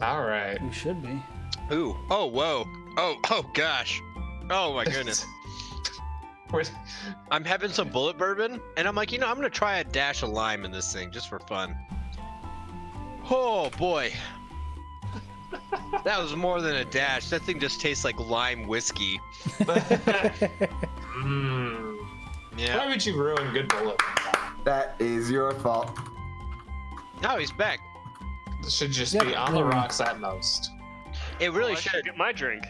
All right. We should be. Ooh. Oh, whoa. Oh, gosh. Oh, my goodness. I'm having some bullet bourbon, and I'm like, I'm going to try a dash of lime in this thing just for fun. Oh, boy. That was more than a dash. That thing just tastes like lime whiskey. Yeah. Why would you ruin good bullet? That is your fault. No, he's back. This should just be on the rocks at most. It really I should. get my drink.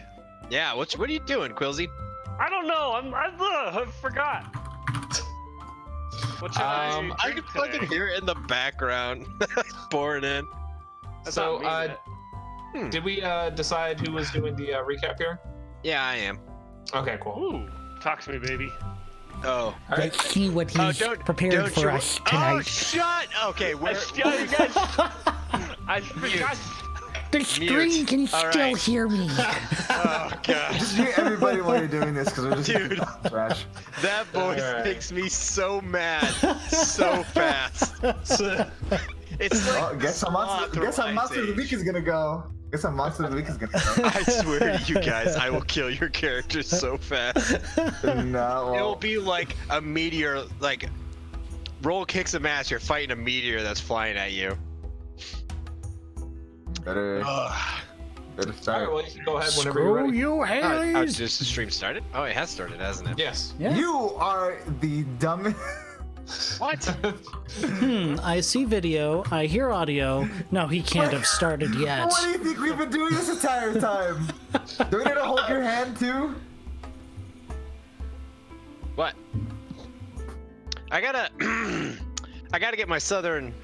Yeah, what are you doing, Quilzy? I don't know. I forgot. What should I drink can fucking today? hear it in the background. Pouring in. That's So, not me, did we decide who was doing the recap here? Yeah, I am. Okay, cool. Ooh, talk to me, baby. Oh. All right. Let's see what he's prepared for us tonight. Oh, shut! Okay, I forgot. The screen can still hear me. Oh, God. Just mute everybody while you're doing this, because we're just Dude. trash. That voice makes me so mad so fast. It's like Guess how Monster of the Week is gonna go. Guess how Monster of the Week is gonna go. I swear to you guys, I will kill your characters so fast. No. It will be like a meteor, like roll kicks of mass. You're fighting a meteor that's flying at you. Better All right, start. well, you can go ahead whenever you're Screw ready. you, Hales. Just the stream started? Oh, it has started, hasn't it? Yes. Yeah. You are the dumbest. What? I see video. I hear audio. No, he can't have started yet. What do you think we've been doing this entire time? Do we need to hold your hand too? What? I gotta get my southern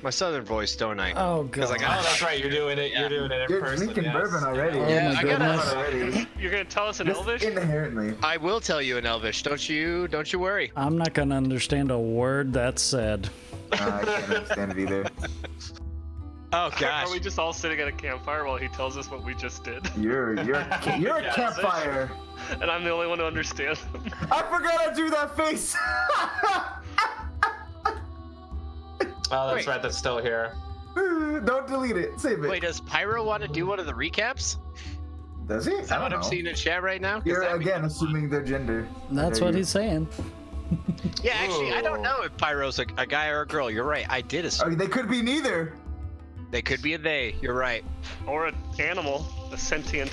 voice, don't I? Oh Because god. Oh, that's right. You're doing it. You're doing it in You're person. drinking yes. bourbon already. Oh Yeah, my I gotta- goodness. Already. You're gonna tell us in Just Elvish? inherently. I will tell you in Elvish. Don't you worry. I'm not gonna understand a word that's said. I can't understand it either. Oh gosh. Are we just all sitting at a campfire while he tells us what we just did? You're a Yeah, campfire. And I'm the only one who understands him. I forgot I drew that face. Oh, that's Wait. right. That's still here. Don't delete it. Save it. Wait, does Pyro want to do one of the recaps? Does he? Is that what I'm seeing in chat right now? 'Cause You're that again assuming their gender. That's what he's saying. Yeah, actually, I don't know if Pyro's a guy or a girl. You're right. I did assume. Oh, they could be neither. They could be a they. You're right. Or an animal, a sentient.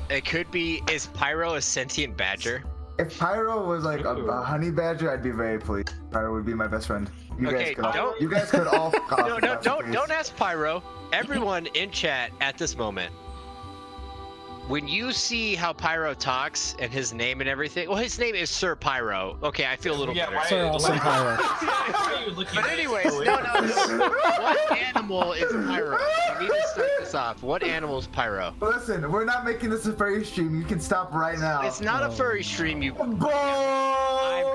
It could be. Is Pyro a sentient badger? If Pyro was like a honey badger, I'd be very pleased. Pyro would be my best friend. Okay, don't- You guys could all. No, don't ask Pyro. Everyone in chat at this moment. When you see how Pyro talks and his name and everything, well, his name is Sir Pyro. Okay, I feel a little better. Sir Awesome Pyro. But anyways, no. What animal is Pyro? We need to start this off. What animal is Pyro? Listen, we're not making this a furry stream. You can stop right now. It's not a furry stream, you. I'm Boom!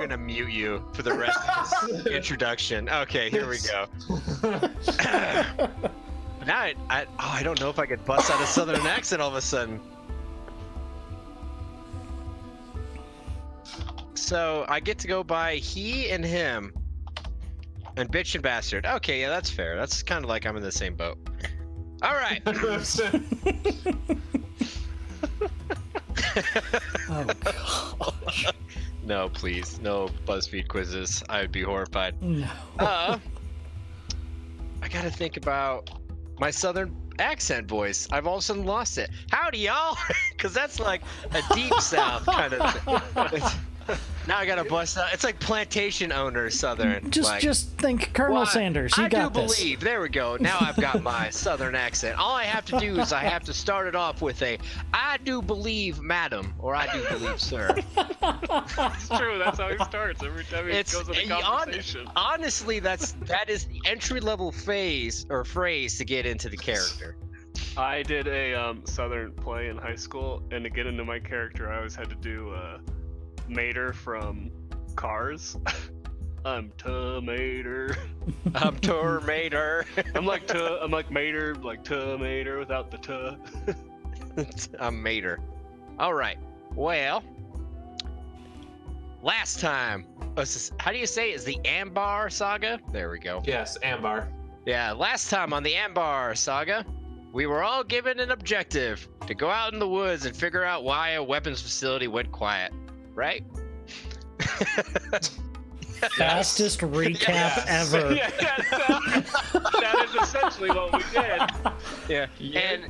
gonna mute you for the rest of this introduction. Okay, here we go. Now I don't know if I could bust out a southern accent all of a sudden. So I get to go by he and him, and bitch and bastard. Okay, yeah, that's fair. That's kind of like I'm in the same boat. All right. Oh gosh. No, please, no BuzzFeed quizzes. I would be horrified. No. I gotta think about my southern accent voice. I've all of a sudden lost it. Howdy, y'all, because that's like a deep south kind of thing. Now I gotta bust out. It's like plantation owner southern. Just think Colonel Well, Sanders. You I got do this. believe. There we go. Now I've got my southern accent. All I have to do is I have to start it off with a "I do believe, madam," or "I do believe, sir." It's true. That's how he starts every time he goes in a conversation. Honestly, that is the entry level phase or phrase to get into the character. I did a southern play in high school, and to get into my character, I always had to do Mater from Cars. I'm Tomater. I'm Tormater. I'm like Mater, like Tomater without the t. I'm Mater. All right. Well, last time, how do you say it? Is the Ambar Saga? There we go. Yes, Ambar. Yeah, last time on the Ambar Saga, we were all given an objective to go out in the woods and figure out why a weapons facility went quiet, right? Fastest recap ever. Yeah, that is essentially what we did. Yeah. And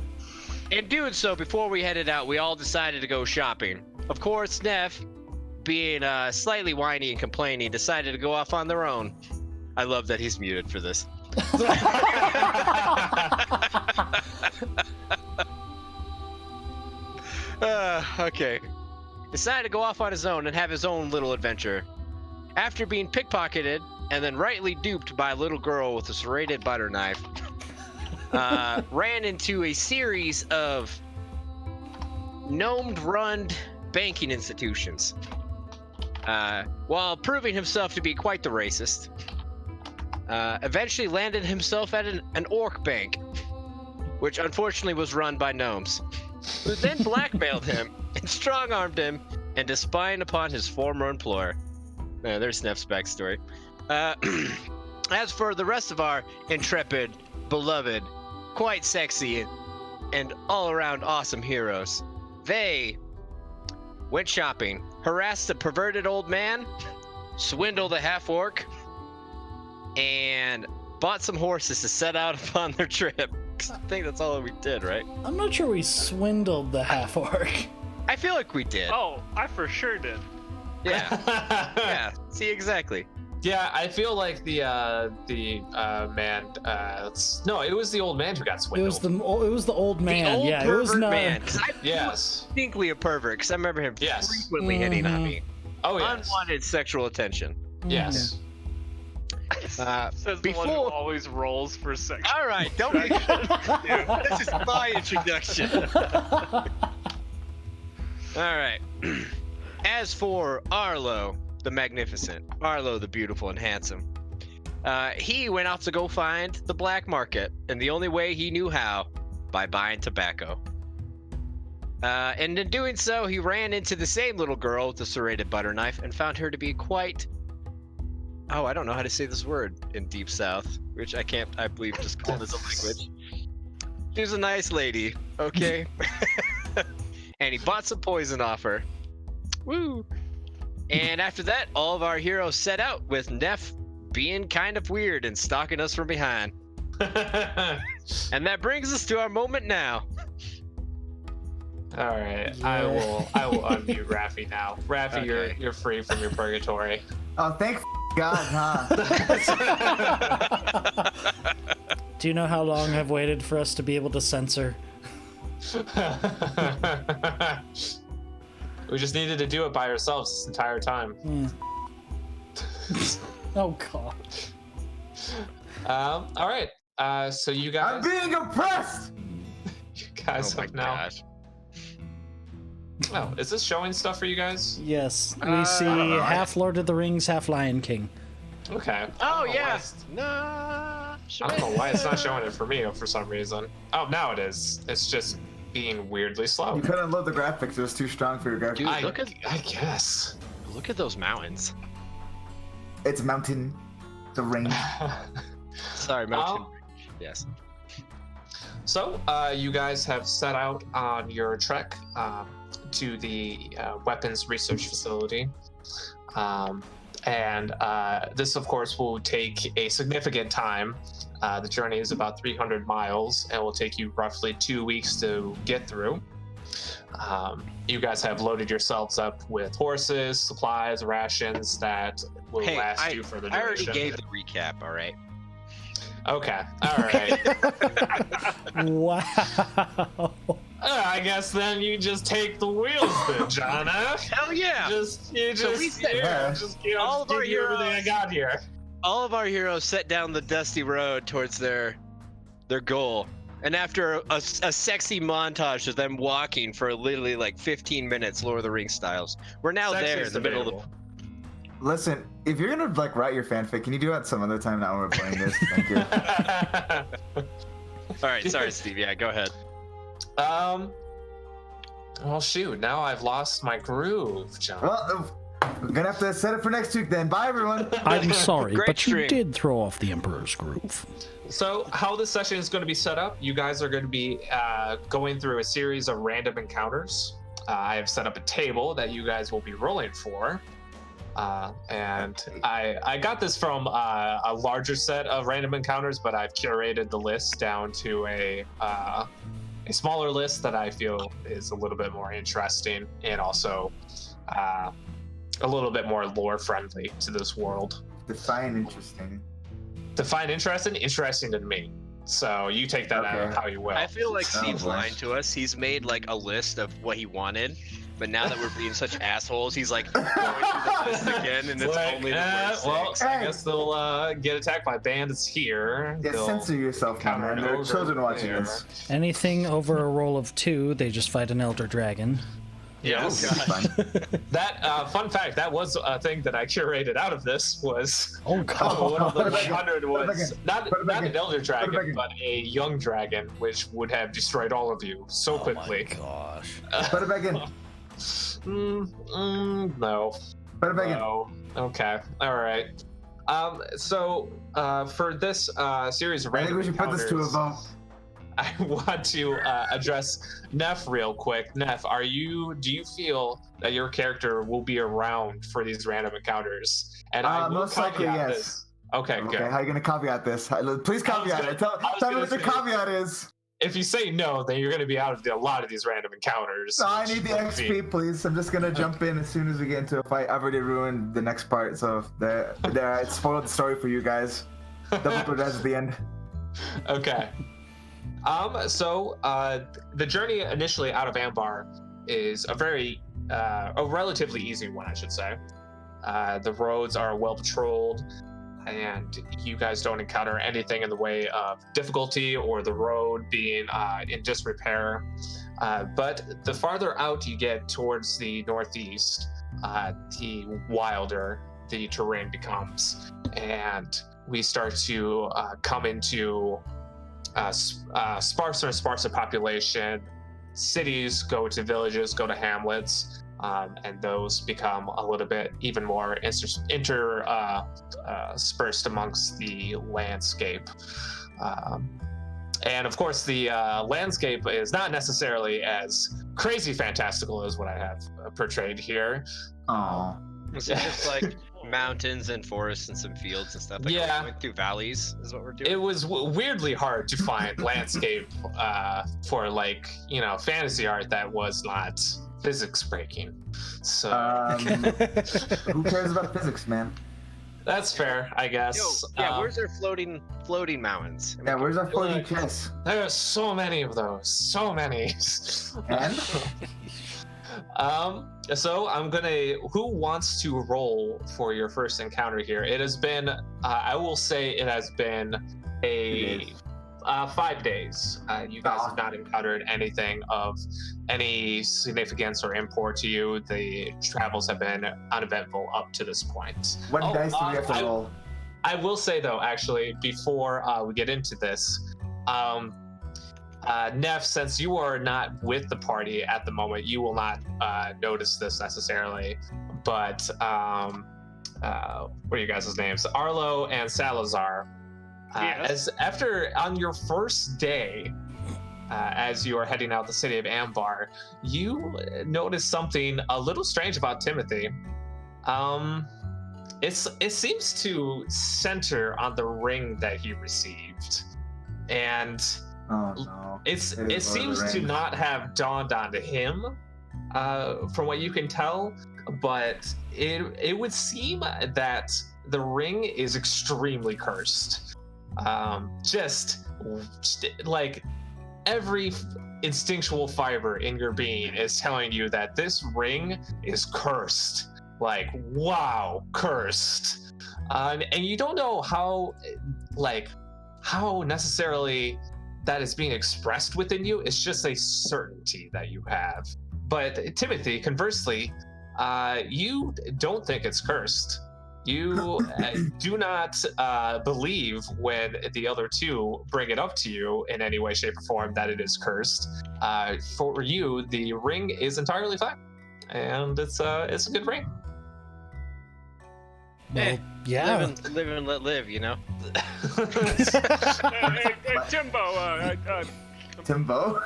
in doing so, before we headed out, we all decided to go shopping. Of course, Neff, being slightly whiny and complaining, decided to go off on their own. I love that he's muted for this. Okay. Decided to go off on his own and have his own little adventure. After being pickpocketed and then rightly duped by a little girl with a serrated butter knife, ran into a series of gnome-run banking institutions. While proving himself to be quite the racist, eventually landed himself at an orc bank, which unfortunately was run by gnomes, who then blackmailed him and strong-armed him into spying upon his former employer. There's Neff's backstory. As for the rest of our intrepid, beloved, quite sexy, and all-around awesome heroes, they went shopping, harassed a perverted old man, swindled a half-orc, and bought some horses to set out upon their trip. I think that's all we did, right? I'm not sure we swindled the half-orc. I feel like we did. Oh, I for sure did. Yeah. Yeah. See, exactly. Yeah, I feel like the man. No, it was the old man who got It swindled. was the old man. The old yeah, pervert it was not. man. 'Cause I Yes. distinctly a pervert because I remember him Yes. frequently hitting on me. Oh yes. Unwanted sexual attention. Yes. Says the one who before- always rolls for sex. All right, don't be. Dude, this is my introduction. All right. As for Arlo, the magnificent, Arlo the beautiful and handsome, he went out to go find the black market, and the only way he knew how, by buying tobacco. And in doing so, he ran into the same little girl with the serrated butter knife and found her to be quite... Oh, I don't know how to say this word in Deep South, which I can't, I believe, just called as a language. She was a nice lady, okay? And he bought some poison off her. Woo! And after that, all of our heroes set out with Neff being kind of weird and stalking us from behind. And that brings us to our moment now. All right, I will unmute Raffi now. Raffi, Okay. you're free from your purgatory. Oh, thank God, huh? Do you know how long I've waited for us to be able to censor? We just needed to do it by ourselves this entire time. Oh God. All right. So you I'm guys, being oppressed! have now. gosh. Oh, is this showing stuff for you guys? Yes, we see half Lord of the Rings, half Lion King. Okay. Oh, I don't know why yeah. it's- Nah. I don't know why it's not showing it for me for some reason. Oh, now it is. It's just being weirdly slow. You couldn't load the graphics, it was too strong for your graphics. Dude, I guess. look at those mountains. It's mountain, the rain. Sorry, mountain. Um, Yes. So, you guys have set out on your trek to the weapons research facility. And this, of course, will take a significant time. The journey is about 300 miles and will take you roughly 2 weeks to get through. You guys have loaded yourselves up with horses, supplies, rations that will last you for the I duration. already gave the recap, all right? Okay, all right. Wow. I guess then you just take the wheels, then, Jonna. Hell yeah! Just we said- all of our give you everything I heroes- got here. All of our heroes set down the dusty road towards their goal. And after a sexy montage of them walking for literally like 15 minutes, Lord of the Rings styles, we're now Sexy there is in the middle of the... debatable. Listen, if you're gonna like write your fanfic, can you do that some other time now when we're playing this? Thank you. All right, sorry, Steve. Yeah, go ahead. Well, shoot. Now I've lost my groove, John. Well, We're gonna have to set it for next week then. Bye, everyone. I'm sorry, Great but you stream. did throw off the Emperor's Groove. So how this session is going to be set up, you guys are going to be going through a series of random encounters. I have set up a table that you guys will be rolling for. And I got this from a larger set of random encounters, but I've curated the list down to a smaller list that I feel is a little bit more interesting and also a little bit more lore friendly to this world. Define interesting. Define interesting? Interesting to me. So you take that out how you will. I feel like Oh, Steve's boy. lying to us. He's made like a list of what he wanted, but now that we're being such assholes, he's like going through the list again, and it's Like, only the worst well, things. I guess they'll get attacked by bandits here. Yeah, They'll censor yourself, man. encounter an There are ogre children watching there. this. Anything over a roll of 2, they just fight an Elder Dragon. Yes. It's fine. That fun fact, that was a thing that I curated out of this was Oh, God. one of the Put it back in. 100 Put it back was in. not Put it back an in. elder Put it back dragon, in. but a young dragon, which would have destroyed all of you so quickly. Oh, my gosh. Put it back in. No. Put it back in. No. Okay. All right. So for this series of I think random we should put this to a encounters, vote. I want to address Neff real quick. Neff, do you feel that your character will be around for these random encounters? And I will Most likely, caveat yes. this. Okay, Okay, good. how are you gonna caveat this? Please caveat it. Tell me gonna what the say- caveat is. If you say no, then you're going to be out of a lot of these random encounters. No, I which need the would be- XP, please. I'm just gonna jump in as soon as we get into a fight. I've already ruined the next part, so I spoiled the story for you guys. Double protest at the end. Okay. So the journey initially out of Ambar is a relatively easy one, I should say. The roads are well patrolled, and you guys don't encounter anything in the way of difficulty or the road being in disrepair. But the farther out you get towards the northeast, the wilder the terrain becomes, and we start to come into sparser and sparser population. Cities go to villages, go to hamlets, and those become a little bit even more interspersed amongst the landscape. And of course, the landscape is not necessarily as crazy fantastical as what I have portrayed here. Oh. Is it just like mountains and forests and some fields and stuff? Like Yeah. going through valleys is what we're doing. It was weirdly hard to find landscape for fantasy art that was not physics breaking. So Who cares about physics, man? that's fair, I guess. Yo, yeah, where's our floating mountains? Yeah, where's our floating Look. chest? There are so many of those. So many. And So I'm gonna. Who wants to roll for your first encounter here? It has been. I will say it has been a 5 days. You guys have not encountered anything of any significance or import to you. The travels have been uneventful up to this point. what Oh, dice do we have to roll? I will say though, actually, before we get into this, Neff, since you are not with the party at the moment, you will not notice this necessarily. But what are you guys' names? Arlo and Salazar. Yes. On your first day, as you are heading out the city of Ambar, you notice something a little strange about Timothy. It seems to center on the ring that he received, and Oh no. it It is Lord of seems the to Rings. not have dawned onto him, from what you can tell. But it would seem that the ring is extremely cursed. Just like every instinctual fiber in your being is telling you that this ring is cursed. Like, wow, cursed. And you don't know how necessarily that is being expressed within you. It's just a certainty that you have. But Timothy, conversely, you don't think it's cursed. You do not believe when the other two bring it up to you in any way, shape, or form that it is cursed. For you, the ring is entirely fine, and it's a good ring. Well, yeah. Live and let live, you know? Hey, Timbo, Timbo?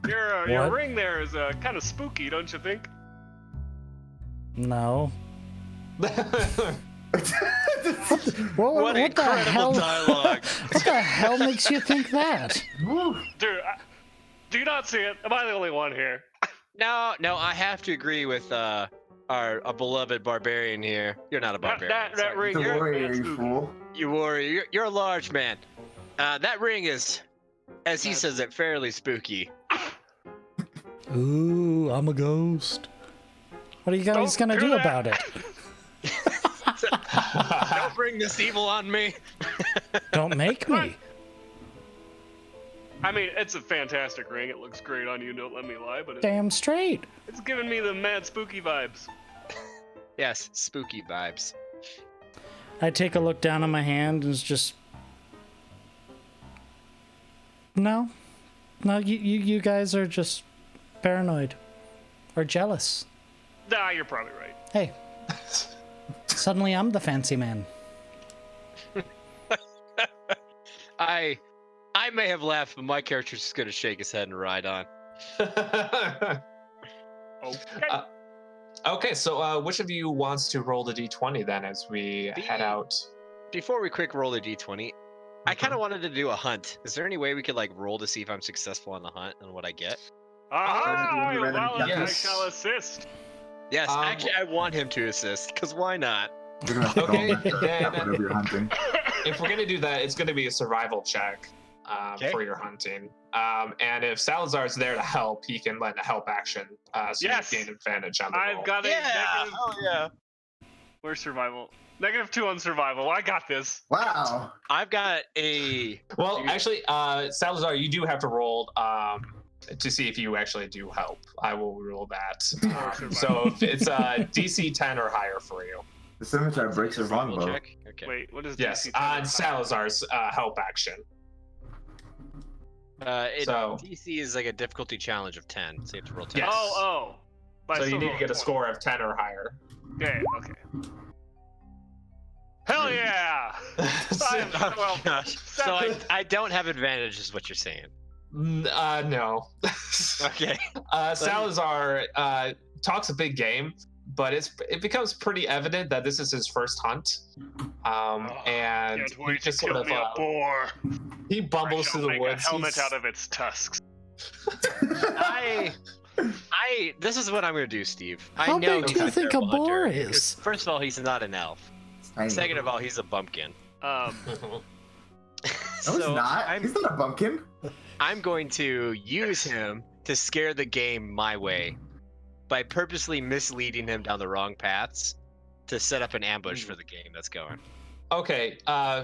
your What? ring there is kind of spooky, don't you think? No. What the incredible hell? dialogue. What the hell makes you think that? Dude, do you not see it? Am I the only one here? No, I have to agree with our beloved barbarian here. You're not a barbarian. That sorry. ring He's a here. warrior, that's you spooky. fool. You warrior. You're a large man. That ring is, as he says it, fairly spooky. Ooh, I'm a ghost. What are you guys Don't gonna do do that. about it? Don't bring this evil on me. Don't make me. I mean, it's a fantastic ring. It looks great on you, don't let me lie, but Damn straight. it's giving me the mad spooky vibes. Yes, spooky vibes. I take a look down at my hand and it's just. No. No, you guys are just paranoid. Or jealous. Nah, you're probably right. Hey. Suddenly I'm the fancy man. I may have laughed, but my character's just gonna shake his head and ride on. Okay. Okay, so which of you wants to roll the d20 then as we head out? Before we quick roll the d20, I kind of wanted to do a hunt. Is there any way we could like roll to see if I'm successful on the hunt and what I get? Aha! you rather Well, I yes. shall assist. Yes, actually, I want him to assist, because why not? You're gonna have to Okay, go back then- whatever you're hunting. If we're gonna do that, it's gonna be a survival check Okay. for your hunting. And if Salazar's there to help, he can lend a help action, so Yes. you gain advantage on the roll. I've got a negative. Oh yeah. Where's survival? -2 on survival. I got this. Wow. I've got a. Well, actually, Salazar, you do have to roll to see if you actually do help. I will roll that. So if it's DC 10 or higher for you. The scimitar breaks a survival longbow. check. Okay. Wait, what is Yes, DC on Salazar's help action. So- DC is like a difficulty challenge of 10, so you have to roll 10. Yes. Oh. But I So you still need to rolled get a 20. score of 10 or higher. Okay. Hell yeah! Oh, Well, gosh. So I don't have advantage, is what you're saying. No. Okay. Salazar talks a big game, but it becomes pretty evident that this is his first hunt. And can't he wait to just sort kill of me a boar. he bumbles I through shall the make woods. a helmet He's- out of its tusks. This is what I'm gonna do, Steve. I How know big he's do you think a terrible boar hunter. is? First of all, he's not an elf. Tiny. Second of all, he's a bumpkin. No, So he's not. I'm- He's not a bumpkin. I'm going to use him to scare the game my way by purposely misleading him down the wrong paths to set up an ambush for the game that's going. Okay,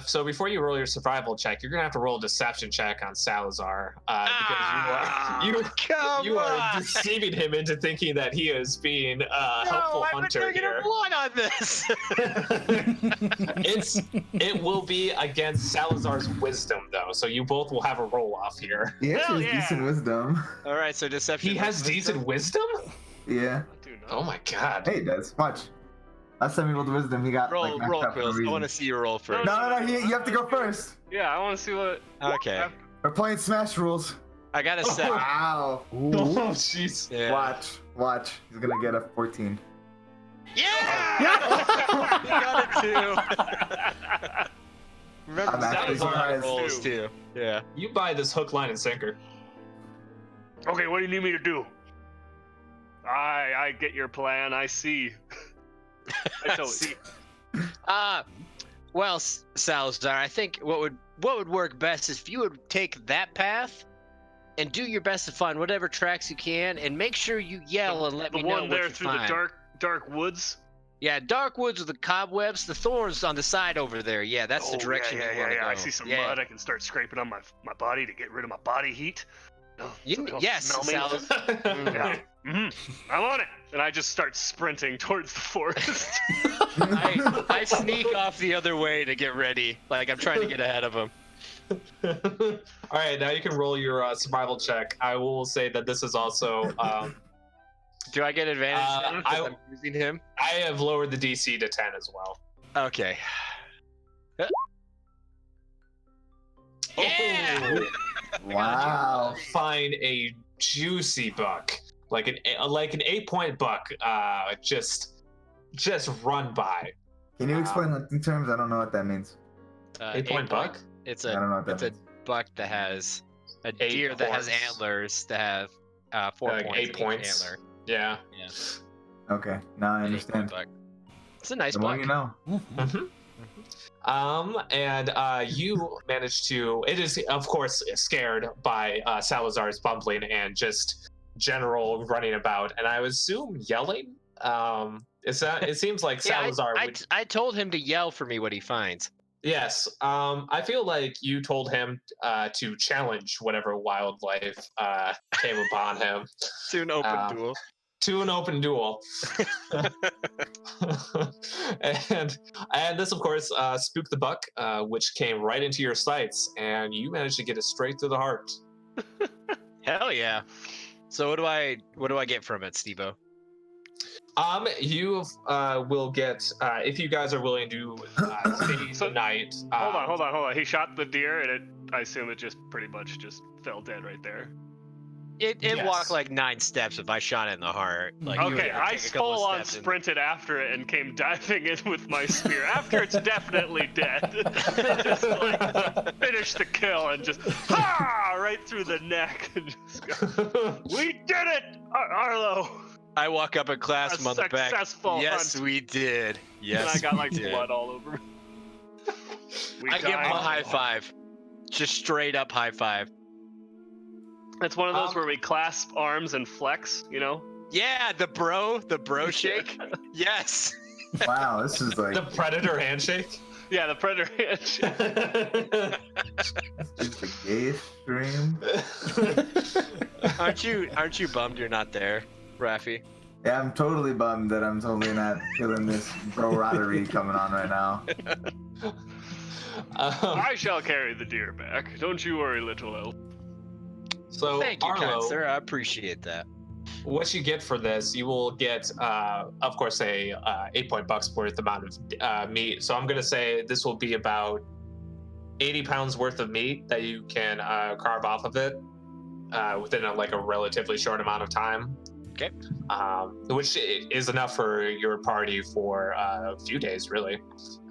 so before you roll your survival check, you're gonna have to roll a deception check on Salazar because Come you are on! deceiving him into thinking that he is being a helpful No, I've hunter been here. -1 on this. It will be against Salazar's wisdom though, so you both will have a roll off here. He Hell actually has yeah. decent wisdom. All right, so deception. He has decent wisdom? Yeah. Dude, no. Oh my god. Hey, he does. Watch. Last time he rolled wisdom, he got Roll, like maxed roll, out for no Quills. I reason. want to see you roll first. No, you have to go first. Yeah, I want to see what. Okay, We're playing Smash rules. I got a set. Wow. Oh jeez. Yeah. Watch. He's gonna get a 14. Yeah! You got it too. Remember, I'm actually Salazar surprised. rolls too. Yeah. You buy this hook, line, and sinker. Okay, what do you need me to do? I get your plan. I see. I totally see. Well, Salazar, I think what would work best is if you would take that path and do your best to find whatever tracks you can, and make sure you yell and let The me know one what there you through find. the dark woods. Yeah, dark woods with the cobwebs, the thorns on the side over there. Yeah, that's the direction yeah, you want to go. I see some yeah. mud. I can start scraping on my body to get rid of my body heat. No, You, somebody don't yes, smell me. Salazar. Yeah. I'm on it. And I just start sprinting towards the forest. I sneak off the other way to get ready. Like I'm trying to get ahead of him. All right, now you can roll your survival check. I will say that this is also. Do I get advantage then? 'cause I- I'm using him. I have lowered the DC to 10 as well. Okay. Yeah! Wow. Find a juicy buck, like an 8-point buck. Just run by. Can you explain hunting terms? I don't know what that means. 8-point buck. It's I don't know what that it's a means. buck that has a 8 deer that has horns. antlers that have 4 Like points. 8 in each points. Antler. Yeah. Yeah. Okay, now I An 8-point understand. buck. It's a nice The more buck. you know. And you managed to. It is, of course, scared by Salazar's bumbling and just general running about, and I would assume yelling. It seems like Salazar would. I told him to yell for me what he finds. Yes. I feel like you told him to challenge whatever wildlife came upon him To an open duel. to an open duel. and this, of course, spooked the buck, which came right into your sights, and you managed to get it straight through the heart. Hell yeah. So what do I get from it, Steve-O? You will get if you guys are willing to stay So- the night. Hold on. He shot the deer, and I assume it just pretty much just fell dead right there. It Yes. walked like 9 steps if I shot it in the heart. Like you would Okay, have to I take a couple full on steps and- sprinted after it and came diving in with my spear after it's definitely dead. Just like finish the kill and just right through the neck and just go, we did it, Arlo. I walk up and clasp him on the back. Successful Yes, hunt. we did. Yes, And I got like we did. blood all over. We I give him a died. high five. Just straight up high five. It's one of those where we clasp arms and flex, you know? Yeah, the bro shake. Yes. Wow, this is like The predator handshake. Yeah, the predator handshake. it's the gayest stream. Aren't you bummed you're not there, Rafi? Yeah, I'm totally bummed that I'm totally not feeling this bro-roddery coming on right now. I shall carry the deer back. Don't you worry, little elf. So Thank you, kind Arlo, sir. I appreciate that. what you get for this, you will get, of course, a 8-point buck's worth amount of meat. So I'm gonna say this will be about 80 pounds worth of meat that you can carve off of it within a relatively short amount of time. Okay. Which is enough for your party for a few days, really.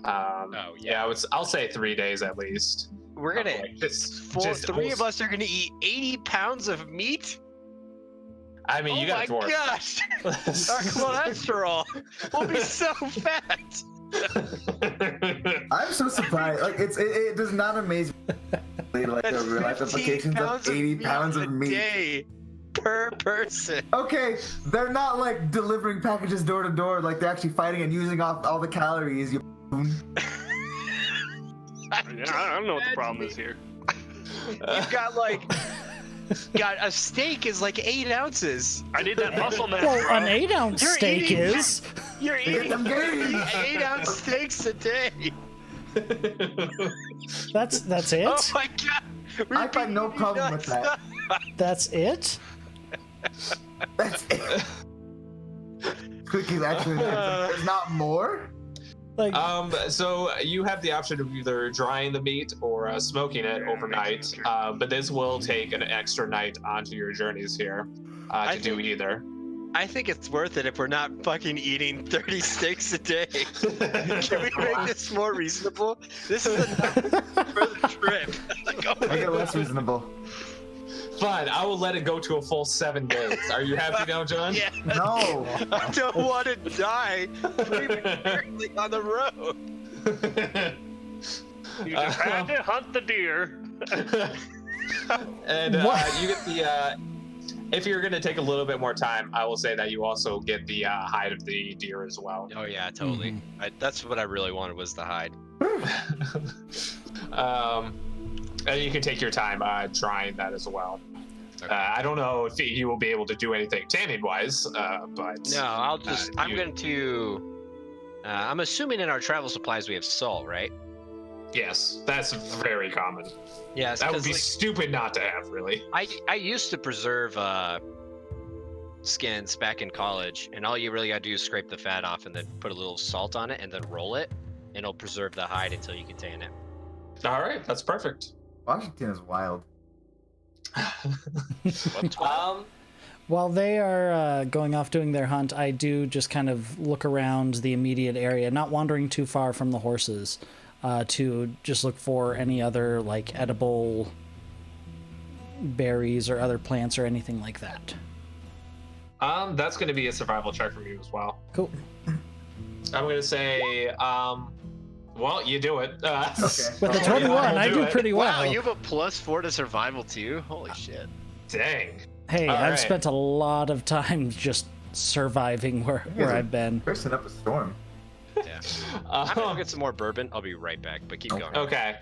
Oh yeah. I'll say 3 days at least. We're gonna three of us are gonna eat 80 pounds of meat. I mean, you got a Oh dwarf. my gosh! Our cholesterol will be so fat. I'm so surprised. Like it does not amaze me. Like That's the real life 15 implications pounds of 80 pounds a of meat. day per person. Okay, they're not like delivering packages door to door. Like they're actually fighting and using off all the calories. You. Yeah, I don't know what the problem is here. You've got a steak is like 8 ounces. I need that muscle mass, Well, bro. an 8-ounce You're steak eating- is. You're eating them gains. 8-ounce steaks a day. That's it. Oh my god! I find no problem with that. That's it. That's it. Cookies actually. There's not more. Like So you have the option of either drying the meat or smoking it overnight. But this will take an extra night onto your journeys here to do either. I think it's worth it if we're not fucking eating 30 steaks a day. Can we make this more reasonable? This is enough for the trip. Like, oh my Make it God. less reasonable. Fine, I will let it go to a full 7 days. Are you happy now, John? Yeah, No. I don't want to die prematurely on the road. You just had to hunt the deer. And What? you get the. If you're gonna take a little bit more time, I will say that you also get the hide of the deer as well. Oh yeah, totally. That's what I really wanted was the hide. And you can take your time drying that as well. Okay. I don't know if you will be able to do anything tanning wise, but No, I'll just. I'm you- going to. I'm assuming in our travel supplies we have salt, right? yes, that's very common. Yes. That would 'cause, be like, stupid not to have, really. I used to preserve skins back in college, and all you really gotta do is scrape the fat off and then put a little salt on it and then roll it. and it'll preserve the hide until you contain it. All right, that's perfect. Washington is wild. While they are going off doing their hunt, I do just kind of look around the immediate area, not wandering too far from the horses, to just look for any other like edible berries or other plants or anything like that. That's going to be a survival check from you as well. Cool. I'm going to say, well, you do it. Okay. With the 21, I do pretty well. Wow, you have a +4 to survival too? Holy shit. Dang. Hey, All I've right. spent a lot of time just surviving where I've been. Fixing up a storm. Yeah. I'm gonna get some more bourbon. I'll be right back, but keep going. Okay.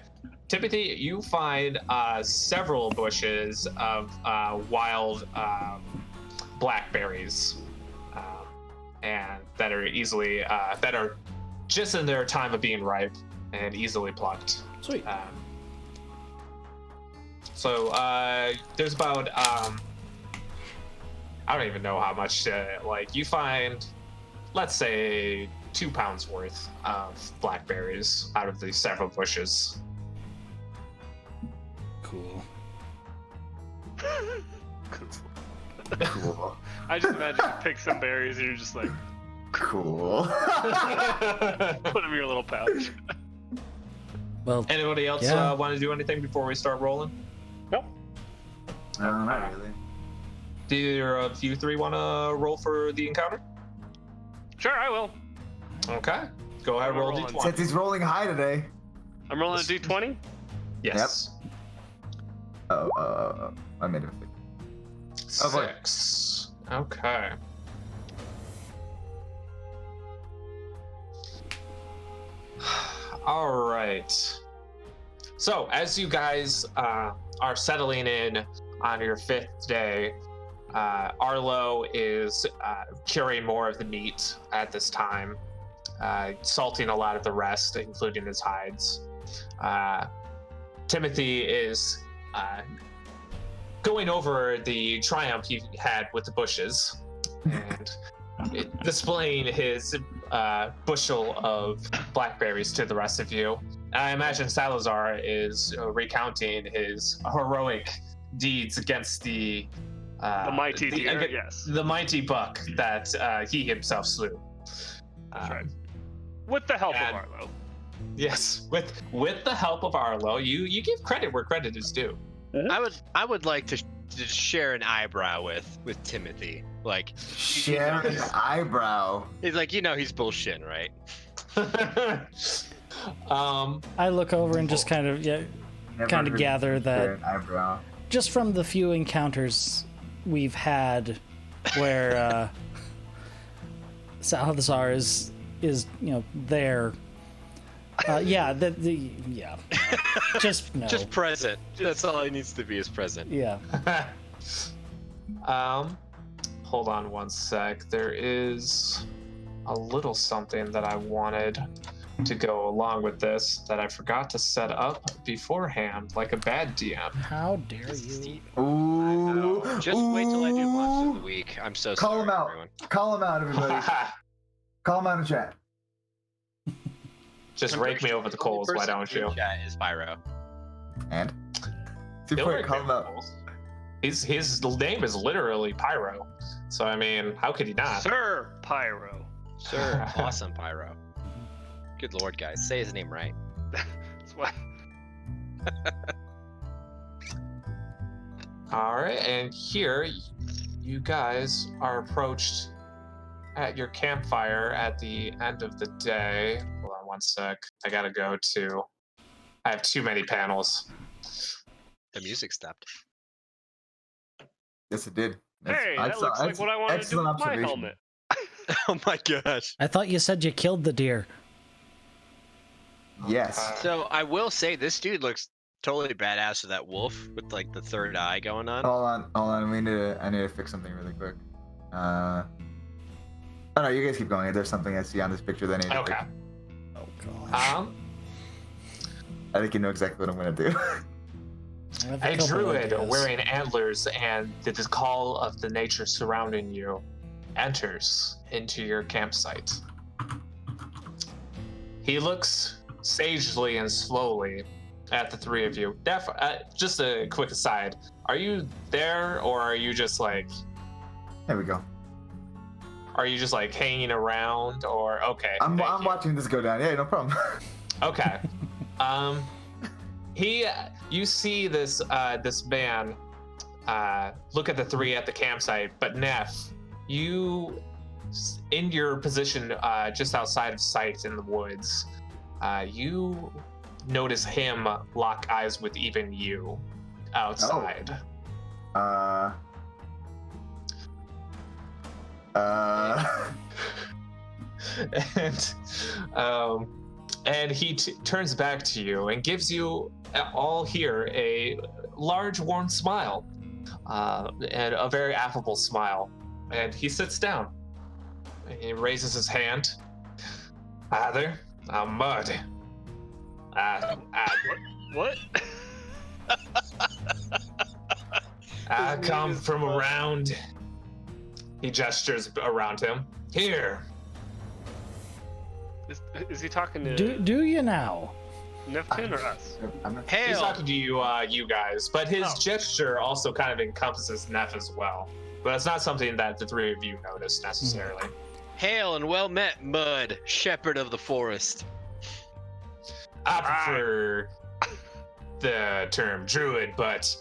Timothy, you find several bushes of wild blackberries, and that are easily that are just in their time of being ripe and easily plucked. Sweet. So there's about I don't even know how much. Like you find, let's say, 2 pounds worth of blackberries out of these several bushes. Cool. Cool. I just imagine you pick some berries and you're just like, Cool. put them in your little pouch. Well, Anybody else Yeah. want to do anything before we start rolling? Nope. No, not really. Do either of you three want to roll for the encounter? Sure, I will. Okay. Go ahead, I'm roll rolling. d20. Since he's rolling high today. I'm rolling a d20. Yes. Oh, I made a mistake. Oh, boy. 6. Okay. All right. So, as you guys are settling in on your 5th day, Arlo is curing more of the meat at this time, salting a lot of the rest, including his hides. Timothy is going over the triumph he had with the bushes and displaying his bushel of blackberries to the rest of you. I imagine Salazar is recounting his heroic deeds against the mighty deer, yes. the mighty buck that he himself slew. That's right. With the help and- of Arlo. Yes, with the help of Arlo, you give credit where credit is due. I would like to share an eyebrow with Timothy. Like, Share an eyebrow. he's like, he's bullshitting, right? I look over and just kind of Never kind of heard gather share that an eyebrow. just from the few encounters we've had where Salazar is there. Yeah, yeah. Just no. Just present. That's all he needs to be, is present. Yeah. Hold on one sec. There is a little something that I wanted to go along with this that I forgot to set up beforehand, like a bad DM. How dare you? Ooh. Just wait till I do monster of the week. I'm so Call sorry, him out. everyone. Call him out, everybody. Call him out in chat. Just I'm rake pretty me sure over the only coals, why person don't in you? Chat is Pyro. And? See, He'll rake me call him over the out. coals. His name is literally Pyro, so I mean, how could he not? Sir Pyro. Sir, awesome Pyro. Good lord, guys. Say his name right. That's why. All right, and here you guys are approached at your campfire at the end of the day. Hold on one sec. I gotta go to. I have too many panels. The music stopped. Yes, it did. Hey, that looks like what I wanted to do with my helmet. Oh my gosh. I thought you said you killed the deer. Yes. So I will say this dude looks totally badass with that wolf with like the third eye going on. Hold on. I need to fix something really quick. Oh no, you guys keep going. There's something I see on this picture that I need to Okay. fix. Oh gosh. I think you know exactly what I'm gonna do. I have A couple druid ideas. wearing antlers and the call of the nature surrounding you enters into your campsite. He looks sagely and slowly at the three of you. Just a quick aside. Are you there, or are you just like... There we go. Are you just like hanging around, or... Okay. I'm watching this go down. Yeah, no problem. Okay. You see this man look at the three at the campsite, but Neff, you, in your position just outside of sight in the woods, you notice him lock eyes with even you outside. And he turns back to you and gives you all here a large warm smile, and a very affable smile. And he sits down. He raises his hand. Hi there, I'm Mud. What? I come from around. He gestures around him. Here. Is he talking to Do you now? Neftin or us? Hail! He's talking to you, you guys, but his gesture also kind of encompasses Neff as well. But it's not something that the three of you notice necessarily. Hail and well met, Mud, shepherd of the forest. I prefer the term druid, but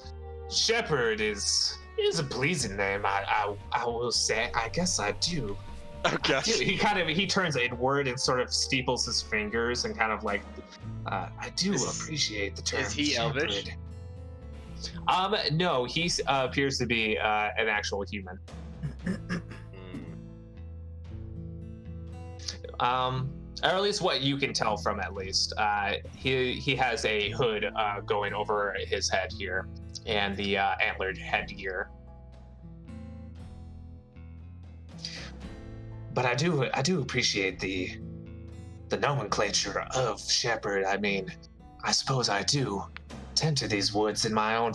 shepherd is a pleasing name. I will say. I guess I do. Oh gosh. He turns inward and sort of steeples his fingers and kind of like, I do appreciate the term. Is he shepherd. Elvish? No, he appears to be an actual human. Or at least what you can tell from at least. He has a hood going over his head here, and the antlered headgear. But I do appreciate the nomenclature of shepherd. I mean, I suppose I do tend to these woods in my own.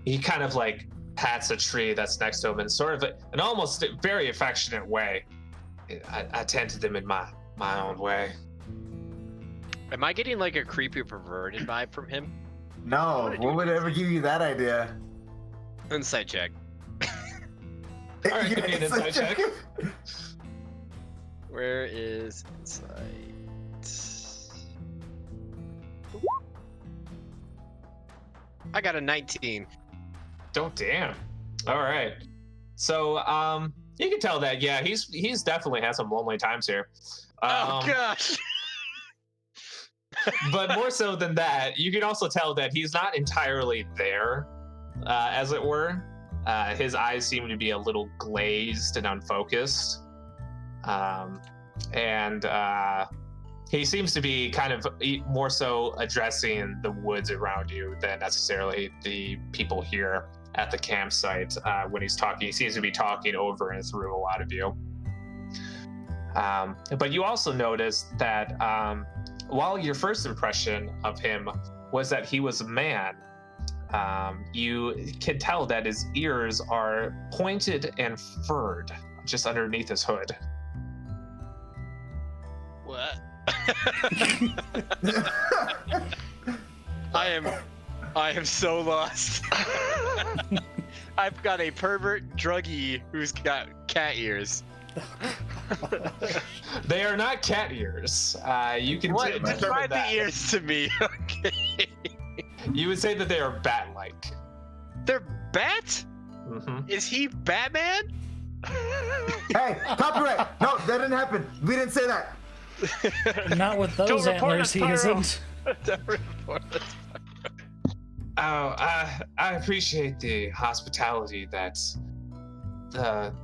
He kind of like pats a tree that's next to him in sort of an almost very affectionate way. I tend to them in my own way. Am I getting like a creepy perverted vibe from him? No, what would ever give you that idea? Insight check. All right, give me an insight check. Where is insight? I got a 19. Oh damn! All right, so you can tell that he's definitely had some lonely times here. Oh gosh! But more so than that, you can also tell that he's not entirely there, as it were. His eyes seem to be a little glazed and unfocused. And he seems to be kind of more so addressing the woods around you than necessarily the people here at the campsite. When he's talking, he seems to be talking over and through a lot of you. But you also notice that while your first impression of him was that he was a man, you can tell that his ears are pointed and furred just underneath his hood. What? I am so lost. I've got a pervert druggie who's got cat ears. They are not cat ears. You can describe the ears to me. Okay. You would say that they are bat-like. They're bat? Mm-hmm. Is he Batman? Hey, copyright! No, that didn't happen. We didn't say that. Not with those antlers, he isn't. Oh, I appreciate the hospitality that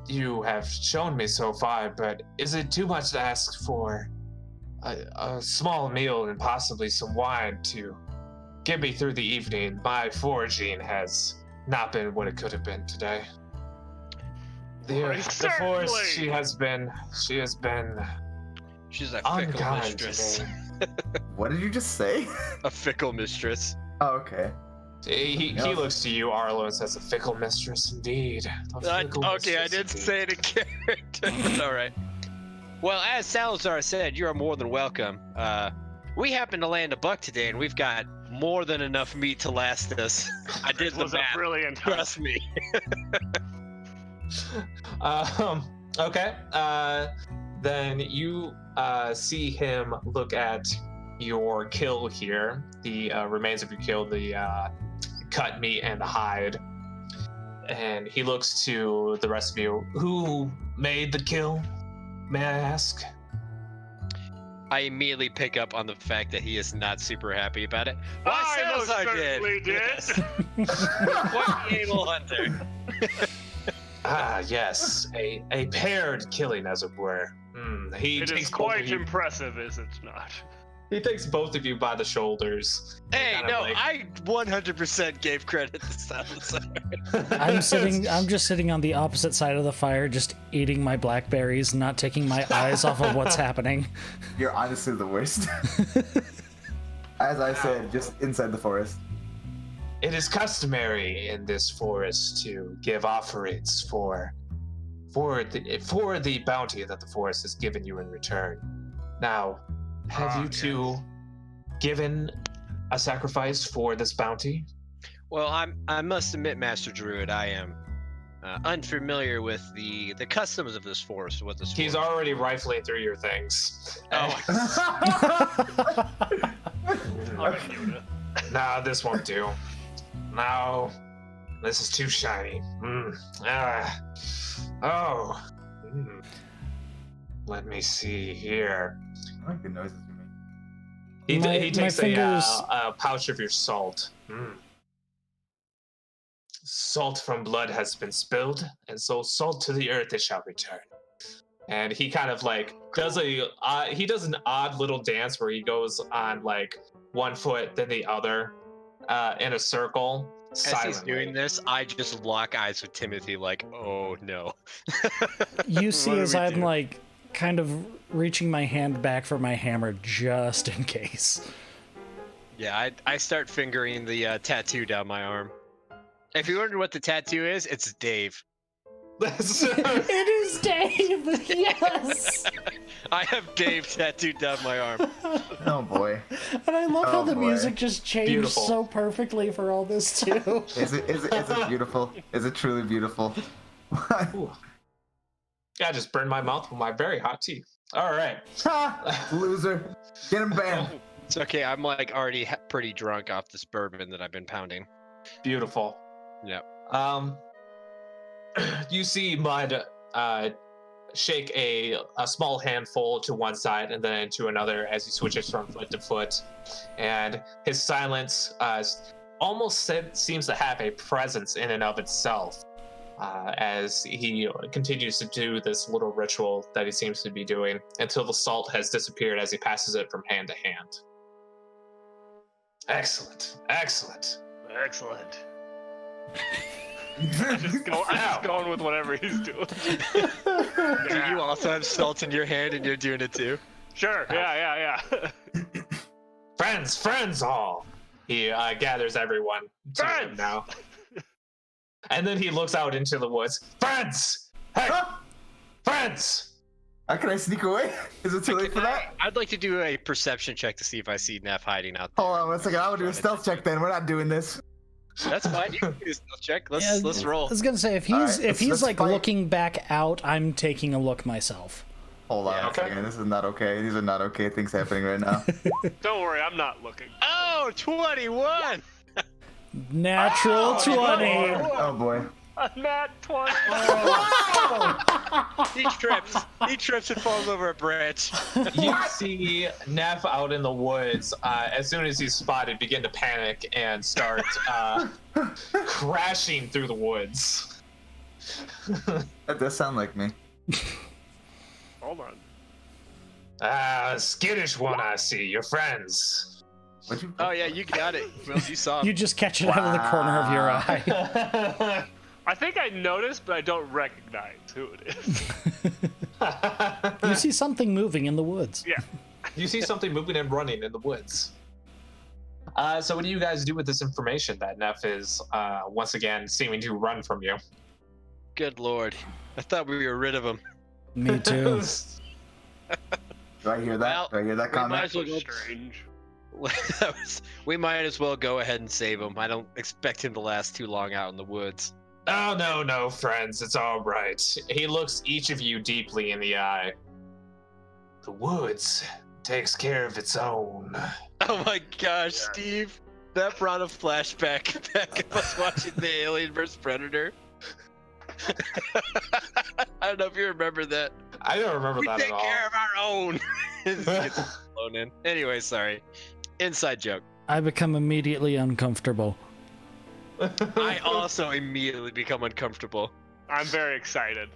you have shown me so far, but is it too much to ask for a small meal and possibly some wine to get me through the evening? My foraging has not been what it could have been today. The forest, she has been She's a fickle unkind mistress. to me. What did you just say? A fickle mistress. Oh, okay. He looks to you, Arlo, and says, "A fickle mistress indeed." Okay, I didn't say it in character. All right. Well, as Salazar said, you are more than welcome. We happened to land a buck today, and we've got more than enough meat to last us. I did This the was a math. brilliant hunt. Trust me. Okay. Then you see him look at your kill here, the remains of your kill, the cut meat and the hide. And he looks to the rest of you. Who made the kill? May I ask? I immediately pick up on the fact that he is not super happy about it. I most Salazar certainly did. Yes. What the able hunter. Ah, yes. A paired killing, as it were. He It takes is both of quite you. impressive, is it not? He takes both of you by the shoulders. Hey, kind of no, like- I 100% gave credit to Salazar. I'm just sitting on the opposite side of the fire, just eating my blackberries, not taking my eyes off of what's happening. You're honestly the worst. As I said, just inside the forest. It is customary in this forest to give offerings for the bounty that the forest has given you in return. Now, have you two given a sacrifice for this bounty? Well, I must admit, Master Druid, I am unfamiliar with the customs of this forest. What this He's forest. already rifling through your things. Oh, All right, Yoda. Nah, this won't do. No, this is too shiny. Oh. Let me see here. I like the noises you make. He My takes fingers- a pouch of your salt. Salt from blood has been spilled, and so salt to the earth it shall return. And he kind of like does an odd little dance where he goes on like one foot then the other in a circle. As Silently. he's doing this, I just lock eyes with Timothy, like, oh no. You see, What do as we I'm do? like kind of reaching my hand back for my hammer just in case. Yeah, I start fingering the tattoo down my arm. If you wonder what the tattoo is, it's Dave. It is Dave. Yes. I have Dave tattooed down my arm. Oh boy. And I love how Oh, the boy. music just changed Beautiful. so perfectly for all this too. Is it beautiful? Is it truly beautiful? I just burned my mouth with my very hot tea. All right. Ha! Loser. Get him banned. It's okay, I'm like already pretty drunk off this bourbon that I've been pounding. Beautiful. Yep. You see Mud shake a small handful to one side and then to another as he switches from foot to foot, and his silence almost seems to have a presence in and of itself as he continues to do this little ritual that he seems to be doing until the salt has disappeared as he passes it from hand to hand. Excellent. Excellent. I'm just going with whatever he's doing. Do you also have salt in your hand and you're doing it too? Sure. Yeah. Friends all. He gathers everyone to him Friends! now. And then he looks out into the woods. Friends! Hey! Friends! Can I sneak away? Is it too late for that? I'd like to do a perception check to see if I see Neff hiding out there. Hold on 1 second. I will do a stealth check then. We're not doing this. That's fine. You can do a stealth check. Let's Yeah, roll. I was gonna say if he's Alright, if he's let's like fight. looking back out, I'm taking a look myself. Hold on Yeah, a second. This is not okay. These are not okay things happening right now. Don't worry, I'm not looking. Oh, 21! Natural 20. Oh boy. A nat 20. He trips and falls over a branch. You see Neff out in the woods as soon as he's spotted begin to panic and start crashing through the woods. That does sound like me. Hold on. Skittish one I see. Your friends. What'd you? Oh yeah, you got it. Well, you saw him. You just catch it out of the corner of your eye. I think I noticed, but I don't recognize who it is. You see something moving in the woods. Yeah. You see something moving and running in the woods. So what do you guys do with this information that Neff is once again seeming to run from you? Good lord. I thought we were rid of him. Me too. Do I hear that? Well, Do I hear that we might comment? as well go. Strange. We might as well go ahead and save him. I don't expect him to last too long out in the woods. Oh, no, friends. It's all right. He looks each of you deeply in the eye. The woods takes care of its own. Oh my gosh, Steve. That brought a flashback back of us watching the Alien vs. Predator. I don't know if you remember that. I don't remember that at all. We take care of our own. It gets blown in. Anyway, sorry. Inside joke. I become immediately uncomfortable. I also immediately become uncomfortable. I'm very excited.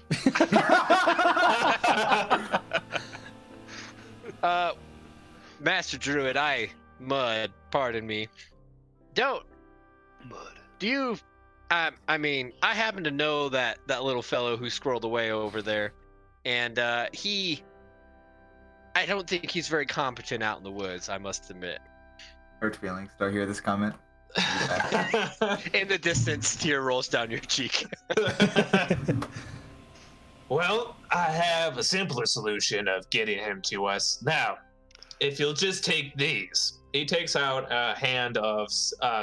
Master Druid, pardon me. Do you, I mean, I happen to know that little fellow who scrolled away over there, and I don't think he's very competent out in the woods, I must admit. Hurt feelings. Do I hear this comment? In the distance, tear rolls down your cheek. Well, I have a simpler solution of getting him to us. Now, if you'll just take these. He takes out a hand of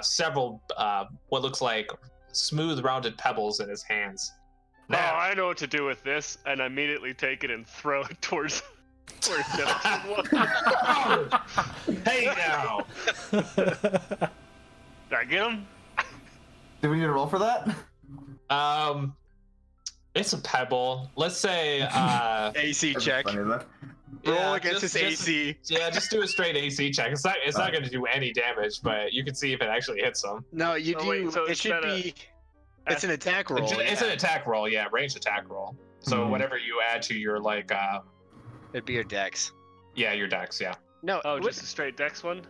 several, what looks like smooth, rounded pebbles in his hands. Now, Oh, I know what to do with this, and immediately take it and throw it towards Neptune. Hey now! Did I get him? Do we need to roll for that? It's a pebble. Let's say, AC check. Funny, though. Roll against his AC. Yeah, just do a straight AC check. It's not going to do any damage, but you can see if it actually hits him. No, you Oh, do. wait, so it should be. It's an attack roll. It's an attack roll, yeah, ranged attack roll. So whatever you add to your It'd be your dex. yeah, your dex, yeah. No. Oh, just a straight dex one?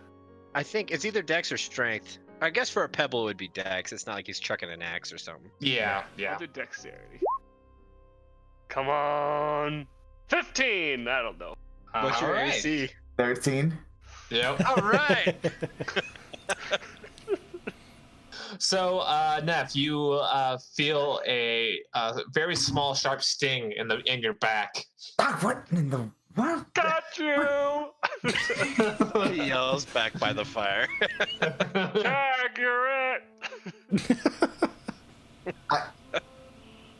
I think it's either dex or strength. I guess for a pebble it would be dex. It's not like he's chucking an axe or something. Yeah. I'll do dexterity. Come on. 15! I don't know. What's your Alright. AC? 13. Yep. All right. So, Neff, you feel a very small, sharp sting in your back. Ah, what in the world? Got you! He yells back by the fire. Accurate!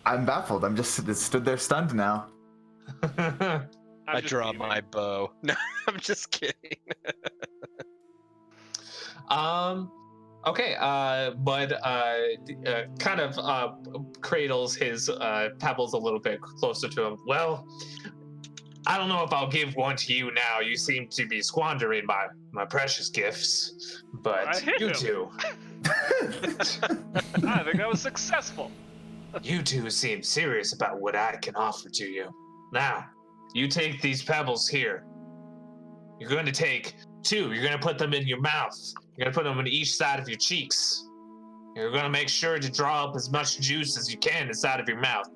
I'm baffled. I'm just stood there stunned now. I draw my bow. No, I'm just kidding. Okay, Bud kind of cradles his pebbles a little bit closer to him. Well, I don't know if I'll give one to you now. You seem to be squandering my precious gifts, but you two. I think I was successful. You two seem serious about what I can offer to you. Now, you take these pebbles here. You're going to take 2. You're going to put them in your mouth. You're going to put them on each side of your cheeks. You're going to make sure to draw up as much juice as you can inside of your mouth.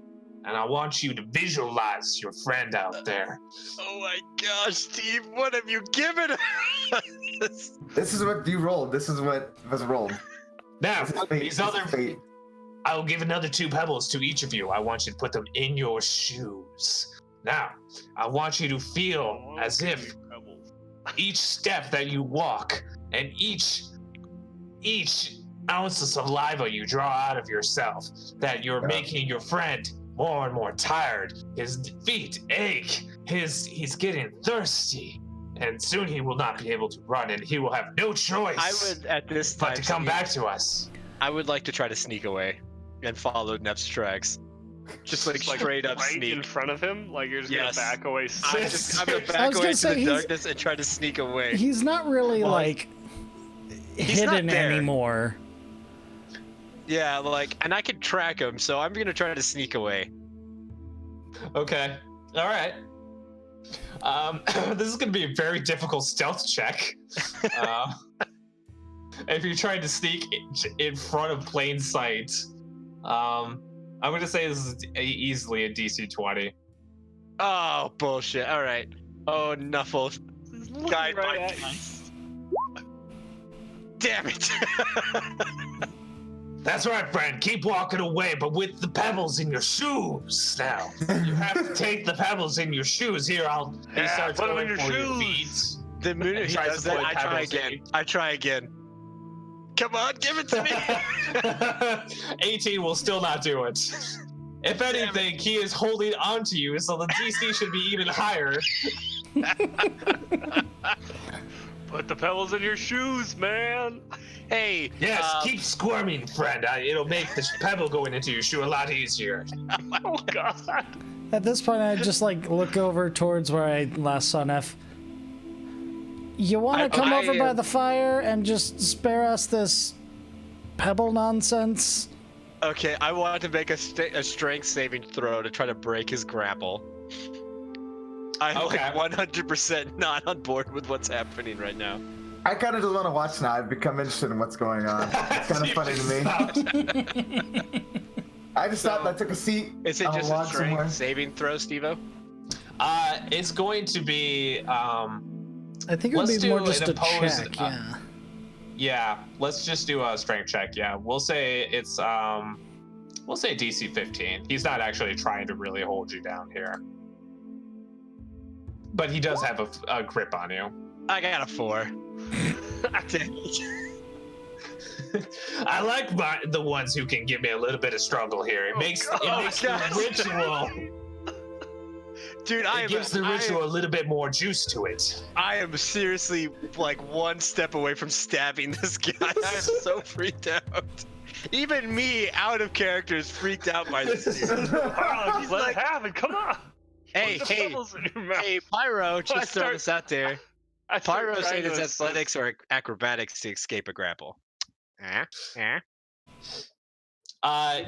And I want you to visualize your friend out there. Oh my gosh, Steve, what have you given us? This is what you rolled. This is what was rolled. Now, This is fate. these This is other... fate. I will give another 2 pebbles to each of you. I want you to put them in your shoes. Now, I want you to feel as if each step that you walk and each ounce of saliva you draw out of yourself, that you're making your friend more and more tired. His feet ache. He's getting thirsty. And soon he will not be able to run, and he will have no choice I would, at this time, but to come back to us. I would like to try to sneak away and follow Neff's tracks. Just like straight up right sneak. in front of him? Like you're just Yes. gonna back away I'm gonna I back was away gonna to say the he's- darkness and try to sneak away. He's not really Well, like he's not hidden there. anymore. Yeah, like, and I can track him, so I'm gonna try to sneak away. Okay. All right. This is going to be a very difficult stealth check. If you're trying to sneak in front of plain sight, I'm going to say this is easily a DC 20. Oh, bullshit. All right. Oh, Nuffle. Guide right my at you. Damn it. That's right, friend. Keep walking away, but with the pebbles in your shoes. Now, you have to take the pebbles in your shoes. Here, he starts put 'em going in your for your shoes. feet. The minute he Tries does to that, put I try pebbles in again. I try again. Come on, give it to me. 18 will still not do it. If anything, he is holding onto you, so the DC should be even higher. Put the pebbles in your shoes, man. Hey. Yes, keep squirming, friend. It'll make the pebble going into your shoe a lot easier. Oh God. At this point, I just like look over towards where I last saw Neff. You want to come over by the fire and just spare us this pebble nonsense? Okay, I want to make a strength saving throw to try to break his grapple. I'm like 100% not on board with what's happening right now. I kind of just want to watch now. I've become interested in what's going on. It's kind of funny to me. I just stopped. I took a seat. Is it just a strength saving throw, Steve-O? It's going to be. I think it would be more just a check. Yeah. Yeah. Let's just do a strength check. Yeah. We'll say it's We'll say DC 15. He's not actually trying to really hold you down here. But he does have a grip on you. I got a 4. I like the ones who can give me a little bit of struggle here. It makes the ritual. Dude, it gives the ritual a little bit more juice to it. I am seriously like one step away from stabbing this guy. I am so freaked out. Even me, out of character, is freaked out by this dude. He's let it happen. Come on. Hey, Pyro, just throw this out there. Pyro said it's athletics or acrobatics to escape a grapple. It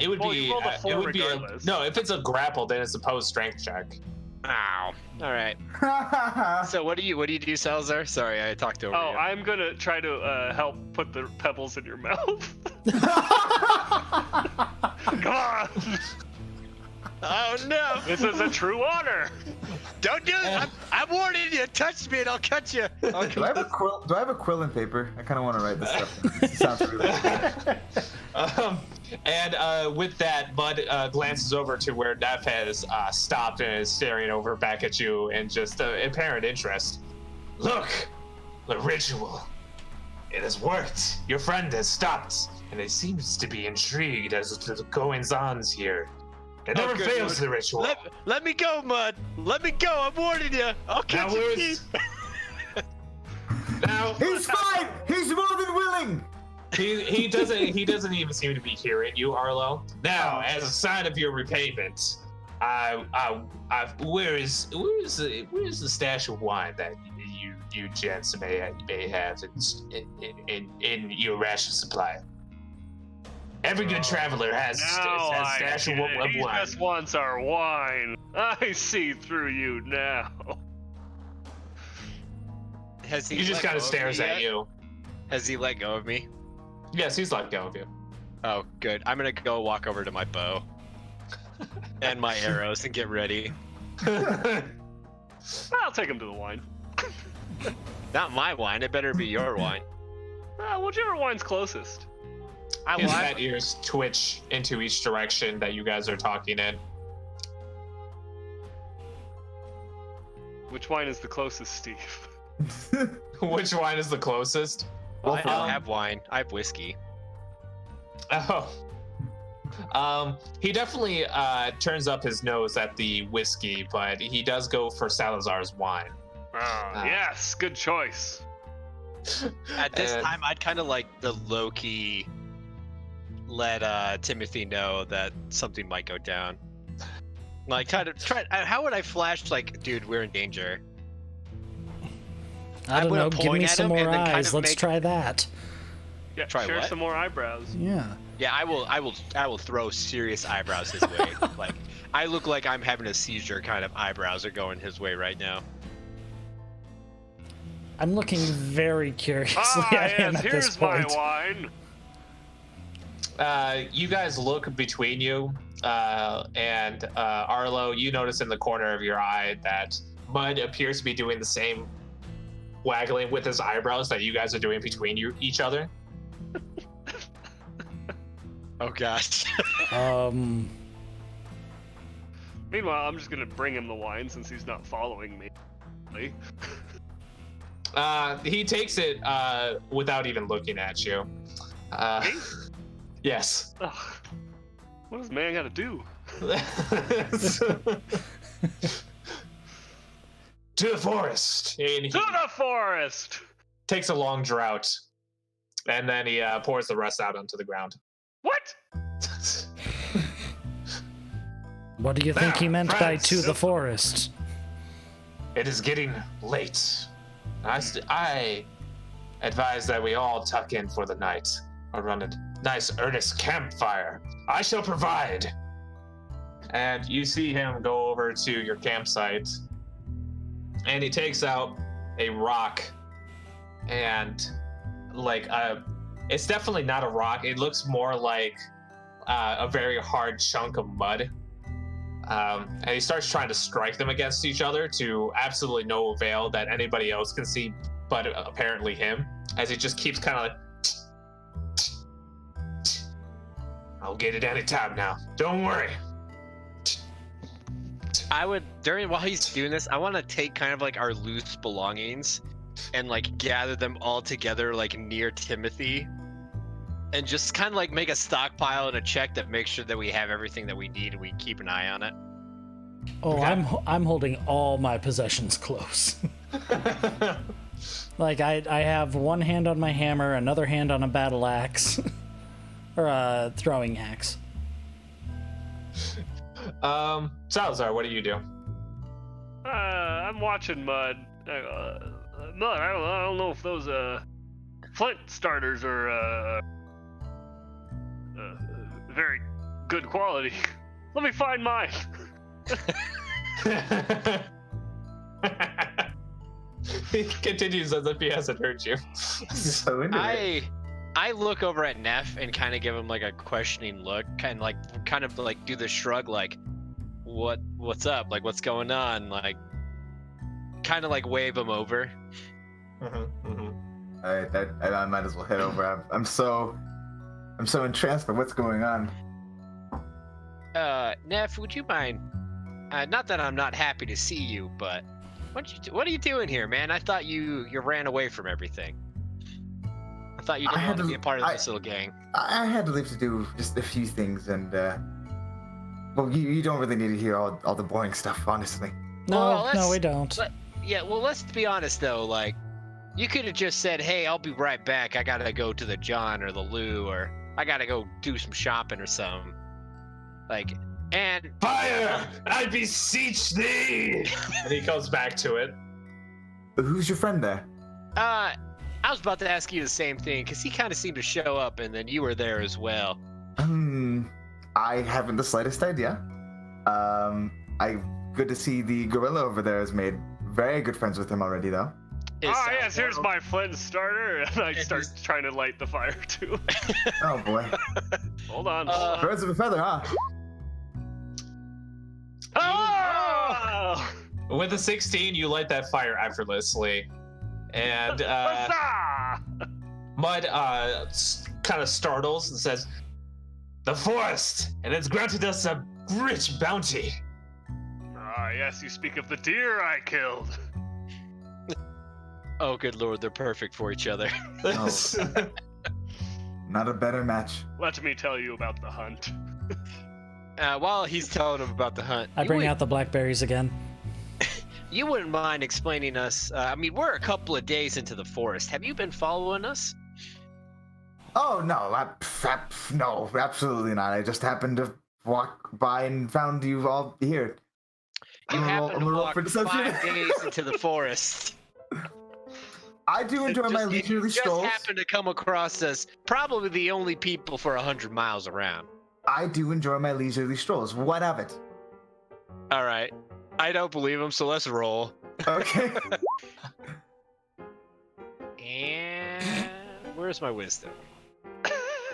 would be no. If it's a grapple, then it's a post strength check. Ow. All right. So what do you do, Salazar? Sorry, I talked over you. Oh, I'm gonna try to help put the pebbles in your mouth. Come on. Oh no! This is a true honor. Don't do it! I'm warning you. Touch me and I'll cut you. Do I have a quill? Do I have a quill and paper? I kind of want to write this stuff. It sounds really good. And with that, Bud glances over to where Neff has stopped and is staring over back at you in just apparent interest. Look, the ritual. It has worked. Your friend has stopped, and he seems to be intrigued as to the goings-ons here. It never fails the ritual. Let me go, Mud. Let me go. I'm warning you. I'll catch you. Now he's fine. He's more than willing. He doesn't even seem to be hearing you, Arlo. Now, as a sign of your repayment, where is the stash of wine that you gents may have in your ration supply? Every good traveler has a stash of wine. He just wants our wine. I see through you now. He just kind of stares at you. Has he let go of me? Yes, he's let go of you. Oh, good. I'm gonna go walk over to my bow and my arrows and get ready. I'll take him to the wine. Not my wine. It better be your wine. Whichever wine's closest. His fat ears twitch into each direction that you guys are talking in. Which wine is the closest, Steve? Which wine is the closest? I don't have wine. I have whiskey. Oh. He definitely turns up his nose at the whiskey, but he does go for Salazar's wine. Yes, good choice. At this time, I'd kind of like the low-key let Timothy know that something might go down. Like, kind of try. How would I flash? Like, dude, we're in danger. I don't know. Give me some more eyes. Let's try that. Yeah, try share what? some more eyebrows. Yeah. Yeah, I will throw serious eyebrows his way. Like, I look like I'm having a seizure. Kind of eyebrows are going his way right now. I'm looking very curiously at him at this point. Here's my wine. You guys look between you, and Arlo, you notice in the corner of your eye that Mud appears to be doing the same waggling with his eyebrows that you guys are doing between each other. Oh gosh. Meanwhile, I'm just gonna bring him the wine since he's not following me. He takes it without even looking at you. Me? Yes. Ugh. What does man gotta do? To the forest. And he To the forest! takes a long drought, and then he pours the rest out onto the ground. What? What do you think he meant by friends. to the forest? It is getting late. I advise that we all tuck in for the night or run a nice earnest campfire. I shall provide. And you see him go over to your campsite, and he takes out a rock, and it's definitely not a rock. It looks more like a very hard chunk of mud. And he starts trying to strike them against each other to absolutely no avail that anybody else can see but apparently him, as he just keeps kind of like, I'll get it anytime now. Don't worry. I would, while he's doing this, I want to take kind of like our loose belongings and like gather them all together like near Timothy and just kind of like make a stockpile and a check that makes sure that we have everything that we need and we keep an eye on it. Oh, Okay. I'm holding all my possessions close. Like I have one hand on my hammer, another hand on a battle axe, or a throwing axe. Salazar, what do you do? I'm watching Mud. Mud, I don't know if those flint starters are very good quality. Let me find mine. He continues as if he hasn't hurt you. So into it. I look over at Neff and kind of give him like a questioning look, kind of like do the shrug, like, what's up, like what's going on, like, kind of like wave him over. I might as well head over. I'm so entranced by what's going on. Neff, would you mind? Not that I'm not happy to see you, but what are you doing here, man? I thought you ran away from everything. I thought you didn't want to be a part of this little gang. I had to leave to do just a few things, and well, you don't really need to hear all the boring stuff, honestly. No, we don't. Well, let's be honest though. Like, you could have just said, "Hey, I'll be right back. I gotta go to the John or the Lou, or I gotta go do some shopping or something." Like, and Fire! I beseech thee! And he comes back to it. Who's your friend there? I was about to ask you the same thing, because he kind of seemed to show up, and then you were there as well. I haven't the slightest idea. Good to see the gorilla over there has made very good friends with him already, though. Yes, here's my flint starter, and I start trying to light the fire too. Oh boy. Hold on. Birds of a feather, huh? Oh! With a 16, you light that fire effortlessly. And Huzzah! Mud kind of startles and says, "The forest, and it's granted us a rich bounty." Yes, you speak of the deer I killed. Oh, good lord, they're perfect for each other. Not a better match. Let me tell you about the hunt. While he's telling him about the hunt, I bring out the blackberries again. You wouldn't mind explaining us? I mean, we're a couple of days into the forest. Have you been following us? Oh no, no, absolutely not. I just happened to walk by and found you all here. You happened to walk for 5 days into the forest. I do enjoy my leisurely strolls. Just happened to come across us, probably the only people for 100 miles around. I do enjoy my leisurely strolls. What of it? All right. I don't believe him, so let's roll. Okay. And where's my wisdom?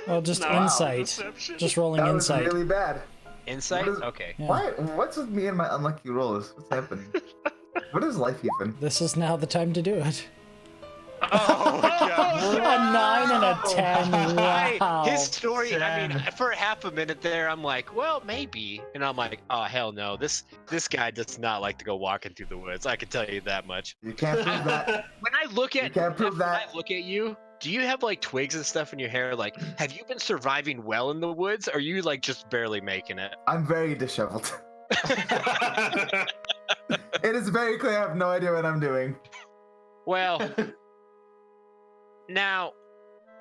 Oh, just No, insight. deception. Just rolling That was insight. really bad. Insight? What is- Okay. Yeah. What's with me and my unlucky rolls? What's happening? What is life even? This is now the time to do it. Oh, A 9 and a 10. Wow. His story, I mean, 10. for half a minute there, I'm like, well, maybe. And I'm like, oh, hell no. This guy does not like to go walking through the woods. I can tell you that much. You can't prove that. When I look at You can't prove when that. I look at you, do you have like twigs and stuff in your hair? Like, have you been surviving well in the woods? Or are you like just barely making it? I'm very disheveled. It is very clear I have no idea what I'm doing. Well, now,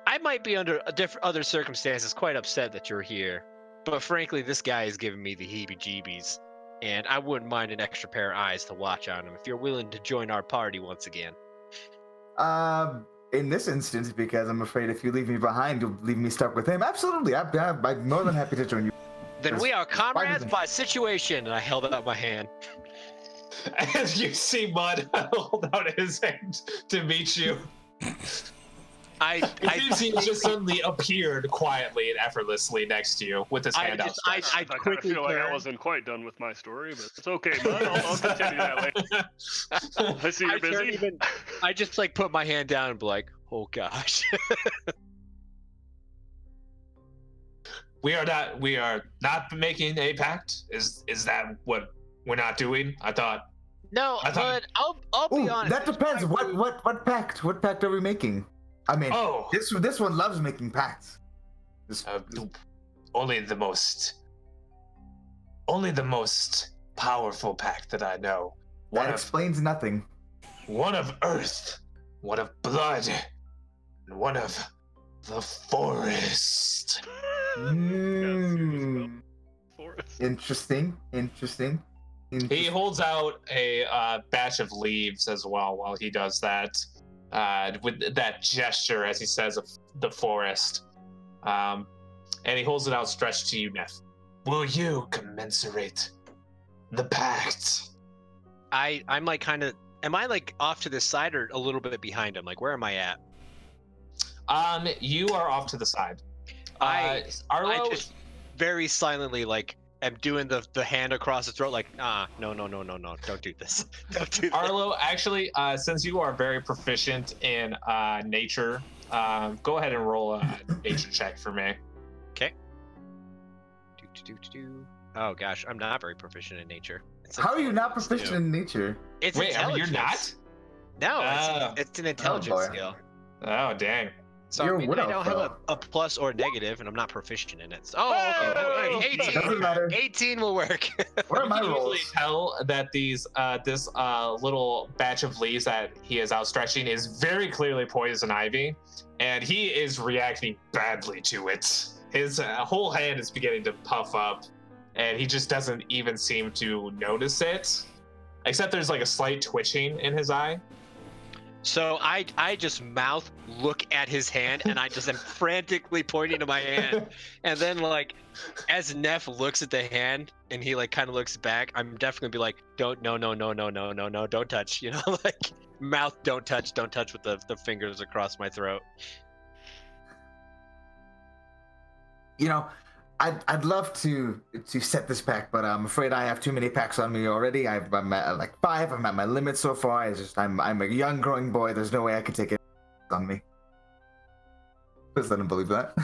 I might be under other circumstances quite upset that you're here, but frankly, this guy is giving me the heebie-jeebies, and I wouldn't mind an extra pair of eyes to watch on him if you're willing to join our party once again. In this instance, because I'm afraid if you leave me behind, you'll leave me stuck with him. Absolutely, I'm more than happy to join you. Then we are comrades by situation, and I held out my hand. As you see Mud hold out his hand to meet you. It seems he just suddenly appeared quietly and effortlessly next to you with his hand out. I kind of quickly feel like I turned. wasn't quite done with my story, but it's okay, bud. I'll continue that later. I see you're busy. I just like put my hand down and be like, oh gosh. We are not making a pact. Is that what we're not doing? I thought. No, but I'll be honest. That depends. What pact? What pact are we making? I mean, this one loves making pacts. Only the most powerful pact that I know. That explains nothing. One of earth, one of blood, and one of the forest. Forest. Interesting. He holds out a batch of leaves as well while he does that, with that gesture as he says of the forest. And he holds it out stretched to you, Neff. Will you commensurate the pact? I'm like kind of, am I like off to the side or a little bit behind him? Like, where am I at? You are off to the side. I Arlo, just very silently like am doing the hand across his throat, like, no, don't do this. Don't do this. Arlo, actually, since you are very proficient in nature, go ahead and roll a nature check for me. Okay. Oh gosh, I'm not very proficient in nature. How are you not proficient in nature? It's Wait, intelligence. you're not? No, it's an intelligence boy. skill. Oh, dang. So You're I mean, a I don't have widow, a plus or negative, and I'm not proficient in it. So, Whoa! okay. Doesn't matter. 18 will work. What are my You can rolls? easily tell that this little batch of leaves that he is outstretching is very clearly poison ivy, and he is reacting badly to it. His whole hand is beginning to puff up, and he just doesn't even seem to notice it, except there's like a slight twitching in his eye. So I just look at his hand, and I just am frantically pointing to my hand. And then like, as Neff looks at the hand, and he like kind of looks back, I'm definitely be like, no, don't touch. You know, like mouth, don't touch with the fingers across my throat. You know, I'd love to set this pack, but I'm afraid I have too many packs on me already. I'm at like 5. I'm at my limit so far. I'm a young growing boy. There's no way I could take it on me. Please let him believe that.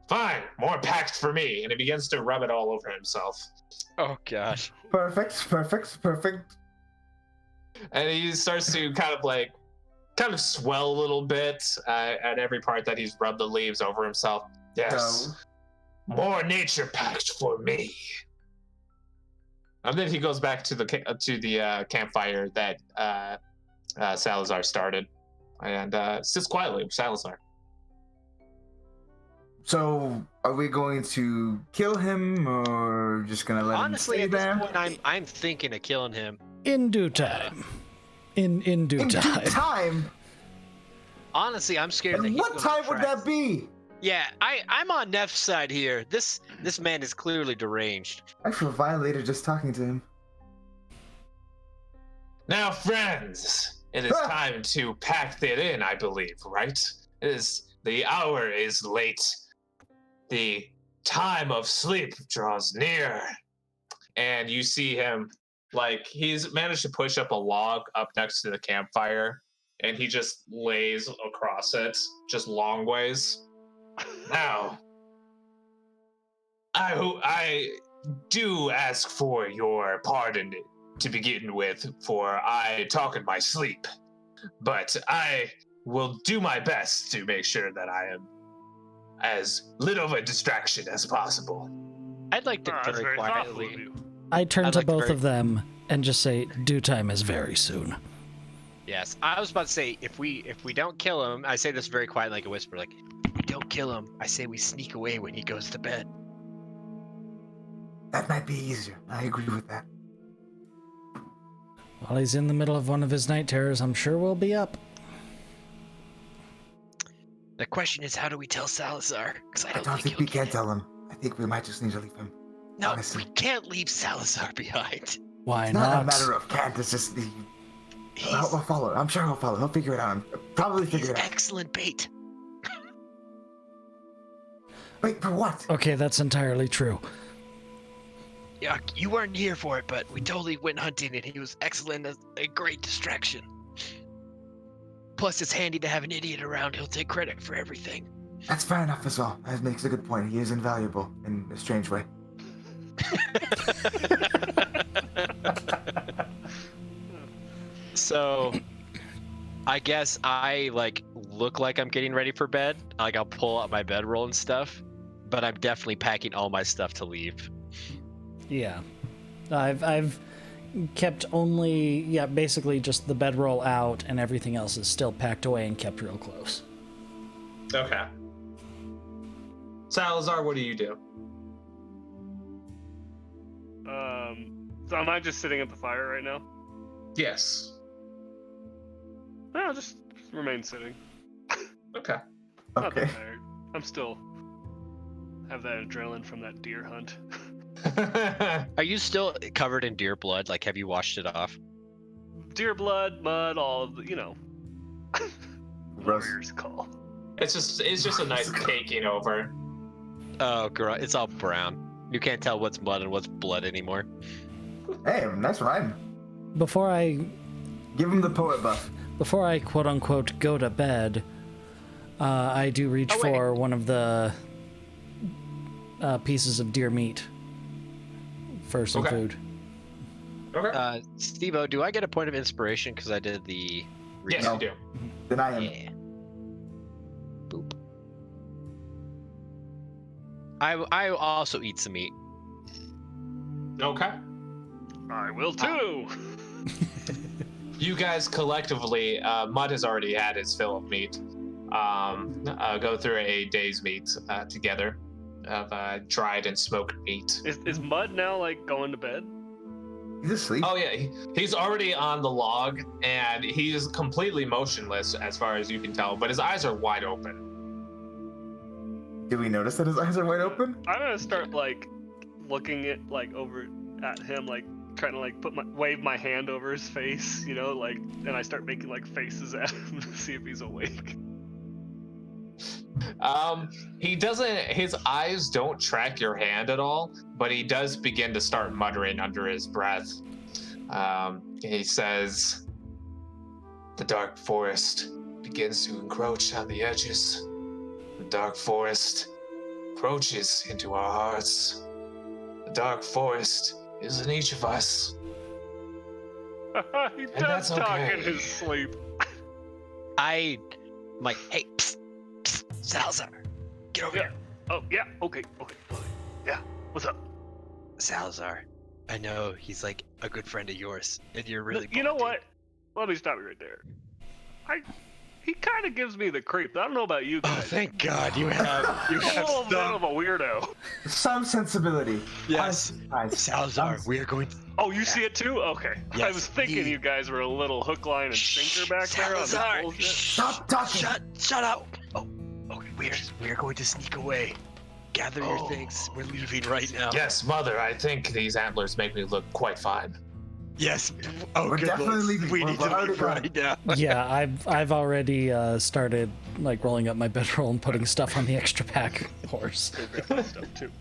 Fine, more packs for me, and he begins to rub it all over himself. Oh gosh. Perfect. And he starts to kind of swell a little bit at every part that he's rubbed the leaves over himself. Yes, more nature pact for me. And then he goes back to the campfire that Salazar started, and sits quietly with Salazar. So, are we going to kill him, or just gonna let Honestly, him stay at there? this point, I'm thinking of killing him. In due time. In due In time. due time? Honestly, I'm scared that And he's what gonna time would try- that be? Yeah, I'm on Neff's side here. This man is clearly deranged. I feel violated just talking to him. Now, friends, it is time to pack it in, I believe, right? The hour is late. The time of sleep draws near. And you see him Like, he's managed to push up a log up next to the campfire, and he just lays across it, just long ways. Now, I do ask for your pardon to begin with, for I talk in my sleep. But I will do my best to make sure that I am as little of a distraction as possible. I'd like to That's very very thoughtful of quietly. you. I turn I'd to like to both very- of them and just say, due time is very soon. Yes, I was about to say if we don't kill him, I say this very quietly, like a whisper, like if we don't kill him, I say we sneak away when he goes to bed. That might be easier. I agree with that. While he's in the middle of one of his night terrors, I'm sure we'll be up. The question is, how do we tell Salazar? Because I I don't, don't think he'll we get can it. tell him. I think we might just need to leave him. No, honestly. we can't leave Salazar behind. Why It's not? not a matter of can't. It's just I'll follow. I'm sure he'll follow. He'll figure it out. Probably He's figure it out. excellent bait. Wait, for what? Okay, that's entirely true. Yeah, you weren't here for it, but we totally went hunting, and he was excellent as a great distraction. Plus, it's handy to have an idiot around. He'll take credit for everything. That's fair enough as well. That makes a good point. He is invaluable in a strange way. So, I guess I look like I'm getting ready for bed. Like I'll pull out my bedroll and stuff, but I'm definitely packing all my stuff to leave. Yeah. I've kept only, basically just the bedroll out, and everything else is still packed away and kept real close. Okay. Salazar, what do you do? So am I just sitting at the fire right now? Yes. No, just remain sitting. Okay. Not Okay. that tired. I'm still have that adrenaline from that deer hunt. Are you still covered in deer blood? Like, have you washed it off? Deer blood, mud, all of the, Gross. warrior's call. It's just a nice caking over. Oh, girl, it's all brown. You can't tell what's mud and what's blood anymore. Hey, nice rhyme. Before I Give him the poet buff. quote unquote go to bed, I do reach Oh, wait. for one of the pieces of deer meat for some Okay. food. Okay. Steve-O, do I get a point of inspiration because I did the... Yes, No. you do. Deny him. Yeah. Boop. I also eat some meat. Okay. I will too. You guys collectively, Mud has already had his fill of meat. Go through a day's meat together of dried and smoked meat. Is Mud now going to bed? He's asleep. Oh yeah, he's already on the log and he's completely motionless as far as you can tell, but his eyes are wide open. Do we notice that his eyes are wide open? I'm gonna start looking at over at him, trying to wave my hand over his face, and I start making faces at him to see if he's awake. He doesn't, his eyes don't track your hand at all, but he does begin to start muttering under his breath. He says, "The dark forest begins to encroach on the edges. The dark forest encroaches into our hearts. The dark forest is in each of us." He that's does talk okay. in his sleep. I'm like, hey, psst, psst, Salazar, get over here. Oh yeah, okay. Yeah, what's up? Salazar, I know he's a good friend of yours, and you're really. You know bonding. what? Let me stop you right there. He kind of gives me the creep. I don't know about you Oh, guys. thank God you have He's a little bit of a weirdo. Some sensibility. Yes, Nice. Salazar, we are going. Oh, you see it too? Okay. I Yes, was thinking he- you guys were a little hook, line, and sinker back there on Salazar, that bullshit. Stop talking. Shut up. Oh, okay, we're going to sneak away. Gather your things. We're leaving right now. Yes, Mother, I think these antlers make me look quite fine. Yes. Oh, We're good definitely lords. leaving. We We're need to already leave right now. Yeah, I've already started rolling up my bedroll and putting stuff on the extra pack horse. Stuff too.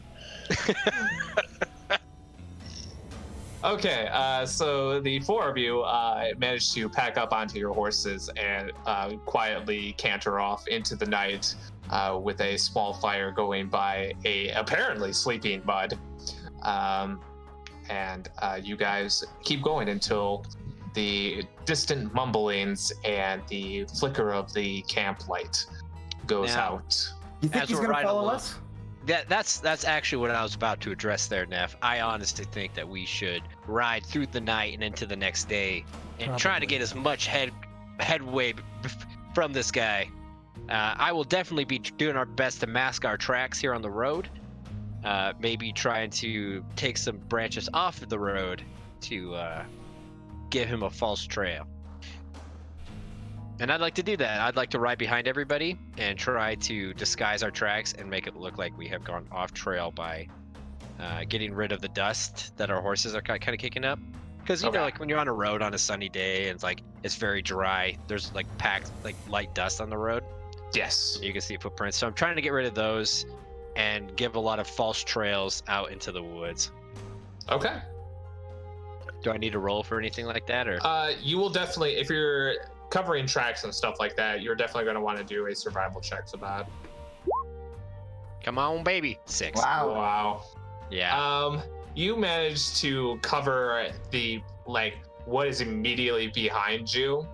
Okay, so the four of you managed to pack up onto your horses and quietly canter off into the night with a small fire going by a apparently sleeping Mud. And you guys keep going until the distant mumblings and the flicker of the camp light goes out. You think As he's we're gonna riding follow along- us? That's actually what I was about to address there, Neff. I honestly think that we should ride through the night and into the next day and try to Probably. get as much headway from this guy. I will definitely be doing our best to mask our tracks here on the road. Maybe trying to take some branches off of the road to give him a false trail. And I'd like to do that. I'd like to ride behind everybody and try to disguise our tracks and make it look like we have gone off trail by getting rid of the dust that our horses are kind of kicking up. Because you know, like when you're on a road on a sunny day and it's very dry, there's like packed light dust on the road. Yes. You can see footprints. So I'm trying to get rid of those and give a lot of false trails out into the woods. Okay. Do I need to roll for anything like that, or? You will definitely, if you're covering tracks and stuff like that, you're definitely going to want to do a survival check for that. Come on, baby. 6. Wow. Wow. Yeah. You managed to cover the what is immediately behind you,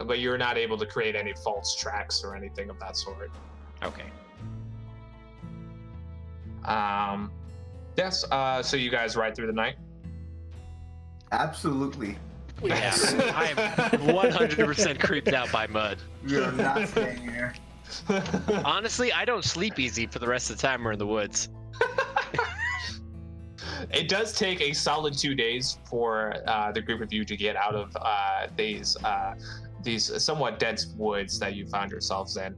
but you're not able to create any false tracks or anything of that sort. Okay. Yes. So you guys ride through the night. Absolutely. Yeah. I am 100% creeped out by Mud. We are not staying here. Honestly, I don't sleep easy for the rest of the time we're in the woods. It does take a solid 2 days for the group of you to get out of these somewhat dense woods that you found yourselves in.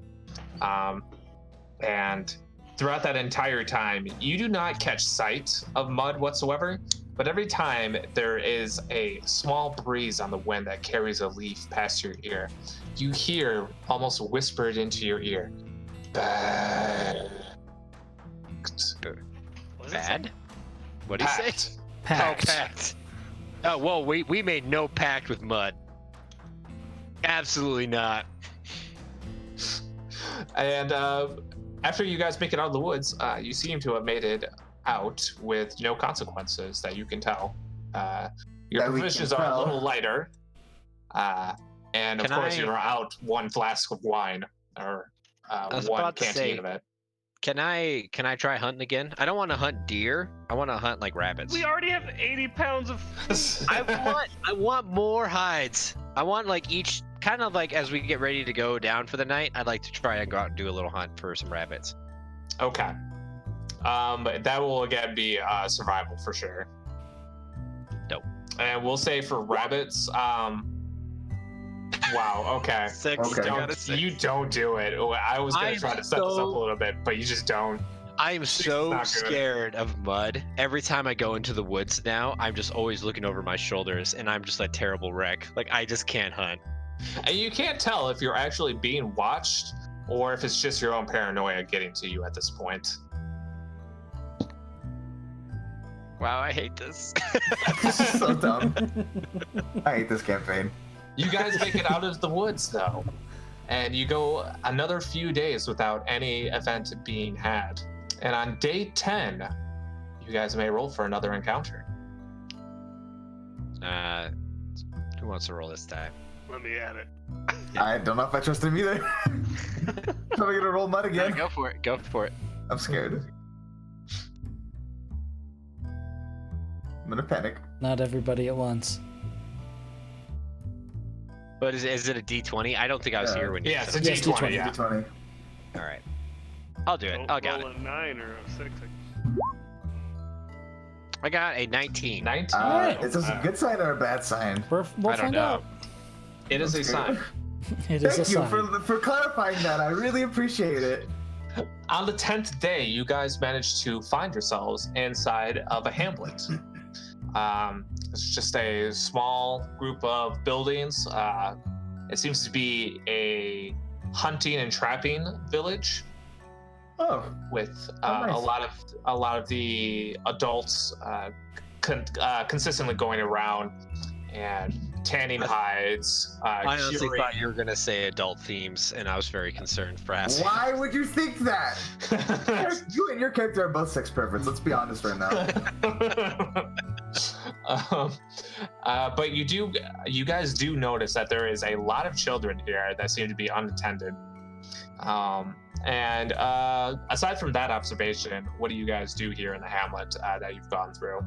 And throughout that entire time, you do not catch sight of Mud whatsoever, but every time there is a small breeze on the wind that carries a leaf past your ear, you hear almost whispered into your ear, "Bad." Bad? What did he say? Pact. Oh, pact. Oh, whoa, we made no pact with Mud. Absolutely not. And after you guys make it out of the woods, you seem to have made it out with no consequences that you can tell. Your That we provisions can are a tell. little lighter, and of Can course I- you're out one flask of wine or was one about to canteen say- of it. Can I try hunting again? I don't want to hunt deer. I want to hunt rabbits. We already have 80 pounds of food. I want more hides. I want each kind of as we get ready to go down for the night, I'd like to try and go out and do a little hunt for some rabbits. Okay. That will again be survival for sure. Dope. And we'll say for rabbits, wow, okay. 6. Okay. I got a 6. You don't do it. I was gonna I'm try to set this up a so- little bit, but you just don't. I am so not good. scared of Mud. Every time I go into the woods now, I'm just always looking over my shoulders, and I'm just a terrible wreck. I just can't hunt. And you can't tell if you're actually being watched or if it's just your own paranoia getting to you at this point. Wow, I hate this. This is so dumb. I hate this campaign. You guys make it out of the woods though, and you go another few days without any event being had. And on day 10, you guys may roll for another encounter. Who wants to roll this time? Let me at it. I don't know if I trust him either. Am I gonna roll Mud Yeah, again? go for it. Go for it. I'm scared. I'm gonna panic. Not everybody at once. But is it a D20? I don't think I was Yeah. here when you Yeah, it's said a Yes, D20, D20. yeah. D20. it. All right. I'll do it. I got roll it. a 9 or a 6. I got a 19. 19. Is this a good sign or a bad sign? We'll I don't find know. out. It is a That's sign. good. It is a Thank you sign. for clarifying that. I really appreciate it. On the 10th day, you guys managed to find yourselves inside of a hamlet. It's just a small group of buildings. It seems to be a hunting and trapping village Oh, with Oh, nice. a lot of the adults consistently going around and tanning hides. I honestly curing- thought you were gonna say adult themes, and I was very concerned for asking. Why would you think that? You and your character are both sex perverts. Let's be honest right now. But you guys do notice that there is a lot of children here that seem to be unattended. And aside from that observation, what do you guys do here in the hamlet that you've gone through?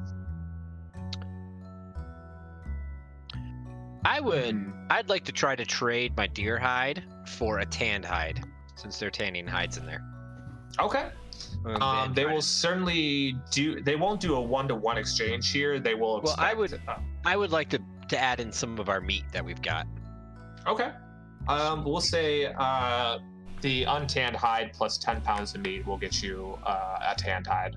I'd like to try to trade my deer hide for a tanned hide, since they're tanning hides in there. Okay. They will certainly do. They won't do a 1-to-1 exchange here. They will. Well, Expect, I would like to add in some of our meat that we've got. Okay. We'll say the untanned hide plus 10 pounds of meat will get you a tanned hide.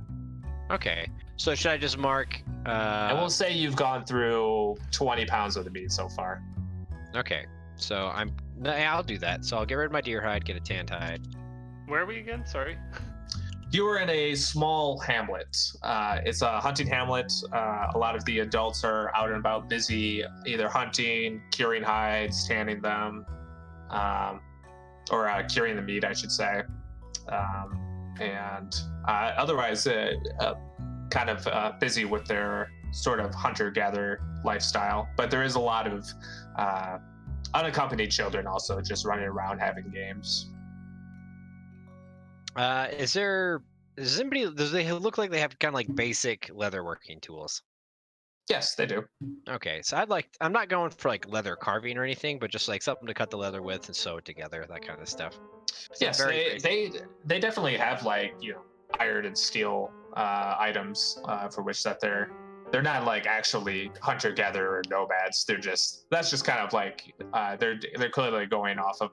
Okay. So should I just mark? And we'll say you've gone through 20 pounds of the meat so far. Okay. So I'll do that. So I'll get rid of my deer hide, get a tanned hide. Where are we again? Sorry. You are in a small hamlet. It's a hunting hamlet. A lot of the adults are out and about, busy either hunting, curing hides, tanning them, or curing the meat, I should say. And otherwise, kind of busy with their sort of hunter-gatherer lifestyle. But there is a lot of unaccompanied children also just running around having games. Does they look like they have kind of like basic leatherworking tools? Yes, they do. Okay, so I'm not going for like leather carving or anything, but just like something to cut the leather with and sew it together, that kind of stuff. So Yes, they definitely have like, iron and steel items for which that they're not like actually hunter-gatherer or nomads. That's just kind of like they're clearly going off of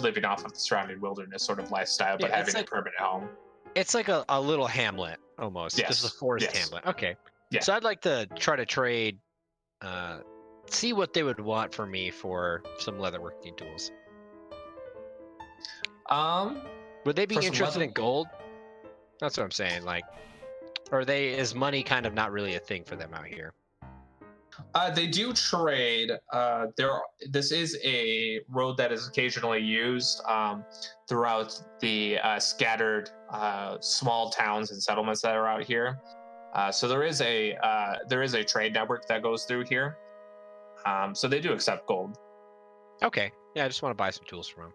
living off of the surrounding wilderness sort of lifestyle, but having a permanent home. It's like a little hamlet almost. Yes. This is a forest Yes. hamlet. Okay. Yeah. So I'd like to try to trade, see what they would want for me for some leatherworking tools. Would they be For some interested leather- in gold? That's what I'm saying. Like, or is money kind of not really a thing for them out here? They do trade. This is a road that is occasionally used throughout the scattered small towns and settlements that are out here. So there is a trade network that goes through here. So they do accept gold. Okay. Yeah, I just want to buy some tools from them.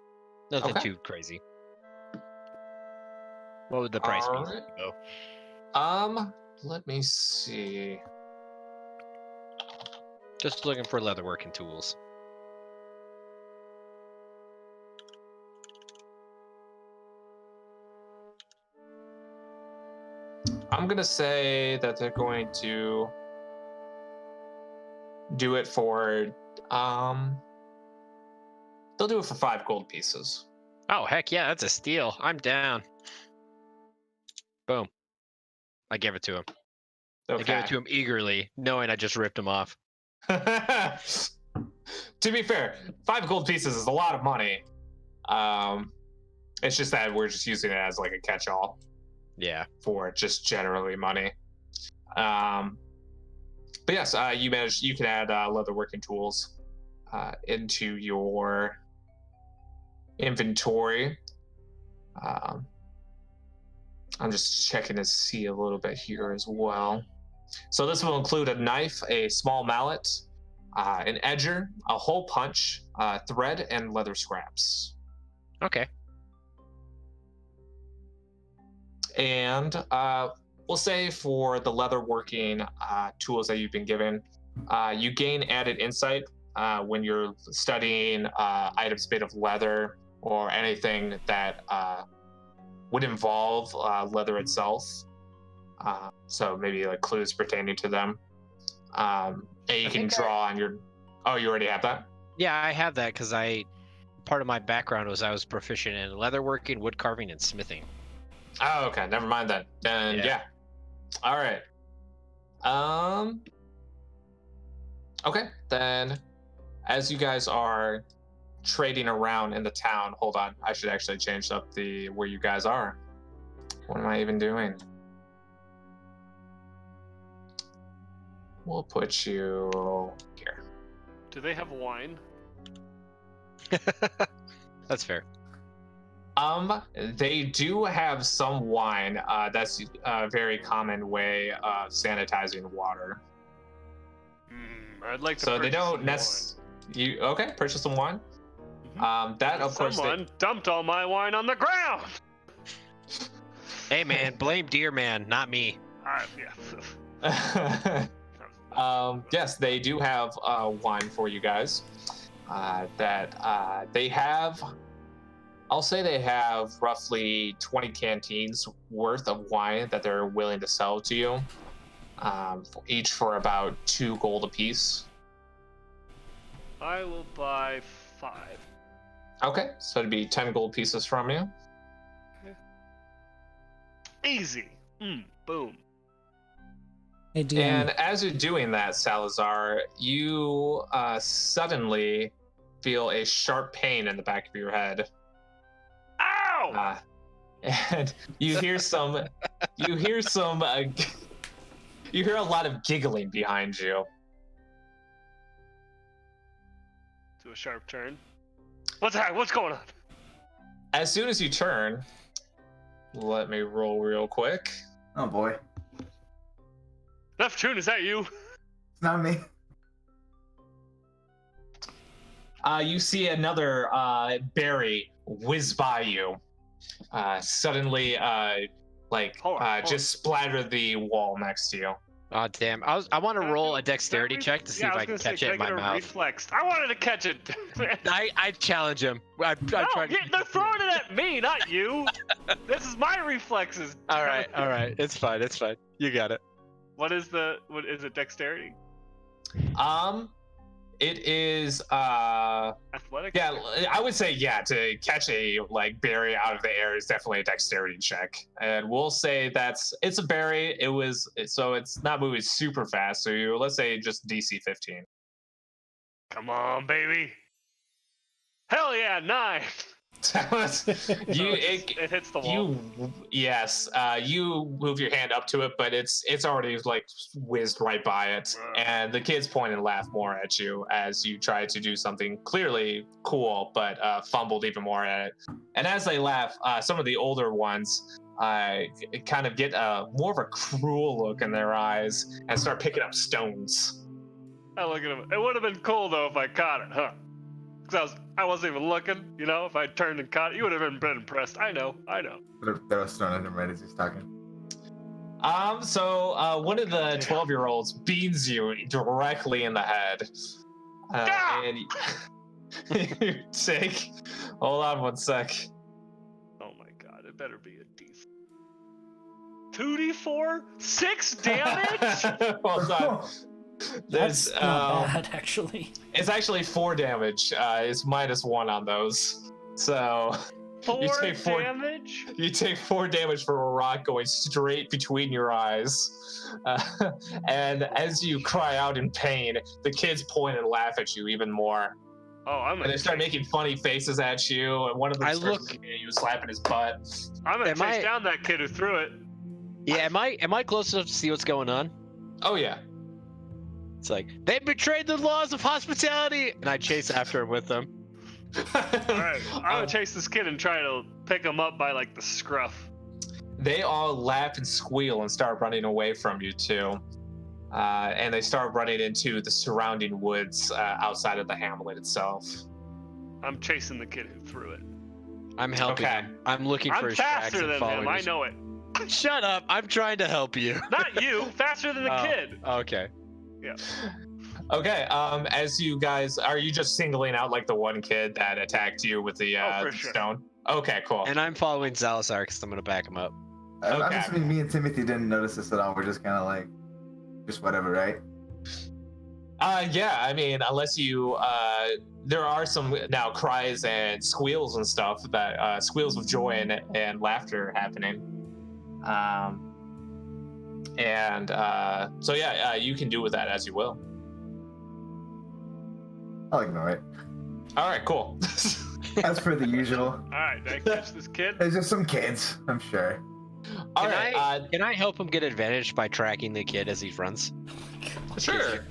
Nothing Okay. too crazy. What would the price be? Alright. Oh, Let me see. just looking for leatherworking tools. I'm gonna say that they're going to do it for they'll do it for 5 gold pieces. Oh, heck yeah, that's a steal. I'm down. Boom. I gave it to him. I gave it to him eagerly, knowing I just ripped him off. To be fair, 5 gold pieces is a lot of money. It's just that we're just using it as like a catch-all. Yeah. For just generally money. But yes, you can add leatherworking tools into your inventory. I'm just checking to see a little bit here as well. So this will include a knife, a small mallet, an edger, a hole punch, thread, and leather scraps. Okay. And we'll say for the leatherworking tools that you've been given, you gain added insight when you're studying items made of leather or anything that would involve leather itself. So maybe like clues pertaining to them. And you can draw on your... Oh, you already have that? Yeah, I have that because part of my background was I was proficient in leatherworking, wood carving, and smithing. Oh, okay. Never mind then. Then yeah. All right. Okay. Then, as you guys are trading around in the town, hold on. I should actually change up where you guys are. What am I even doing? we'll put you here. Do they have wine? That's fair. They do have some wine. That's a very common way of sanitizing water. I'd like to. So they don't necessarily. Okay? Purchase some wine. Mm-hmm. That of course. Someone dumped all my wine on the ground. Hey man, blame Deer Man, not me. Yeah. Yes, they do have wine for you guys. That they have. I'll say they have roughly 20 canteens worth of wine that they're willing to sell to you, each for about 2 gold apiece. I will buy 5. Okay, so it'd be 10 gold pieces from you. Easy. Boom. Hey, DM. And as you're doing that, Salazar, you suddenly feel a sharp pain in the back of your head. Ow! And you hear you hear a lot of giggling behind you. To a sharp turn. What's going on? As soon as you turn, let me roll real quick. Oh boy. Neptune, is that you? It's not me. You see another berry whiz by you. Suddenly, just splatter the wall next to you. Oh damn! I want to roll a dexterity check to see if I can catch it in my mouth. Reflexed. I wanted to catch it. I challenge him. I no, try to... they're throwing it at me, not you. This is my reflexes. All right. It's fine. You got it. What is it? Dexterity? It is athletics. Yeah, I would say to catch a berry out of the air is definitely a dexterity check, and we'll say it's a berry. So it's not moving super fast. So let's say just DC 15. Come on, baby. Hell yeah, 9. It hits the wall. You move your hand up to it, but it's already whizzed right by it, and the kids point and laugh more at you as you try to do something clearly cool, but fumbled even more at it. And as they laugh, some of the older ones kind of get more of a cruel look in their eyes and start picking up stones. I look at him. It would have been cool though if I caught it, huh? Because I wasn't even looking, if I turned and caught it, you would have been impressed. I know. Throw a stone at him right as he's talking. So one of the 12-year-olds beans you directly in the head. And you take... Hold on one sec. Oh my god, it better be a D4. 2d4? 6 damage? Hold on. That's not bad, actually. It's actually 4 damage. It's -1 on those. So 4 you take 4 damage? You take 4 damage from a rock going straight between your eyes. And as you cry out in pain, the kids point and laugh at you even more. Oh, and they start making funny faces at you, and one of them starts looking at you, slapping his butt. I'm gonna chase down that kid who threw it. Yeah, am I close enough to see what's going on? Oh yeah. It's like, they betrayed the laws of hospitality! And I chase after him with them. Alright, I'm gonna chase this kid and try to pick him up by the scruff. They all laugh and squeal and start running away from you too. And they start running into the surrounding woods outside of the hamlet itself. I'm chasing the kid who threw it. I'm helping him. I'm looking for his tracks and following. I'm faster than him, I know it. Shut up, I'm trying to help you. Not you, faster than the kid. Okay. Yeah. Okay, as you guys, are you just singling out the one kid that attacked you with the stone? Okay, cool. And I'm following Salazar because I'm going to back him up. I'm assuming me and Timothy didn't notice this at all. We're just kind of just whatever, right? Yeah, I mean, unless you, there are some now cries and squeals and stuff that, squeals of joy and laughter happening. So yeah, you can do with that as you will. I'll ignore it. All right, cool. As per the usual. All right, did I catch this kid? There's just some kids, I'm sure. All right. Can I help him get advantage by tracking the kid as he runs? Sure.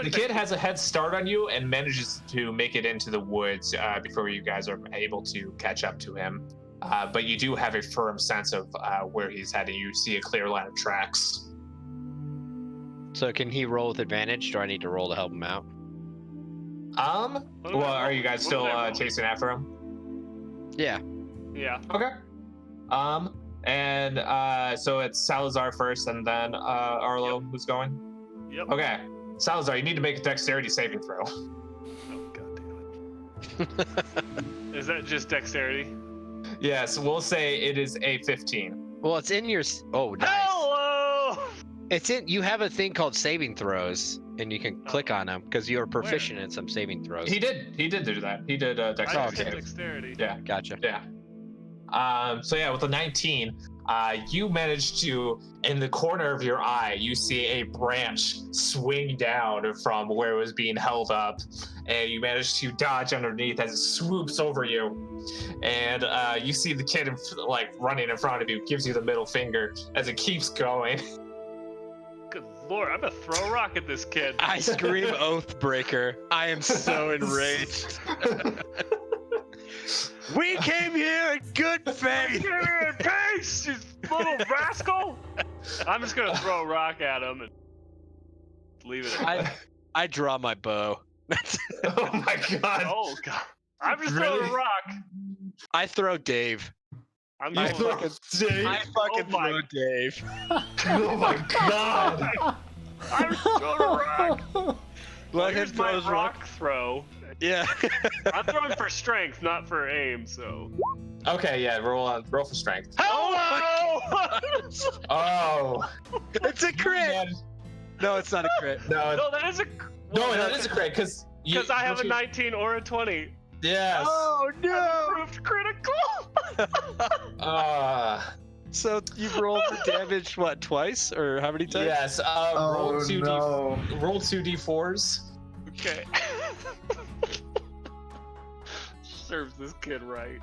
The kid has a head start on you and manages to make it into the woods before you guys are able to catch up to him. But you do have a firm sense of where he's heading. You see a clear line of tracks. So can he roll with advantage? Do I need to roll to help him out? Well, are you guys still chasing after him? Yeah. Yeah. Okay. And so it's Salazar first, and then Arlo, who's going? Yep. Okay. Salazar, you need to make a dexterity saving throw. Oh, God damn it. Is that just dexterity? Yes, we'll say it is a 15. Well, it's in your. Oh, nice. Hello! It's in. You have a thing called saving throws, and you can click on them because you're proficient in some saving throws. He did do that. He did dexterity. I just save. did dexterity. Yeah. Gotcha. Yeah. So yeah, with a 19, you managed to, in the corner of your eye, you see a branch swing down from where it was being held up, and you manage to dodge underneath as it swoops over you. And you see the kid running in front of you, gives you the middle finger as it keeps going. Good lord, I'm gonna throw a rock at this kid. I scream Oathbreaker. I am so enraged. We came here in good faith. Here in peace, you little rascal! I'm just gonna throw a rock at him and leave it at that. I draw my bow. Oh my god. Oh god. I'm just throwing a rock. I throw Dave. I'm You going throw Dave. I fucking Oh my- throw Dave. Oh my god. I'm just throwing a rock. Let him Here's throw my his rock throw. Yeah. I'm throwing for strength, not for aim, so. Okay, yeah, roll for strength. Hello! Oh. It's a crit. Man. No, it's not a crit. No, No, that is a. that is a crit because I have a 19 or a 20. Yes. Oh no! Proved critical. So you rolled the damage what, twice or how many times? Yes. Roll 2d4s. Okay. Serves this kid right.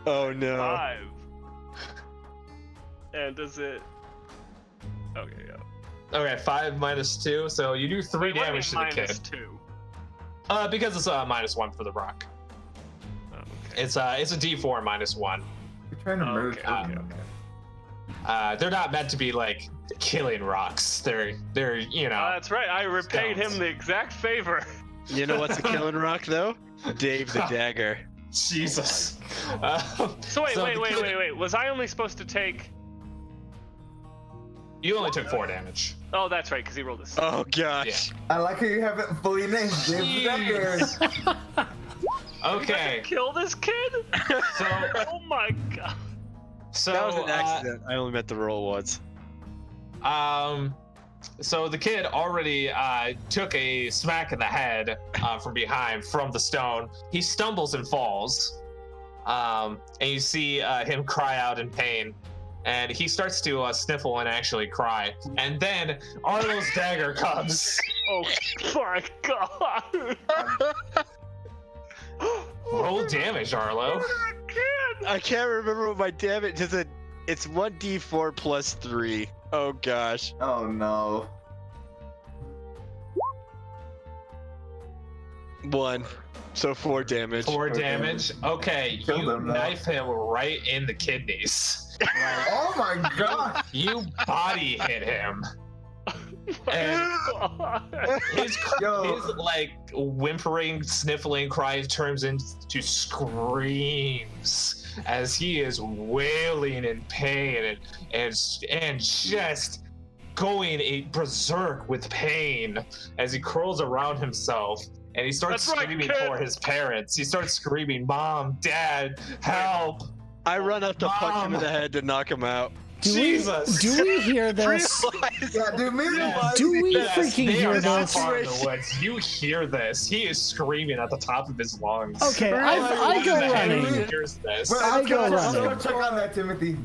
Oh no. 5. And does it? Okay, yeah. Okay, 5 minus 2, so you do 3 Wait, what do you damage to mean the kid. minus 2. Because it's -1 for the rock. Oh, okay. It's a D4 -1. You're trying to murder. Okay. They're not meant to be like killing rocks. They're That's right. I repaid stones. him the exact favor. You know what's a killing rock though? Dave the Dagger. Jesus. So wait. the kid- Was I only supposed to take? You only took 4 damage. Oh, that's right, because he rolled a 6. Oh gosh. I like how you have it fully named. Dave the Dagger. Okay. Kill this kid? So Oh my god. so That was an accident. I only meant the roll once. So the kid already took a smack in the head from behind from the stone. He stumbles and falls. And you see him cry out in pain. And he starts to sniffle and actually cry. And then Arnold's dagger comes. Oh my god. Roll damage, Arlo. Kid. I can't remember what my damage is. It's 1d4 plus 3. Oh gosh. Oh no. 1. So 4 damage. 4 damage. Okay, Killed you him, though. knife him right in the kidneys. Oh my god. You body hit him. And his like whimpering, sniffling cries turns into screams as he is wailing in pain and just going berserk with pain as he curls around himself. And he starts That's right, screaming kid. for his parents. He starts screaming, "Mom, Dad, help!" I run up to punch him in Mom. the head to knock him out. Jesus! Do we hear this? Yeah, dude, me Do we Yes, freaking they hear are not this? far in the woods. You hear this. He is screaming at the top of his lungs. Okay, I go He running. hears this. Well, I go let's running. check on that, Timothy.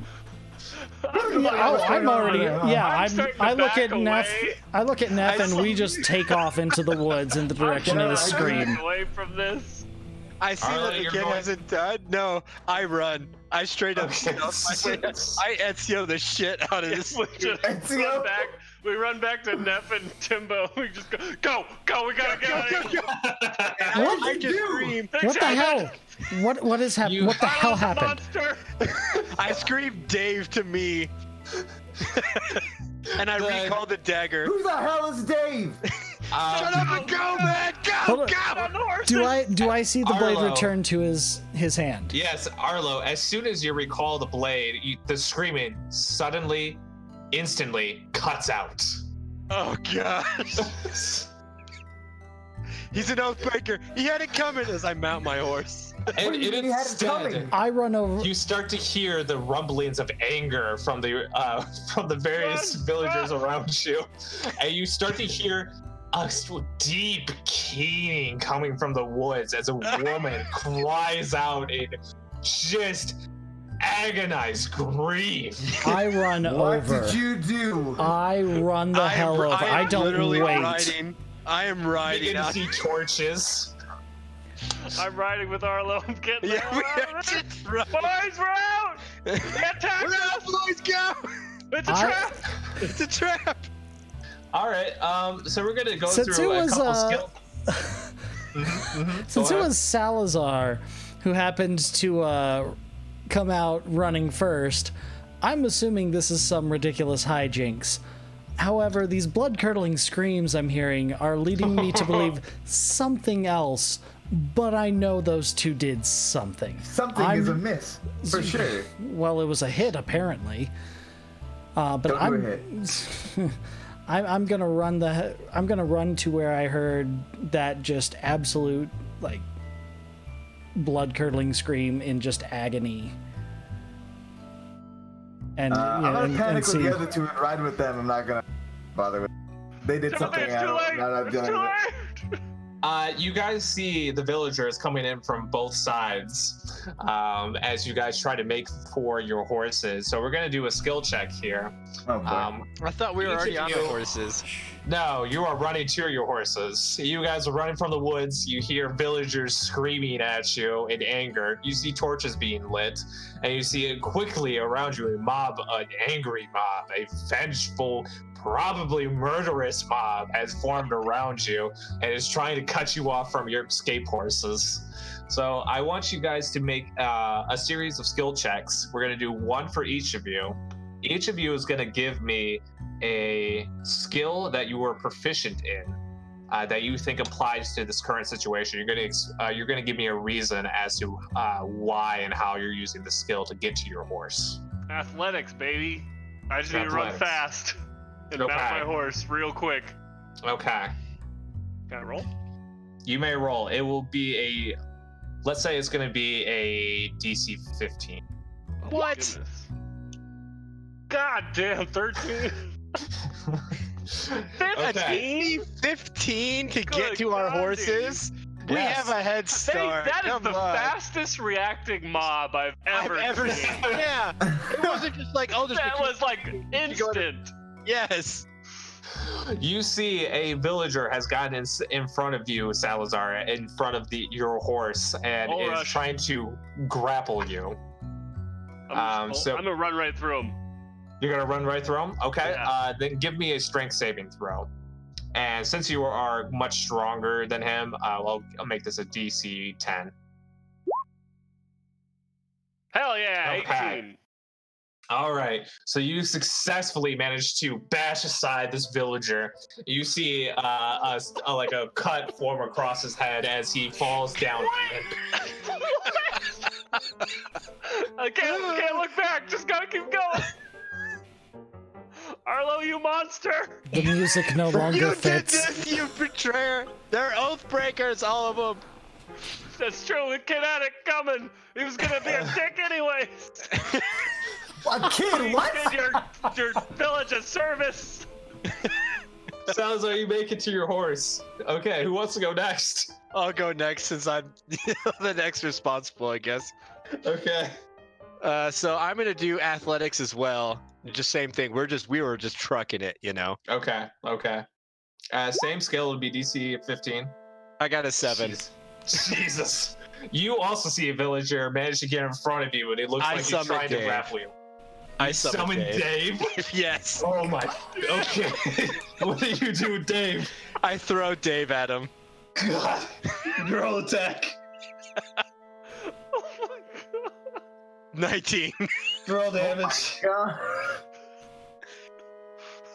I'm already. Yeah, I'm I'm. starting to I look back at Neff. away. I look at Neff, and we just take off into the woods in the direction of the I'm scream. away from this. I see Arlo, what the you're kid going- hasn't done. No, I run. I straight up Okay. I Ezio the shit out of this. We just Ezio? run back. We run back to Neff and Timbo. We just go. We gotta get out of here. What? I just scream. What the hell? What is happening? What the hell Arlo's a happened? monster. I scream Dave to me. And I The- recall the dagger. Who the hell is Dave? Shut up and go, man! Hold Go, on. go! On the horses. Do I see the blade Arlo. return to his hand? Yes, Arlo, as soon as you recall the blade, the screaming suddenly, instantly cuts out. Oh gosh. He's an oathbreaker. He had it coming as I mount my horse. And do you mean he had it coming? instead, I run over. you start to hear the rumblings of anger from the various Run, villagers run. around you, and you start to hear a deep keening coming from the woods as a woman cries out in just agonized grief. I run What over. did you do? I run the hell over. I don't literally wait. Riding. I am You riding. begin to see torches. I'm riding with Arlo. I'm getting the Yeah, hell we out are of there. just running. Boys, we're out. Attack We're out, us. boys, go! It's a I- trap. It's a trap. All right, so we're gonna go Since through it a was, couple Since Go it ahead. was Salazar who happened to come out running first, I'm assuming this is some ridiculous hijinks. However, these blood-curdling screams I'm hearing are leading me to believe something else, but I know those two did something. Something is amiss, for sure. Well, it was a hit, apparently. But Don't do a I'm, hit. I'm gonna run I'm gonna run to where I heard that just absolute like blood-curdling scream in just agony. And I'm you know, gonna and panic with see. the other two and ride with them. I'm not gonna bother with. They did Timothy, something. it's I too don't. late. Not It's dealing too with it. late. You guys see the villagers coming in from both sides as you guys try to make for your horses. So we're gonna do a skill check here. Oh boy. I thought we were Each already of on you- the horses. No, you are running to your horses. You guys are running from the woods. You hear villagers screaming at you in anger. You see torches being lit, and you see it quickly around you an angry mob, a vengeful, probably murderous mob has formed around you and is trying to cut you off from your escape horses. So I want you guys to make a series of skill checks. We're going to do one for each of you. Each of you is going to give me a skill that you were proficient in that you think applies to this current situation. You're going to give me a reason as to why and how you're using the skill to get to your horse. Athletics, baby. I just need to run Athletics. fast and Okay. mount my horse real quick. Okay, Can I roll? you may roll. It will be let's say it's going to be a DC 15. What? Goodness. God damn, 13. 15? 15 to get Good to our God, horses? We Yes. have a head start. That is Come the on. fastest reacting mob I've I've ever, ever seen. seen. Yeah. It wasn't just like, oh, there's That was like instant. Yes. You see a villager has gotten in front of you, Salazar, in front of your horse, and Bull is rush. trying to grapple you. I'm gonna run right through him. You're gonna run right through him? Okay. Yeah. Then give me a strength saving throw. And since you are much stronger than him, I'll make this a DC 10. Hell yeah, Okay. 18. All right. So you successfully managed to bash aside this villager. You see like a cut form across his head as he falls down. I can't look back. Just gotta keep going. Arlo, you monster! The music no longer You did fits. this, you betrayer! They're oath breakers, all of them. That's true. The kid had it coming. He was gonna be a dick anyways. A kid? What? Did your village a service. Sounds like you make it to your horse. Okay, who wants to go next? I'll go next since I'm the next responsible, I guess. Okay. So I'm gonna do athletics as well. Just same thing. We were just trucking it, you know. Okay. Same skill would be DC 15. I got a 7. Jeez. Jesus. You also see a villager manage to get in front of you, and it looks I like he's summon trying to Dave. grapple you. I Summon Dave. Yes. Oh my. Okay. What do you do, Dave? I throw Dave at him. God. Roll attack. Oh my god. 19. Roll damage. God.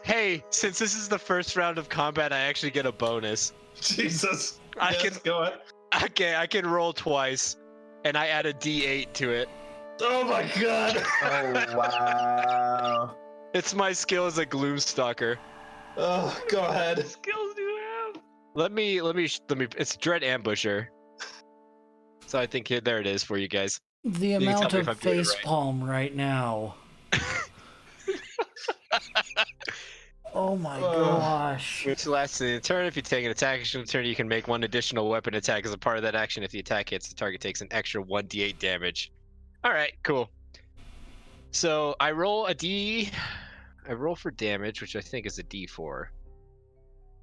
Hey, since this is the first round of combat, I actually get a bonus. Jesus. I Yes, can go ahead. Okay, I can roll twice, and I add a D8 to it. Oh my god. Oh wow. It's my skill as a Gloomstalker. Oh, go ahead. What skills do you have? Let me. It's Dread Ambusher. So I think there it is for you guys. The can amount tell me if of I'm doing it face right. palm right now. Oh my gosh. Which lasts in a turn. If you take an attack action turn, you can make one additional weapon attack as a part of that action. If the attack hits, the target takes an extra 1d8 damage. All right, cool. So I roll for damage, which I think is a d4.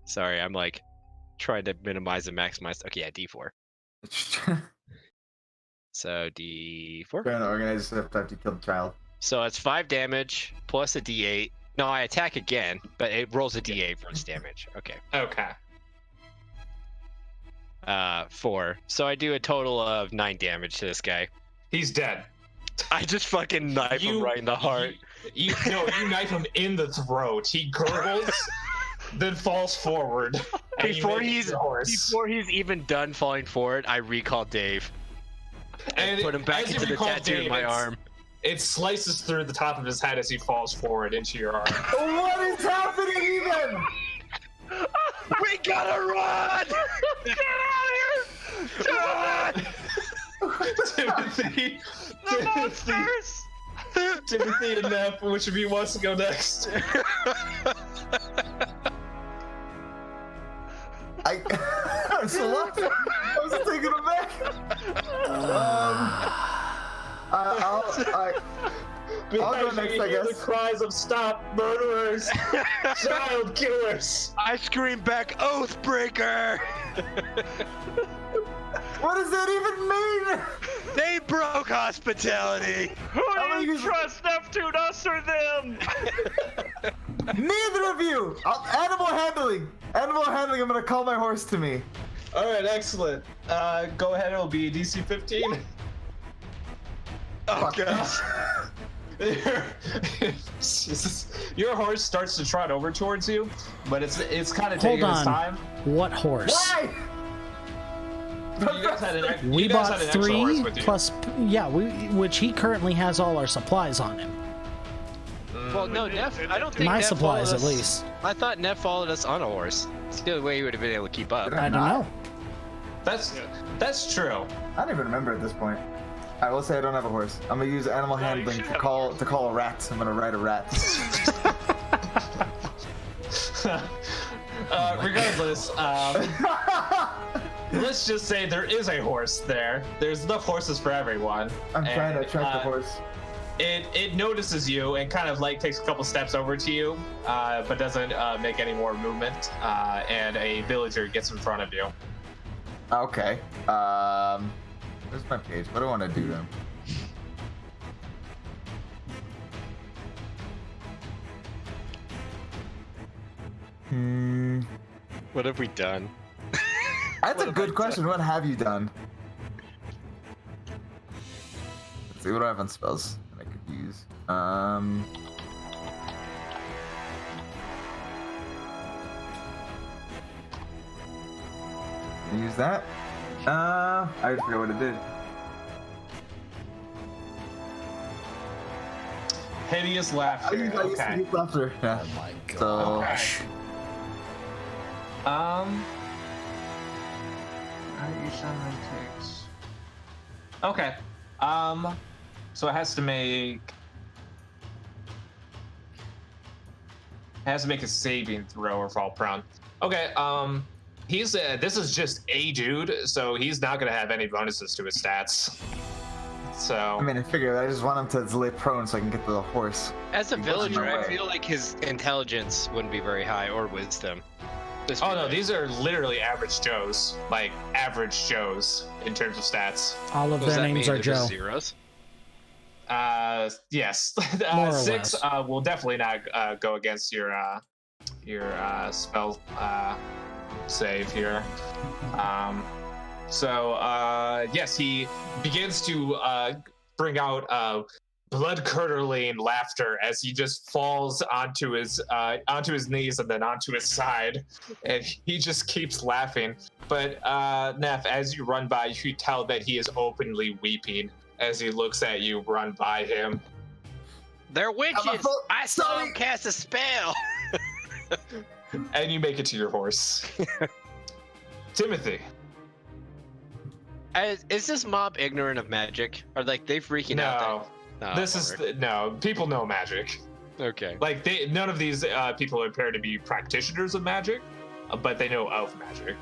Sorry, I'm like trying to minimize and maximize. Okay, yeah, d4. So d4. Trying to organize yourself after you kill the child. So it's 5 damage plus a d8. No, I attack again, but it rolls a d8 for its damage. Okay. Okay. 4. So I do a total of 9 damage to this guy. He's dead. I just fucking knife him right in the heart. You knife him in the throat. He gurgles, then falls forward. and you Before make he's your horse. even done falling forward, I recall Dave and put him back as you into the recall tattoo in my Dave, arm. It slices through the top of his head as he falls forward into your arm. What is happening even? We gotta run! Get out of here! Timothy, The monsters! Timothy and Neff, which of you wants to go next? I'm so lost. I was taking it back. I'll go next, I The guess. cries of "Stop, murderers! Child killers!" I scream back, Oathbreaker! What does that even mean? They broke hospitality! Who do gonna you use- trust, Neptune, us or them? Neither of you. Animal handling. Animal handling. I'm gonna call my horse to me. All right, excellent. Go ahead. It'll be DC 15. Oh gosh. Jesus. Your horse starts to trot over towards you, but it's kind of Hold taking its on. time. What horse? Why? You guys had an, We you guys bought had an extra horse 3 with you. plus, which he currently has all our supplies on him. Well, no, Neff, I don't think My Neff supplies, followed at us- least. I thought Neff followed us on a horse. It's the only way he would have been able to keep up. I don't know. That's true. I don't even remember at this point. I will say I don't have a horse. I'm gonna use animal No, you handling should to have a call horse. to call a rat. I'm gonna ride a rat. Regardless, let's just say there is a horse there. There's enough horses for everyone. I'm trying to And, attract the horse. It notices you and kind of like takes a couple steps over to you, but doesn't make any more movement. And a villager gets in front of you. Okay. Where's my page? What do I want to do to him? What have we done? That's What a have good I question. What have you done? Let's see. What do I have on spells that I could use? Use that. I forget what it did. Hideous laughter. I used Okay. use laughter. Yeah. Oh my So- gosh. Okay. So it has to make. It has to make a saving throw or fall prone. Okay. He's this is just a dude, so he's not gonna have any bonuses to his stats. So. I mean, I figured I just want him to lay prone so I can get to the horse. As a He wasn't villager, I aware. feel like his intelligence wouldn't be very high or wisdom. Oh no, these are literally average Joes, like average Joes in terms of stats. All of Does their that names mean are they're just Joe. zeros? Yes. More or 6 less. will definitely not go against your spell save here. Yes, he begins to bring out blood-curdling laughter as he just falls onto his knees and then onto his side, and he just keeps laughing. But Neff, as you run by, you tell that he is openly weeping as he looks at you run by him. They're witches! I saw Sorry. them cast a spell! And you make it to your horse. Timothy. Is this mob ignorant of magic? Or like they freaking out? No, this is no. People know magic. Okay. Like none of these people appear to be practitioners of magic, but they know of magic.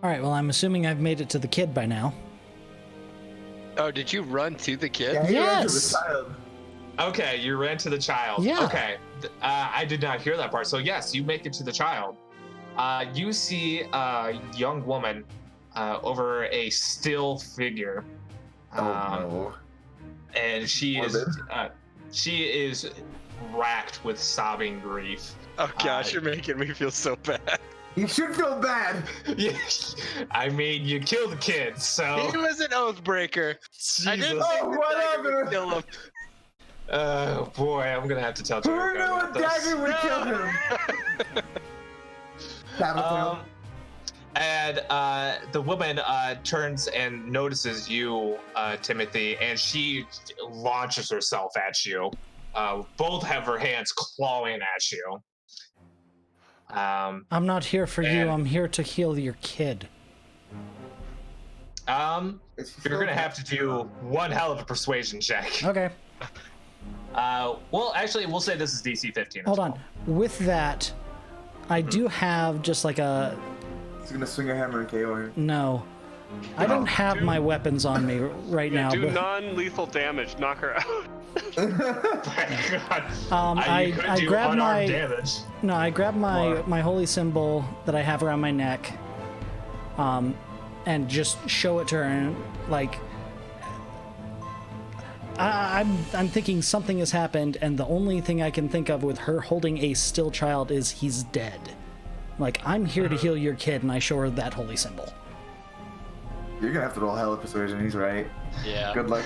All right, well, I'm assuming I've made it to the kid by now. Oh, did you run to the kid? Yeah, he ran to the Yes. child. Okay, you ran to the child. Yeah. Okay, I did not hear that part. So yes, you make it to the child. You see a young woman over a still figure. No. And she Morbid. is racked with sobbing grief. Oh gosh, you're making me feel so bad. You should feel bad. Yeah, I mean, you killed the kid, so He was an oath breaker. I didn't Jesus. think Oh, the dagger would whatever. kill him. Oh boy, I'm gonna have to tell Who Jericho knew a about this. dagger would kill him? Tattletale. And the woman turns and notices you, Timothy, and she launches herself at you. Both have her hands clawing at you. I'm not here for you. And- I'm here to heal your kid. You're gonna have to do one hell of a persuasion check. Okay, Well, actually, we'll say this is DC 15. hold on. With that, I do have just like a He's gonna swing a hammer and KO her. no. I don't have my weapons on me right now. Do But, non-lethal damage. Knock her out. God. You could I do grabbed unarmed my damage. no. I grabbed my Or- my holy symbol that I have around my neck, and just show it to her and like. I'm thinking something has happened, and the only thing I can think of with her holding a still child is he's dead. Like, I'm here to heal your kid, and I show her that holy symbol. You're gonna have to roll hell of persuasion. He's right. Yeah. Good luck.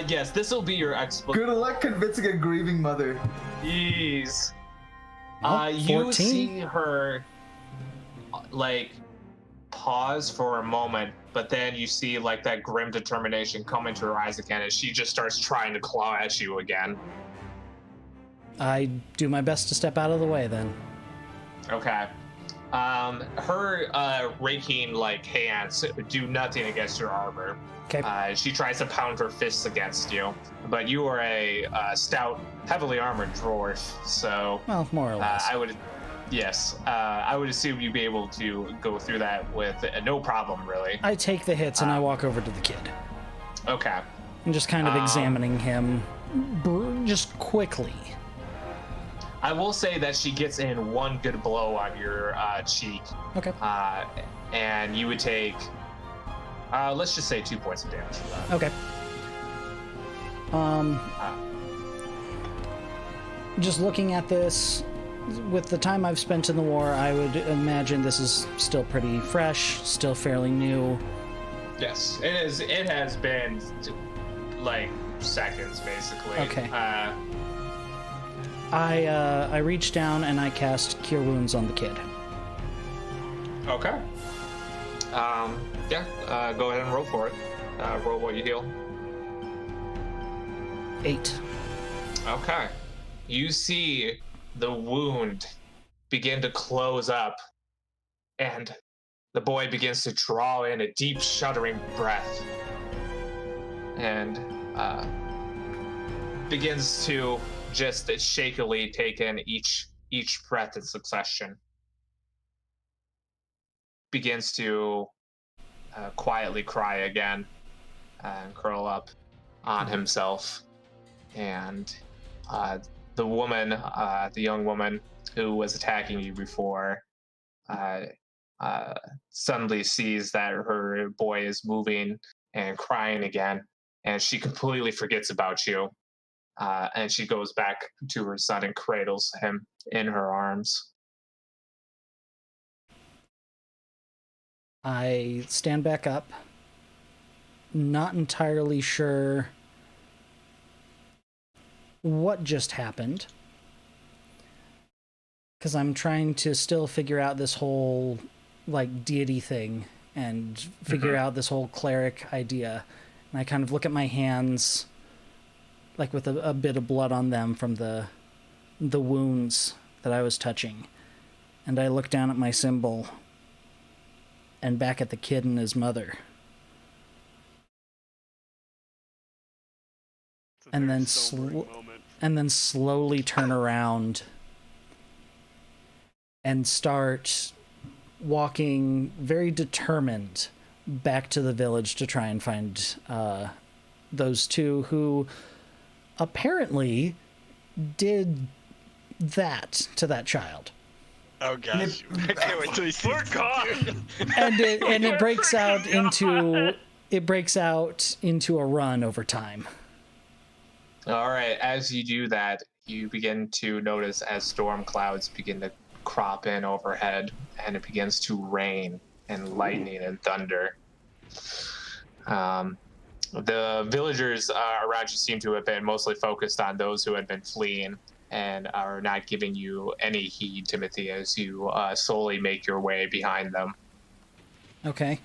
Yes, this will be your explanation. Good luck convincing a grieving mother. Jeez. Oh, You 14? see her, like, pause for a moment, but then you see, like, that grim determination come into her eyes again, and she just starts trying to claw at you again. I do my best to step out of the way then. Okay. Her raking, like, hands do nothing against your armor. Okay. She tries to pound her fists against you, but you are a stout, heavily armored dwarf, so Well, more or less. I would assume you'd be able to go through that with no problem, really. I take the hits and I walk over to the kid. Okay. I'm just kind of examining him just quickly. I will say that she gets in one good blow on your cheek, Okay. and you would take, let's just say 2 points of damage for that. Okay. Just looking at this, with the time I've spent in the war, I would imagine this is still pretty fresh, still fairly new. Yes, it is. It has been like seconds, basically. Okay. I reach down and I cast Cure Wounds on the kid. Okay. Go ahead and roll for it. Roll what you heal. 8. Okay. You see the wound begin to close up, and the boy begins to draw in a deep, shuddering breath, and begins to just shakily take in each breath in succession. Begins to quietly cry again and curl up on himself, and the woman, the young woman who was attacking you before, uh, suddenly sees that her boy is moving and crying again, and she completely forgets about you. And she goes back to her son and cradles him in her arms. I stand back up, not entirely sure what just happened, because I'm trying to still figure out this whole like deity thing and figure out this whole cleric idea. And I kind of look at my hands, like with a bit of blood on them from the wounds that I was touching, and I look down at my symbol and back at the kid and his mother. It's a And very then sobering moment. and then slowly turn around and start walking very determined back to the village to try and find those two who apparently did that to that child. Oh gosh, I can't wait till you see. We're gone. And it breaks Freaking out into a run over time. All right, as you do that, you begin to notice as storm clouds begin to crop in overhead, and it begins to rain and lightning and thunder. The villagers around you seem to have been mostly focused on those who had been fleeing and are not giving you any heed, Timothy, as you slowly make your way behind them. Okay.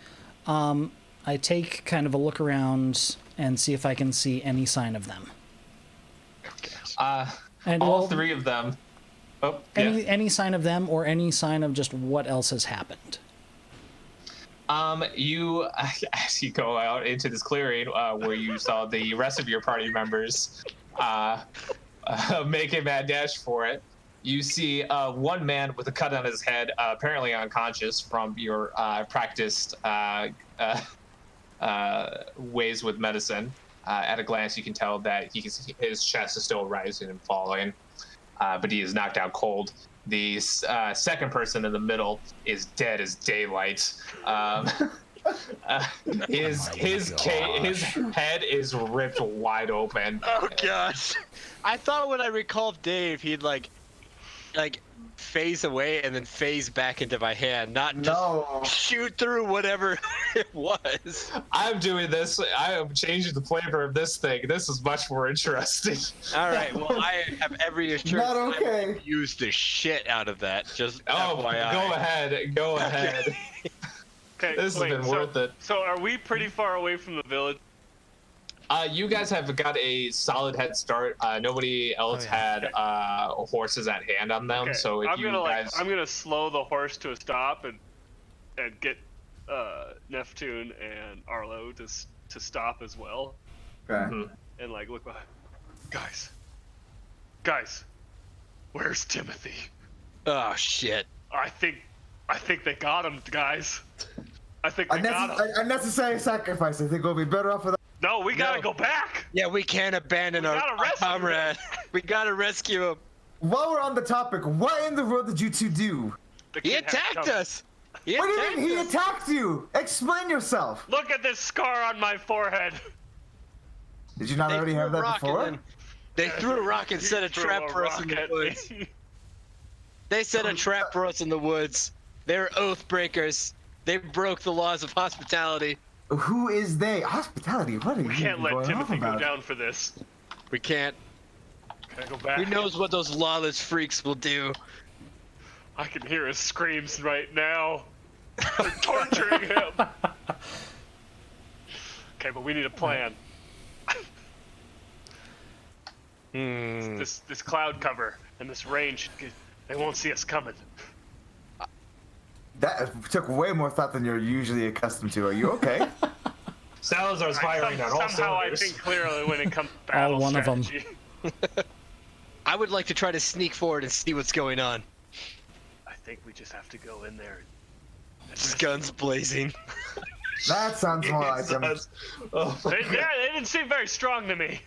I take kind of a look around and see if I can see any sign of them. And All well, three of them. Oh, yeah. any sign of them, or any sign of just what else has happened. You, as you go out into this clearing, where you saw the rest of your party members make a mad dash for it, you see one man with a cut on his head, apparently unconscious from your practiced ways with medicine. At a glance, you can tell that his chest is still rising and falling, but he is knocked out cold. The second person in the middle is dead as daylight. His head is ripped wide open. Oh gosh, I thought when I recalled Dave, he'd like phase away and then phase back into my hand, not just shoot through whatever it was. I'm doing this. I am changing the flavor of this thing. This is much more interesting. All right, well, I have every assurance Not okay. I will use the shit out of that. Just Oh, FYI. go ahead. Okay, This has been worth it. So are we pretty far away from the village? You guys have got a solid head start. Nobody else had horses at hand on them, Okay, so if I'm gonna slow the horse to a stop and get Neptune and Arlo to stop as well, Okay. and like look behind. Guys, where's Timothy? Oh shit. I think they got him, guys. I think they got him. Unnecessary sacrifice. I think we'll be better off without. No, we gotta go back. Yeah, we can't abandon We our gotta rescue him. comrade. We gotta rescue him. While we're on the topic, what in the world did you two do? The He kid had attacked come. us. He What do you attacked mean he us. attacked you? Explain yourself. Look at this scar on my forehead. Did you not They already threw have a that rock before? and then they threw a rock and He set a threw trap for us rock in the at woods. me. They set a trap for us in the woods. They're oath breakers. They broke the laws of hospitality. Who is they? Hospitality. What are you We can't let going Timothy on go about? down for this. We can't. Can I go back? Who knows what those lawless freaks will do? I can hear his screams right now. They're torturing him. Okay, but we need a plan. This cloud cover and this rain they won't see us coming. That took way more thought than you're usually accustomed to. Are you okay? Salazar's firing on all Somehow I cylinders. think clearly when it comes to battle one of 'em. strategy. I would like to try to sneak forward and see what's going on. I think we just have to go in there. Just guns blazing. That sounds more like him. Oh my They didn't seem very strong to me.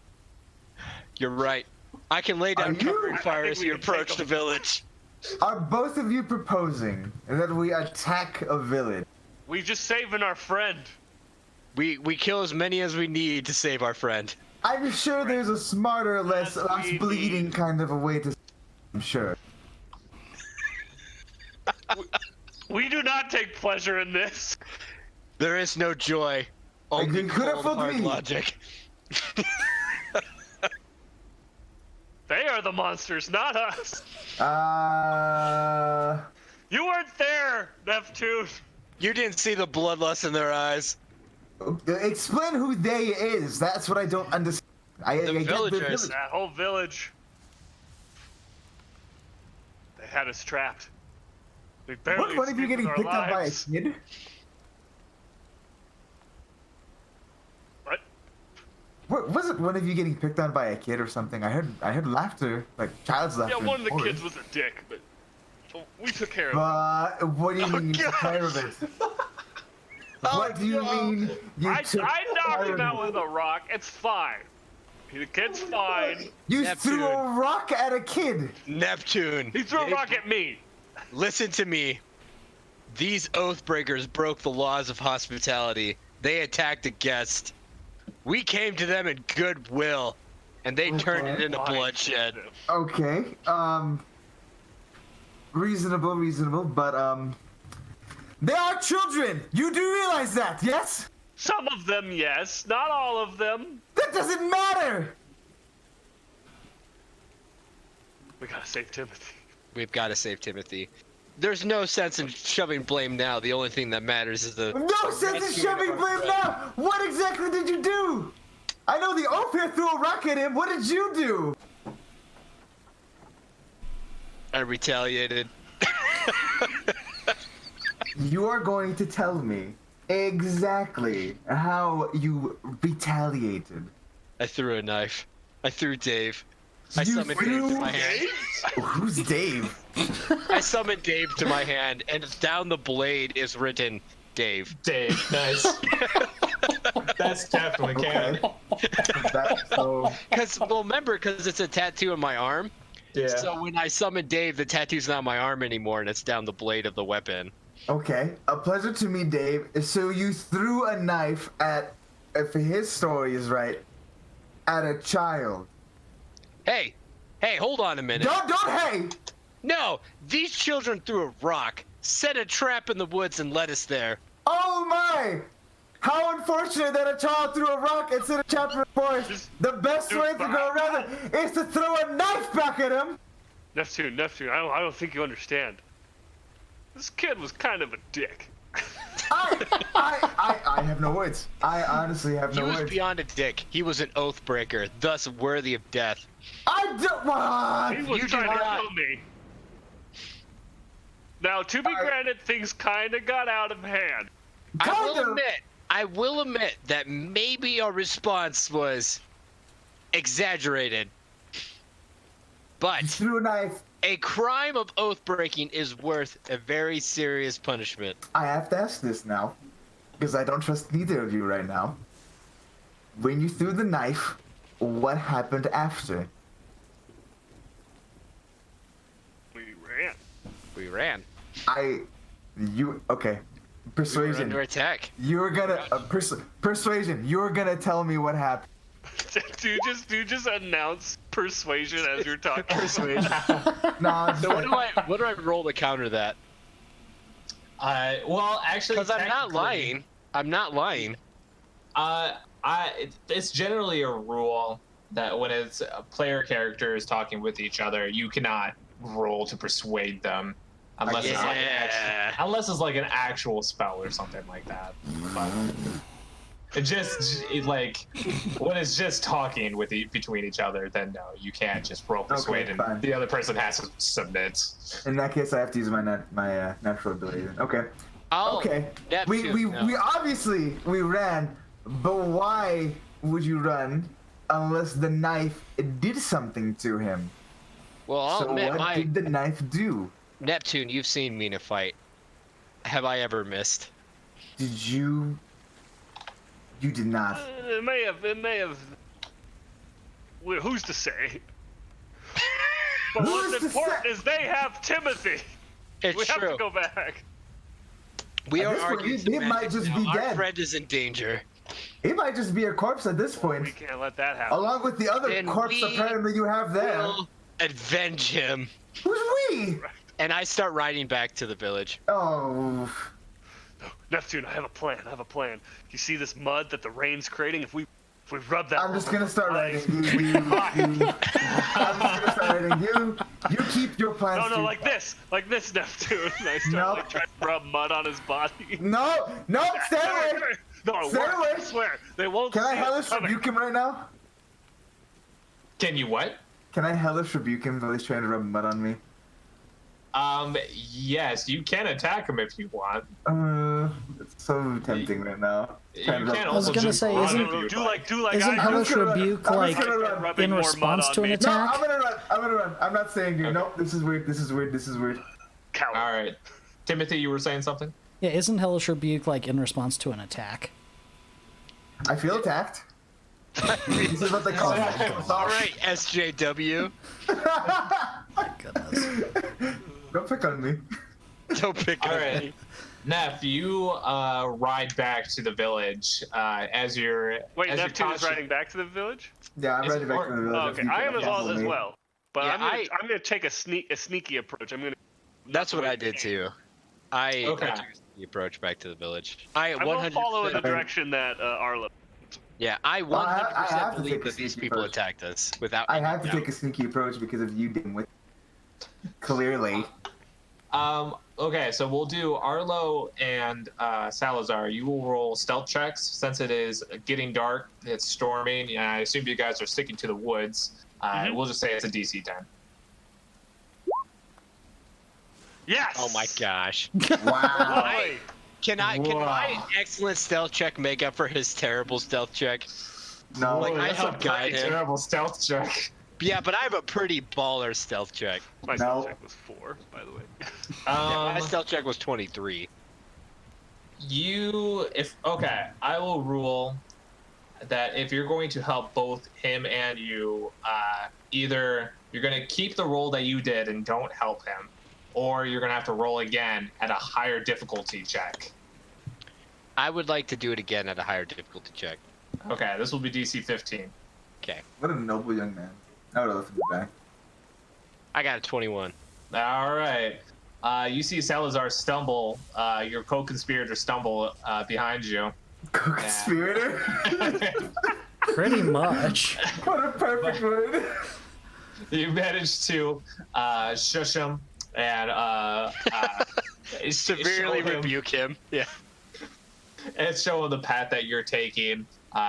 You're right. I can lay down Are you- covering I fire think as we you can take approach the them. village. Are both of you proposing that we attack a village? We just saving our friend. We kill as many as we need to save our friend. I'm sure there's a smarter, less we bleeding need. kind of a way to. I'm sure. We do not take pleasure in this. There is no joy. Only You could have cold fooled hard me. logic. They are the monsters, not us. You weren't there, Neptune. You didn't see the bloodlust in their eyes. Explain who they is. That's what I don't understand. I get the villagers. village. That whole village. They had us trapped. We barely What one of you escaped getting with picked our up by a lives. kid? What? Was it one of you getting picked on by a kid or something? I heard laughter, like child's laughter. Yeah, one of the in the kids forest. was a dick, but we took care of it. But what do you mean you took care of it? What do you mean you I took knocked care him of out it? with a rock. It's fine. The kid's fine. You Neptune. threw a rock at a kid. Neptune. He threw a rock at me. Listen to me. These Oathbreakers broke the laws of hospitality. They attacked a guest. We came to them in goodwill, and they turned it into Fine. bloodshed. Okay. Reasonable, but they are children. You do realize that, yes? Some of them, yes. Not all of them. That doesn't matter. We gotta save Timothy. We've got to save Timothy. There's no sense in shoving blame now. The only thing that matters is the... No sense in shoving blame now. What exactly did you do? I know the oaf here threw a rock at him. What did you do? I retaliated. You are going to tell me exactly how you retaliated. I threw a knife. I threw Dave. I You summoned Dave to threw my hand. Who's Dave? I summoned Dave to my hand, and down the blade is written Dave. Dave, nice. That's definitely canon. So Because, well, remember, because it's a tattoo on my arm. Yeah. So when I summon Dave, the tattoo's not on my arm anymore, and it's down the blade of the weapon. okay, a pleasure to meet Dave. So you threw a knife at, if his story is right, at a child. Hey, hold on a minute. Don't hey! No, these children threw a rock, set a trap in the woods, and led us there. Oh my! How unfortunate that a child threw a rock instead of chapter forest. The best way to go around it is to throw a knife back at him. Neptune, I don't think you understand. This kid was kind of a dick. I have no words. I honestly have He no was words. beyond a dick. He was an oath breaker, thus worthy of death. I don't. What? He was You do trying to not- kill me. Now, to be granted, things kind of got out of hand. I will admit that maybe our response was exaggerated. But Threw a knife. a crime of oath breaking is worth a very serious punishment. I have to ask this now, because I don't trust neither of you right now. When you threw the knife, what happened after? We ran. We ran. Okay. We were Persuasion. under attack. You're gonna persuasion. You're gonna tell me what happened. do you just announce persuasion as you're talking? Persuasion. No, So what do I roll to counter that? Well, actually, Because I'm not technically, lying. I'm not lying. It's generally a rule that when it's a player characters talking with each other, you cannot roll to persuade them unless it's like an actual spell or something like that. But like when it's just talking between each other, then no, you can't just roll persuade, Okay, and fine. the other person has to submit. In that case, I have to use my natural ability. Then. Okay. Okay. Neptune, We no. obviously we ran, but why would you run unless the knife did something to him? Well, I'll So admit, what did the knife do? Neptune, you've seen me in a fight. Have I ever missed? Did you? You did not. It may have. Who's to say? But Who's what's to important say- is they have Timothy. It's We have true. to go back. We At are this point, arguing he might semantics just now. be Our dead. friend is in danger. He might just be a corpse at this We point, can't let that happen. along with the other Then corpse we apparently you have there. We'll avenge him. Who's we? And I start riding back to the village. Oh, Neptune, I have a plan. You see this mud that the rain's creating? If we rub that. I'm just gonna start Like- writing you. I'm just gonna start writing you. You keep your plans. No, to- like this, Neptune. And I start Nope. like trying to rub mud on his body. No, stay away. No, it Stay works, away. I swear. They won't Can I see us hellish coming. rebuke him right now? Can you what? Can I hellish rebuke him while he's trying to rub mud on me? Yes, you can attack him if you want. It's so tempting right now. You Trying to can rub- I was also gonna do say, broad isn't- if you Do like. like Isn't I hellish just gonna run. rebuke I'm like just gonna run. rubbing in more mud response on to an me. No, attack? I'm gonna run. I'm not saying you. Nope, this is weird. This is weird. Coward. All right, Timothy, you were saying something. Yeah, isn't hellish rebuke like in response to an attack? I feel attacked. This is what they call it. All right, SJW. Goodness. Don't pick on me. Don't pick All on right. me. Neff, you ride back to the village as you're. Wait, as Neptune you're is riding back to the village? Yeah, I'm Is ready it back or- to the village. Oh, if okay, you I can am as follow me. well. But Yeah, I'm gonna take a sneaky approach. I'm gonna. That's what I did too. I Okay. took the approach back to the village. I I will 100%. follow in the direction that Arlo. Yeah, I 100% Well, I have to believe take a that these sneaky people approach. attacked us without. I any had to doubt. take a sneaky approach because of you, dimwit. Clearly. Okay, so we'll do Arlo and Salazar. You will roll stealth checks since it is getting dark. It's storming, and I assume you guys are sticking to the woods. We'll just say it's a DC 10. Yes. Oh my gosh. Wow. Boy. Can my Wow. excellent stealth check make up for his terrible stealth check? No. Like, I that's a help guide pretty him. terrible stealth check. Yeah, but I have a pretty baller stealth check. My No. stealth check was 4, by the way. Yeah, my stealth check was 23. I will rule that if you're going to help both him and you, either you're going to keep the roll that you did and don't help him, or you're going to have to roll again at a higher difficulty check. I would like to do it again at a higher difficulty check. Okay, this will be DC 15. Okay. What a noble young man. I would have left him back. I got a 21. All right. You see Salazar stumble, your co-conspirator stumble behind you. Co-conspirator? Pretty much. What a perfect word. You manage to shush him and Severely show him- rebuke him. Yeah. and show him the path that you're taking,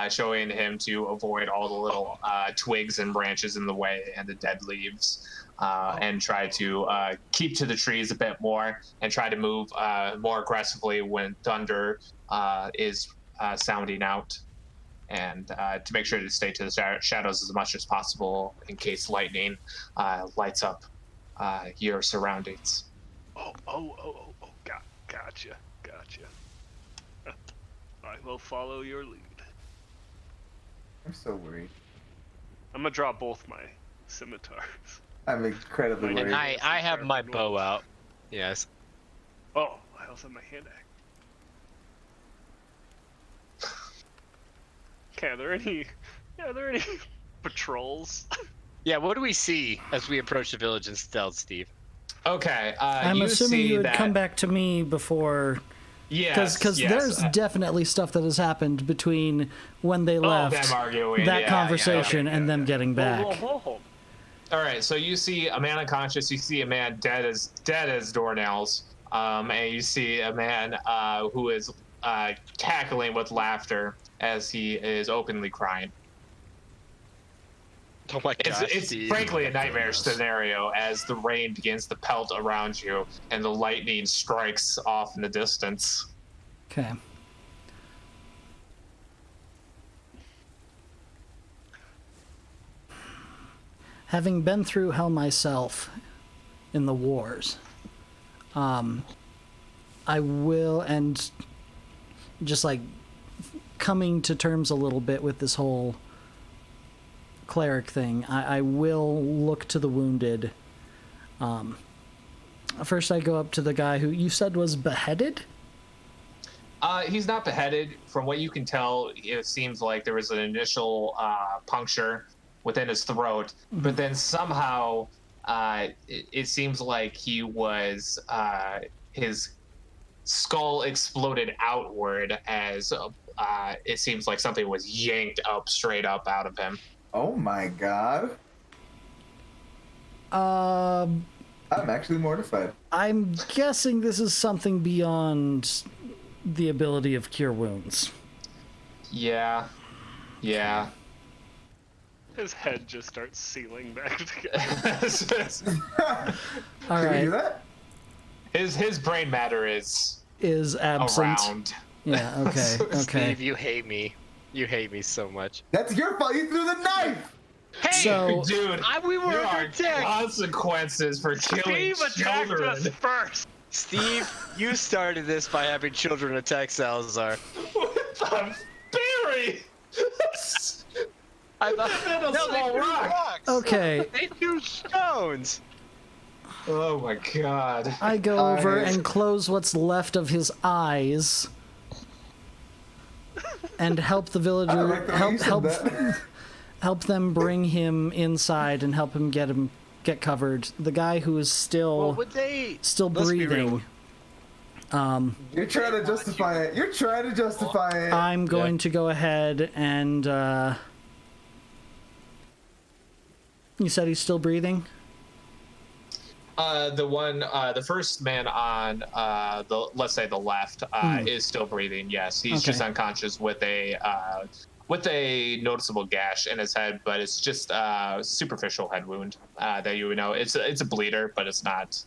showing him to avoid all the little twigs and branches in the way and the dead leaves, and try to keep to the trees a bit more and try to move more aggressively when thunder is sounding out, and to make sure to stay to the shadows as much as possible in case lightning lights up your surroundings. Gotcha. I will follow your lead. I'm so worried. I'm gonna draw both my scimitars. I'm incredibly And And worried. I have my bow out. Yes. Oh, I also have my hand axe. Okay, are there any patrols? Yeah, what do we see as we approach the village in stealth, Steve? Okay, I'm you assuming see you would that, come back to me before, yes, because yes, there's definitely stuff that has happened between when they them left arguing, that yeah, conversation yeah. and them getting back. Whoa. All right, so you see a man unconscious. You see a man dead as doornails, and you see a man who is cackling with laughter as he is openly crying. Oh my god. It's frankly a nightmare scenario as the rain begins to pelt around you and the lightning strikes off in the distance. Okay. Having been through hell myself in the wars, I will, and just like coming to terms a little bit with this whole cleric thing, I will look to the wounded First, I go up to the guy who you said was beheaded. He's not beheaded. From what you can tell, it seems like there was an initial puncture within his throat, but then somehow it seems like he was his skull exploded outward as it seems like something was yanked up straight up out of him. Oh my god. I'm actually mortified. I'm guessing this is something beyond the ability of cure wounds. Yeah. His head just starts sealing back together. All Can we do right, that? His brain matter is absent. around. Yeah. Okay. Okay. Steve, you hate me. You hate me so much. That's your fault. You threw the knife. Hey, So Dude, we were there under are attack. consequences for killing Steve attacked children. us first. Steve, you started this by having children attack Salazar. What the Barry? I thought No, they small threw rock. rocks. Okay. They threw stones. Oh my god. I go over I- and close what's left of his eyes, and help the I villager like the way you said that. help them bring him inside and help him get covered. The guy who is still Well, would they still let's be real. breathing. You're trying to justify it. You're trying to justify it. I'm going to go ahead and you said he's still breathing? The first man on let's say the left is still breathing. Yes, he's Okay. just unconscious with a noticeable gash in his head, but it's just a superficial head wound that you would know. It's a bleeder, but it's not.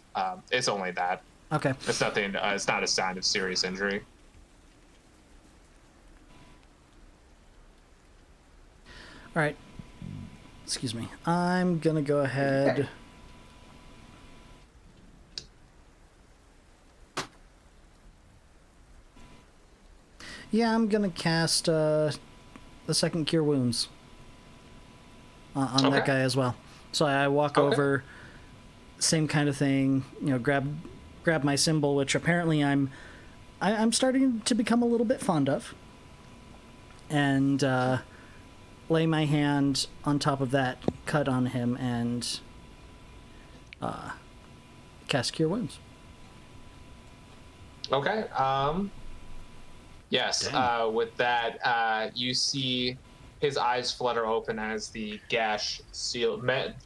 It's only that. Okay. It's nothing. It's not a sign of serious injury. All right. Excuse me. I'm going to go ahead. Yeah, I'm going to cast the second cure wounds on that Okay. guy as well. So I walk Okay. over, same kind of thing, grab my symbol, which apparently I'm starting to become a little bit fond of, and lay my hand on top of that cut on him and cast cure wounds. Okay. Yes. With that, you see his eyes flutter open as the gash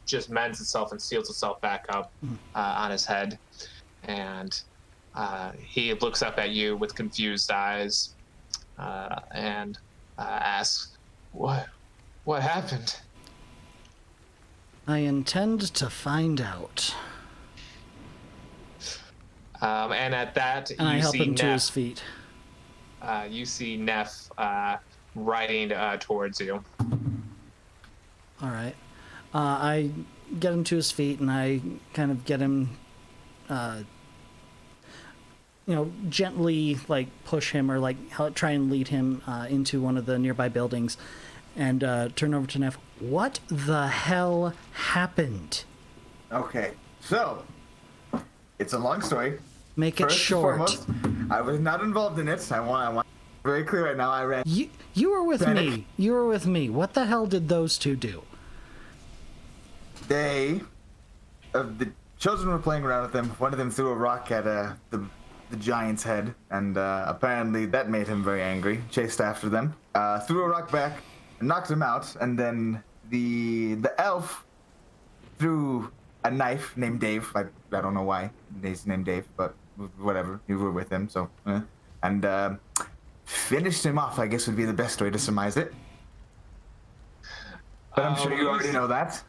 just mends itself and seals itself back up on his head, and he looks up at you with confused eyes and asks, "What happened?" I intend to find out. And at that, And I you help see him to his Neff. feet. You see Neff riding towards you. All right. I get him to his feet and I kind of get him, gently like push him or like try and lead him into one of the nearby buildings, and turn over to Neff. What the hell happened? Okay, so it's a long story. Make it First and short. foremost, I was not involved in it. I want very clear right now. I ran. You were with Panic. me. You were with me. What the hell did those two do? The children were playing around with them. One of them threw a rock at the giant's head, and apparently that made him very angry. Chased after them, threw a rock back, knocked him out, and then the elf threw a knife named Dave. I don't know why he's named Dave, but whatever. You were with him, so and finished him off. I guess would be the best way to surmise it. But I'm sure you already know that.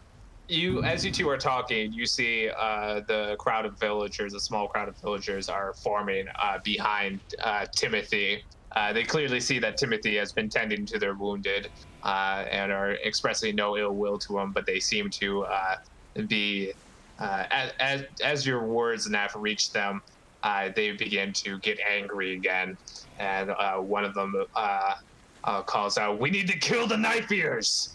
As you two are talking, you see the crowd of villagers, a small crowd of villagers, are forming behind Timothy. They clearly see that Timothy has been tending to their wounded and are expressing no ill will to him, but they seem to be, as your words, Naf, reach them, they begin to get angry again. And one of them calls out, "We need to kill the knife ears!"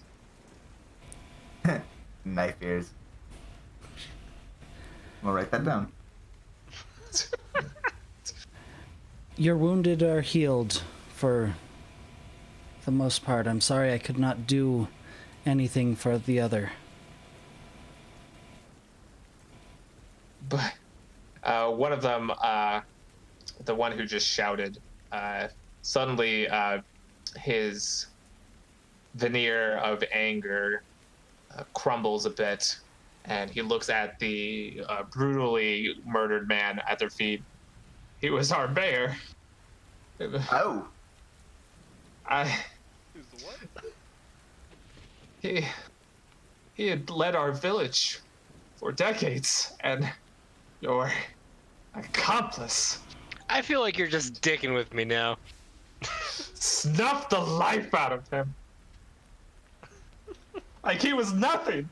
Knife ears. I'll write that down. Your wounded are healed for the most part. I'm sorry I could not do anything for the other. But one of them, the one who just shouted, suddenly his veneer of anger crumbles a bit, and he looks at the brutally murdered man at their feet. He was our mayor. Oh. Who's the what? He had led our village for decades, and your accomplice I feel like you're just dicking with me now. snuffed the life out of him. Like he was nothing.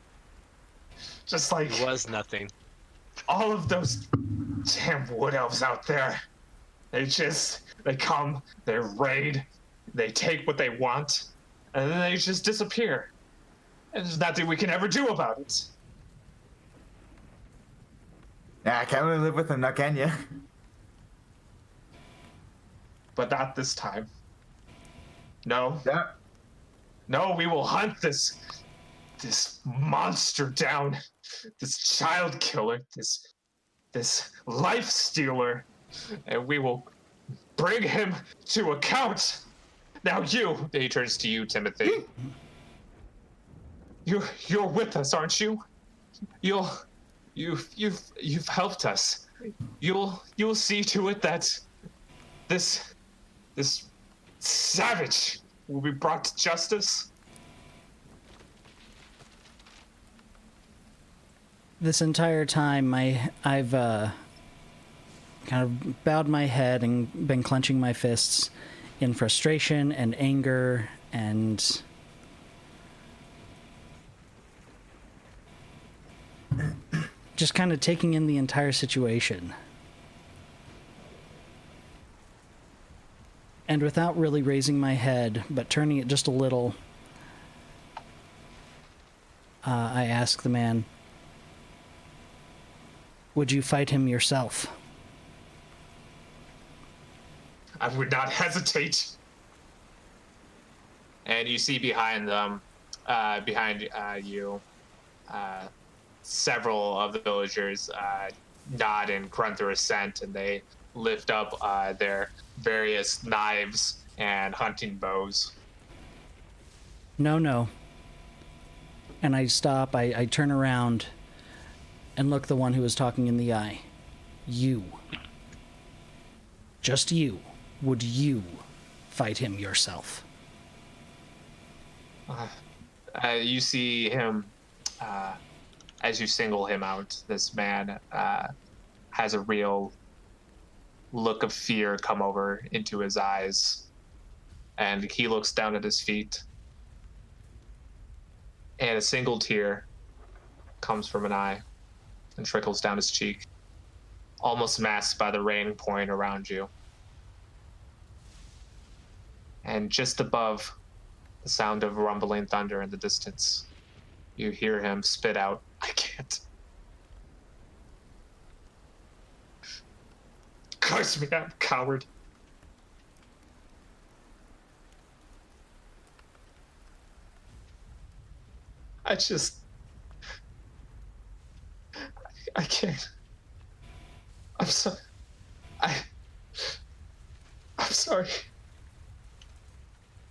Just like It was nothing. all of those damn wood elves out there. They come, they raid, they take what they want, and then they just disappear. And there's nothing we can ever do about it. Yeah, I can't really live with him now, can you? But not this time. No. Yeah. No, we will hunt this monster down, this child killer, this life stealer, and we will bring him to account. Now he turns to you, Timothy. You're with us, aren't you? You've helped us. You'll see to it that this savage will be brought to justice. This entire time, I've kind of bowed my head and been clenching my fists in frustration and anger and just kind of taking in the entire situation. And without really raising my head, but turning it just a little, I ask the man, would you fight him yourself? I would not hesitate. And you see behind them, behind you, several of the villagers nod and grunt their assent, and they lift up their various knives and hunting bows. No. And I stop, I turn around and look the one who was talking in the eye. You. Just you. Would you fight him yourself? You see him, as you single him out, this man has a real look of fear come over into his eyes. And he looks down at his feet. And a single tear comes from an eye and trickles down his cheek, almost masked by the rain pouring around you. And just above the sound of rumbling thunder in the distance, you hear him spit out, "I can't. Curse me, I'm a coward." I can't. I'm sorry. I'm sorry.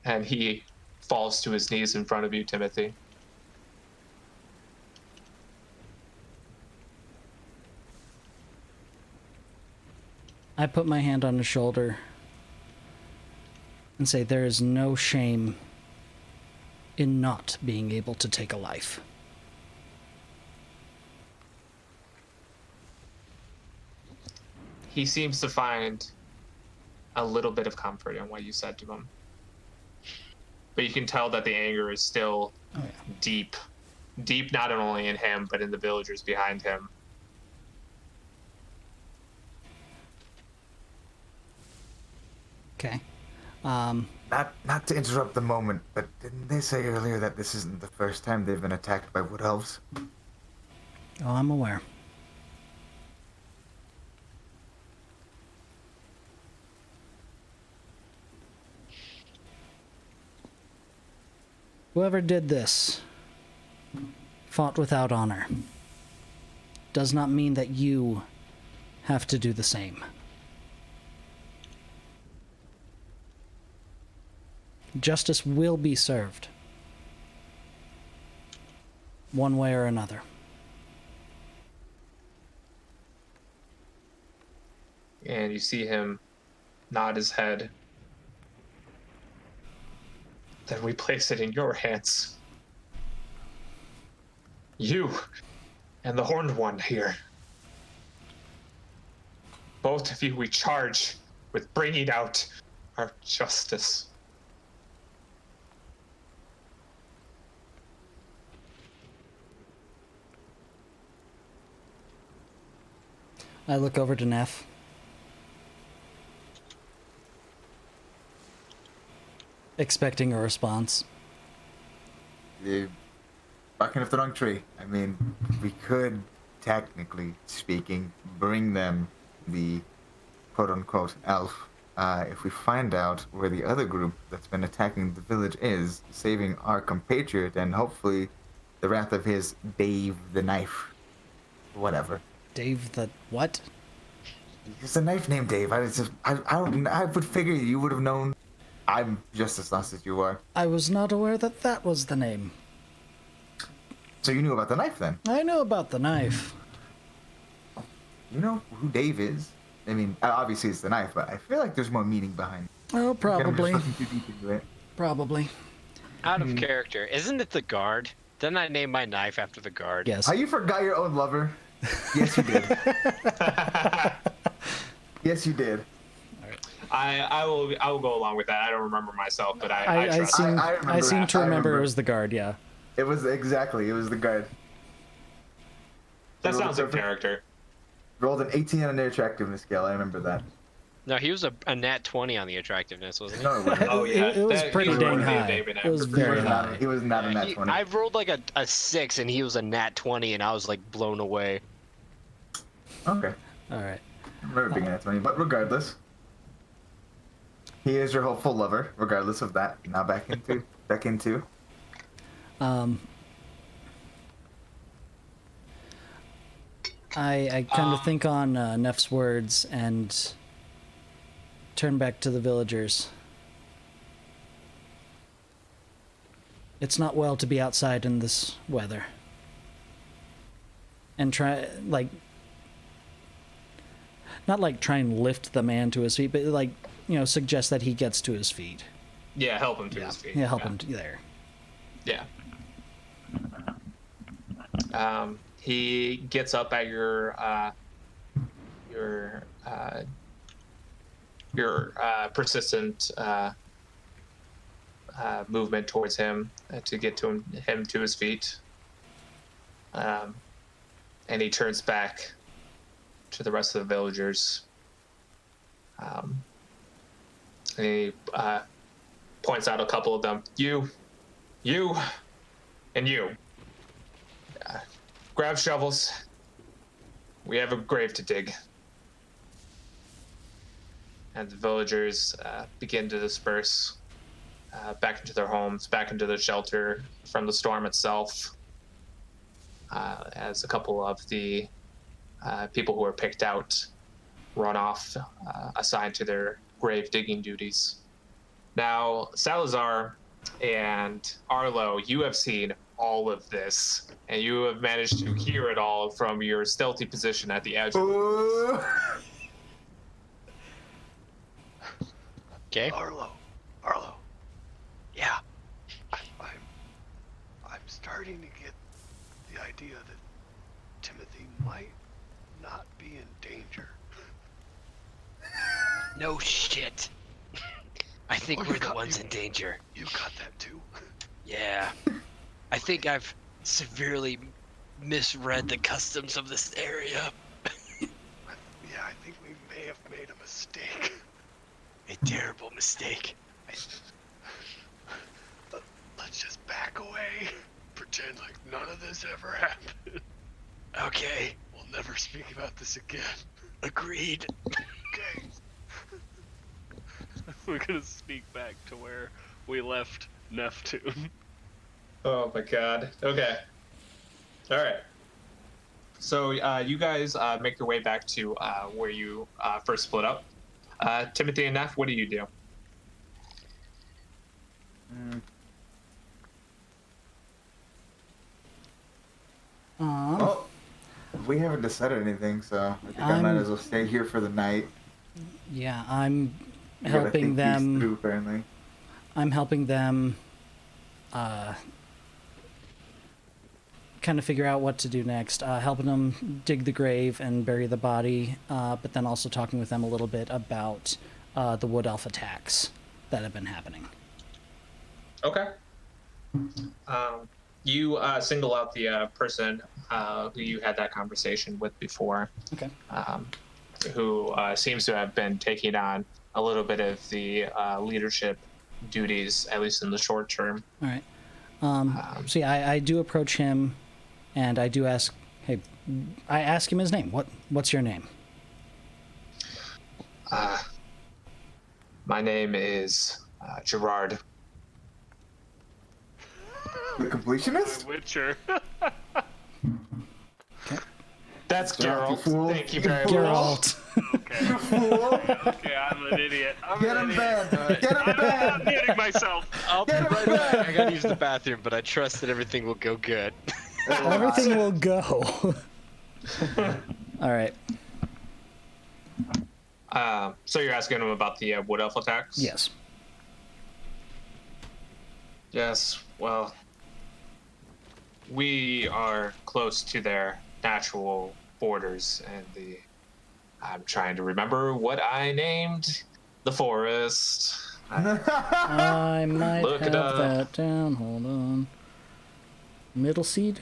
And he falls to his knees in front of you, Timothy. I put my hand on his shoulder and say, there is no shame in not being able to take a life. He seems to find a little bit of comfort in what you said to him. But you can tell that the anger is still deep. Deep not only in him, but in the villagers behind him. Okay. Not to interrupt the moment, but didn't they say earlier that this isn't the first time they've been attacked by wood elves? Oh, I'm aware. Whoever did this fought without honor. Does not mean that you have to do the same. Justice will be served. One way or another. And you see him nod his head. Then we place it in your hands. You and the Horned One here. Both of you we charge with bringing out our justice. I look over to Neff. Expecting a response. You're barking up the wrong tree. I mean, we could, technically speaking, bring them the quote-unquote elf. If we find out where the other group that's been attacking the village is, saving our compatriot and hopefully the wrath of his Dave the Knife. Whatever. Dave the what? It's a knife named Dave. I would figure you would have known. I'm just as lost as you are. I was not aware that that was the name. So you knew about the knife then? I know about the knife. You know who Dave is? I mean, obviously it's the knife, but I feel like there's more meaning behind it. Oh, probably. I'm just looking too deep into it. Probably. Out of character. Isn't it the guard? Didn't I name my knife after the guard? Yes. How you forgot your own lover? Yes, you did. Yes, you did. I will go along with that. I don't remember myself, but I trust. I seem to remember it was the guard, yeah. It was the guard. That sounds like character. Rolled an 18 on an attractiveness scale. I remember that. No, he was a nat 20 on the attractiveness, wasn't he? No, it wasn't. Oh yeah, It was pretty he dang worthy of high. David It was Amber. very high. He was not a nat 20. I rolled like a 6 and he was a nat 20 and I was like blown away. Okay. All right. I remember being a nat 20, but regardless. He is your hopeful lover, regardless of that. Now back into. I kind of think on Neff's words and turn back to the villagers. It's not well to be outside in this weather. And try, like, not like try and lift the man to his feet, but like, you know, suggest that he gets to his feet. Yeah, help him to his feet. Yeah, help him there. Yeah. He gets up at your persistent movement towards him to get to him to his feet. And he turns back to the rest of the villagers. And he points out a couple of them. You, and you. Grab shovels. We have a grave to dig. And the villagers begin to disperse back into their homes, back into their shelter from the storm itself. As a couple of the people who were picked out run off, assigned to their grave digging duties. Now, Salazar and Arlo, you have seen all of this, and you have managed to hear it all from your stealthy position at the edge. Okay. Arlo. Yeah. I'm starting to get the idea that Timothy might not be in danger. No shit. I think Oh, we're the ones in danger. You got that too? Yeah. I think I've severely misread the customs of this area. Yeah, I think we may have made a mistake. A terrible mistake. Let's just back away. Pretend like none of this ever happened. Okay. We'll never speak about this again. Agreed. Okay. We're gonna sneak back to where we left Neptune. Oh my god. Okay. All right. So you guys make your way back to where you first split up. Timothy and Neff, what do you do? Mm. Well, we haven't decided anything, so I think I might as well stay here for the night. Yeah, I'm We gotta helping think these them. through, apparently. I'm helping them kind of figure out what to do next. Helping them dig the grave and bury the body, but then also talking with them a little bit about the wood elf attacks that have been happening. Okay. You single out the person who you had that conversation with before, Okay. who seems to have been taking on a little bit of the leadership duties, at least in the short term. All right. So yeah, I do approach him, and I do ask, hey, I ask him his name. What's your name? My name is Gerard. The completionist? Witcher. That's Geralt, you Geralt. fool. Thank you very much. Geralt. Okay. Fool! Okay, I'm an idiot. Get him bed! Get him I'm bed! muting myself. I'll be Get him right back. back. I gotta use the bathroom, but I trust that everything will go good. Everything will go. All right. So you're asking him about the wood elf attacks? Yes. Yes, well, we are close to their natural borders, and I'm trying to remember what I named the forest. I might Look it have up. that down. Hold on. Middle seed?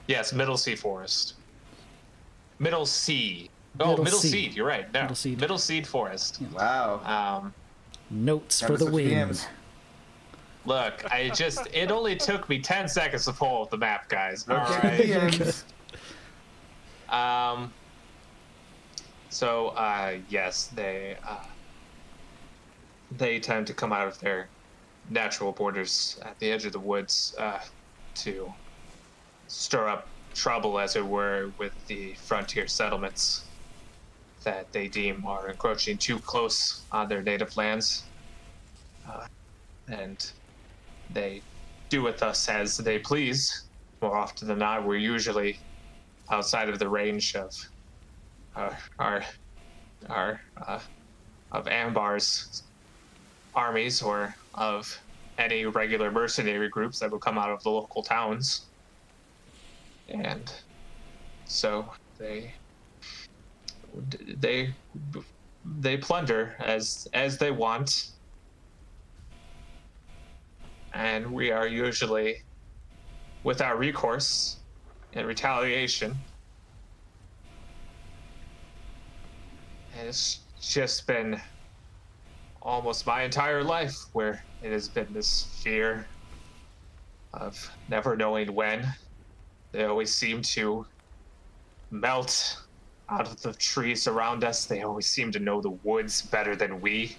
Yes, Middle Sea Forest. Middle Sea. Oh, Middle Middle Sea. Seed. You're right. No, Middle Seed. Middle Seed Forest. Wow. Notes Never for the switch win. DMs. Look, it only took me 10 seconds to pull up the map, guys. All Okay, right. DMs. So yes, they tend to come out of their natural borders at the edge of the woods to stir up trouble, as it were, with the frontier settlements that they deem are encroaching too close on their native lands. And they do with us as they please. More often than not, we're usually outside of the range of of Ambar's armies, or of any regular mercenary groups that would come out of the local towns. And so they plunder as they want, and we are usually without recourse in retaliation. And it's just been almost my entire life where it has been this fear of never knowing when. They always seem to melt out of the trees around us. They always seem to know the woods better than we.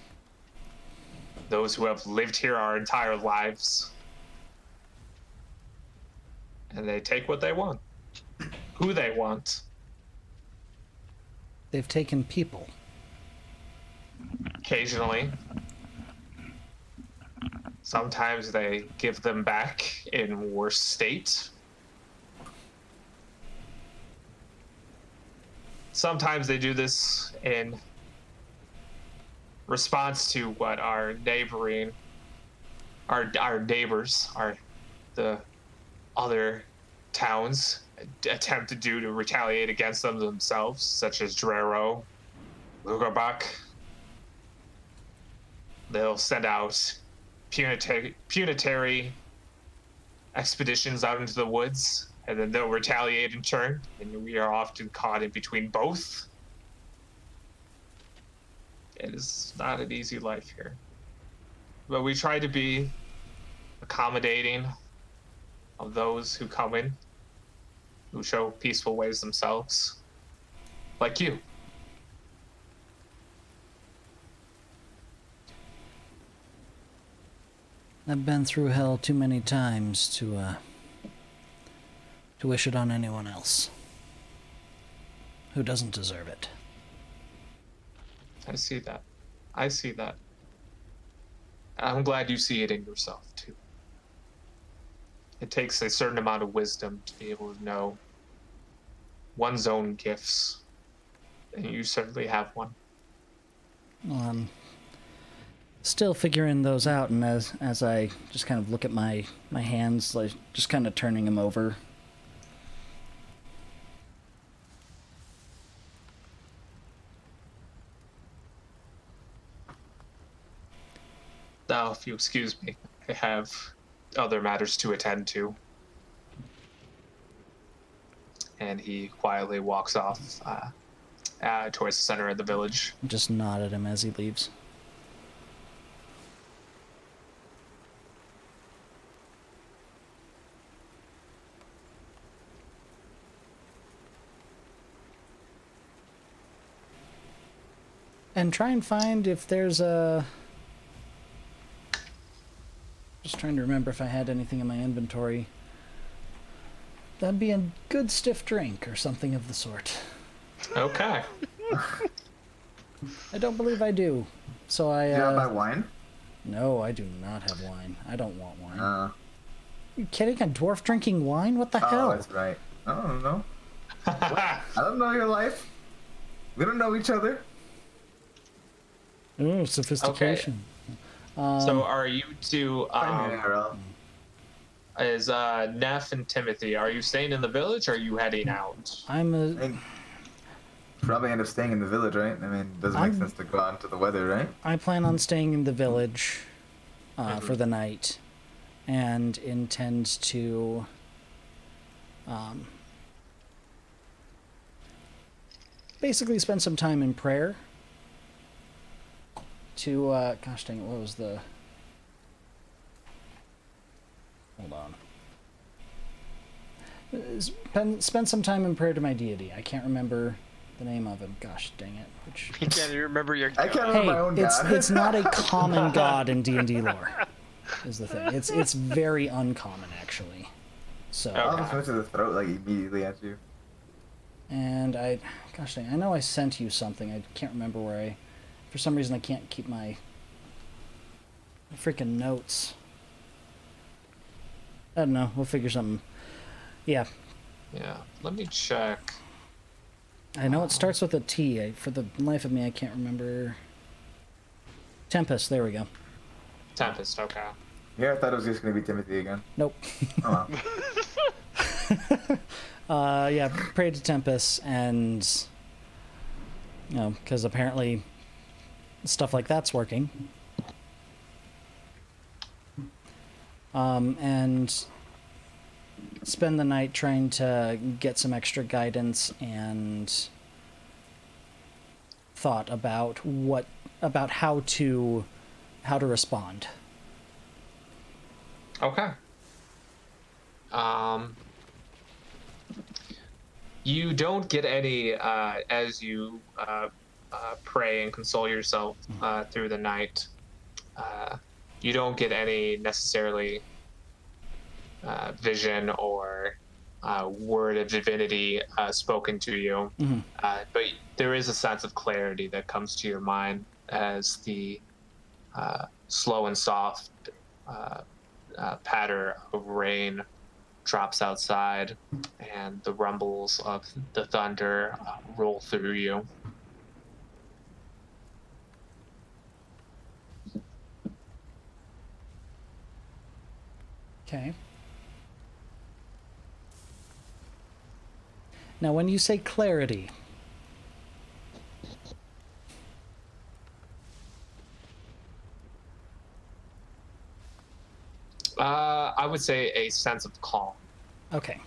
Those who have lived here our entire lives. And they take what they want. Who they want. They've taken people. Occasionally. Sometimes they give them back in worse state. Sometimes they do this in response to what our neighbors, the other towns attempt to do to retaliate against them themselves, such as Drero, Lugarbach. They'll send out punitary expeditions out into the woods, and then they'll retaliate in turn, and we are often caught in between both. It is not an easy life here. But we try to be accommodating of those who come in, who show peaceful ways themselves, like you. I've been through hell too many times to wish it on anyone else who doesn't deserve it. I see that. I see that. I'm glad you see it in yourself, too. It takes a certain amount of wisdom to be able to know one's own gifts. And you certainly have one. Well, I'm still figuring those out, and as I just kind of look at my hands, like just kind of turning them over. Now, if you excuse me, I have other matters to attend to. And he quietly walks off towards the center of the village. Just nod at him as he leaves. And try and find if there's a... Just trying to remember if I had anything in my inventory. That'd be a good stiff drink or something of the sort. Okay. I don't believe I do. So I... You not buy wine? No, I do not have wine. I don't want wine. You kidding? A dwarf drinking wine? What the hell? Oh, that's right. I don't know. I don't know your life. We don't know each other. Ooh, sophistication. So are you two... IRL. Is Neff and Timothy, are you staying in the village or are you heading out? I'm I a... think probably end up staying in the village, right? I mean, it doesn't make sense to go out into the weather, right? I plan on staying in the village for the night and intend to basically spend some time in prayer to gosh dang it, what was the... Hold on. Spend some time in prayer to my deity. I can't remember the name of him. Gosh dang it. Which... You can't even remember your I god. can't remember my Hey, own god. it's not a common god in D&D lore, is the thing. It's very uncommon, actually. So, I'll just went to the throat like immediately at you. and gosh dang, I know I sent you something. I can't remember where for some reason I can't keep my freaking notes. I don't know. We'll figure something. Yeah, Yeah, let me check. I know it starts with a T. For the life of me, I can't remember. Tempest. There we go. Tempest, okay. Yeah, I thought it was just gonna be Timothy again. Nope. Oh, well. Yeah, pray to Tempest, and because apparently stuff like that's working. And spend the night trying to get some extra guidance and thought about how to respond. Okay. You don't get any as you pray and console yourself through the night. You don't get any necessarily vision or word of divinity spoken to you, but there is a sense of clarity that comes to your mind as the slow and soft patter of rain drops outside and the rumbles of the thunder roll through you. Okay. Now, when you say clarity, I would say a sense of calm. okay.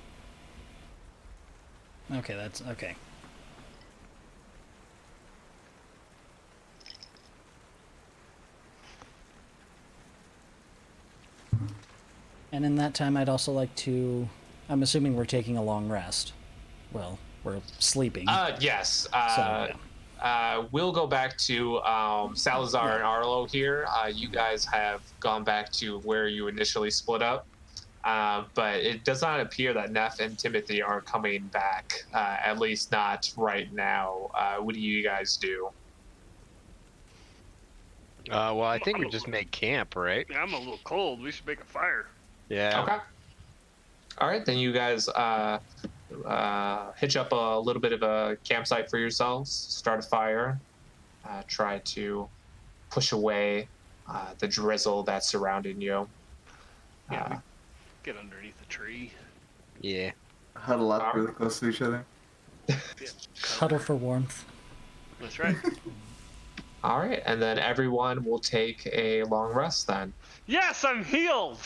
Okay, that's okay. And in that time, I'd also like to... I'm assuming we're taking a long rest. Well, we're sleeping. Yes. So, yeah. we'll go back to Salazar and Arlo here. You guys have gone back to where you initially split up. But it does not appear that Neff and Timothy are coming back, at least not right now. What do you guys do? Well, I think we just make camp, right? Yeah, I'm a little cold. We should make a fire. Yeah. Okay. All right, then you guys hitch up a little bit of a campsite for yourselves, start a fire, try to push away the drizzle that's surrounding you. Yeah, we get underneath a tree. Yeah. Huddle up really close to each other. Huddle for warmth. That's right. All right, and then everyone will take a long rest then. Yes, I'm healed.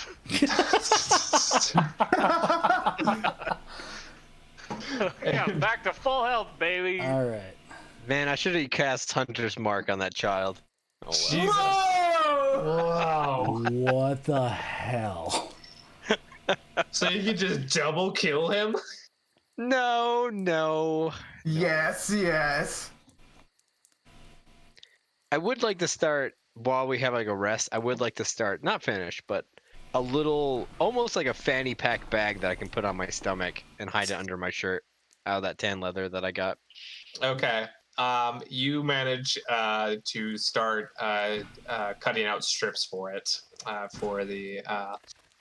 Yeah, I'm back to full health, baby. All right. Man, I should have cast Hunter's Mark on that child. Oh, well. Jesus. Whoa. What the hell? So you can just double kill him? No. Yes, yes. I would like to start, while we have like a rest, I would like to start, not finish, but a little, almost like a fanny pack bag that I can put on my stomach and hide it under my shirt out of that tan leather that I got. Okay. You manage to start cutting out strips for it, for the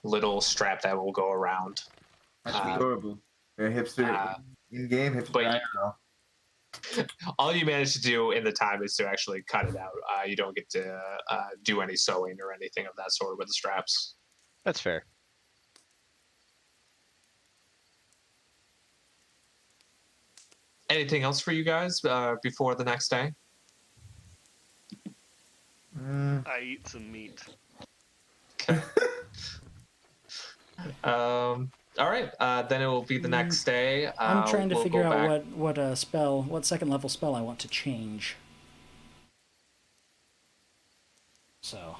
little strap that will go around. That's adorable. They're hipster in-game, hipster. but I you- don't know. All you manage to do in the time is to actually cut it out. You don't get to do any sewing or anything of that sort with the straps. That's fair. Anything else for you guys before the next day? I eat some meat. All right. Then it will be the next day. I'm trying to we'll figure go out back- what second level spell I want to change. So.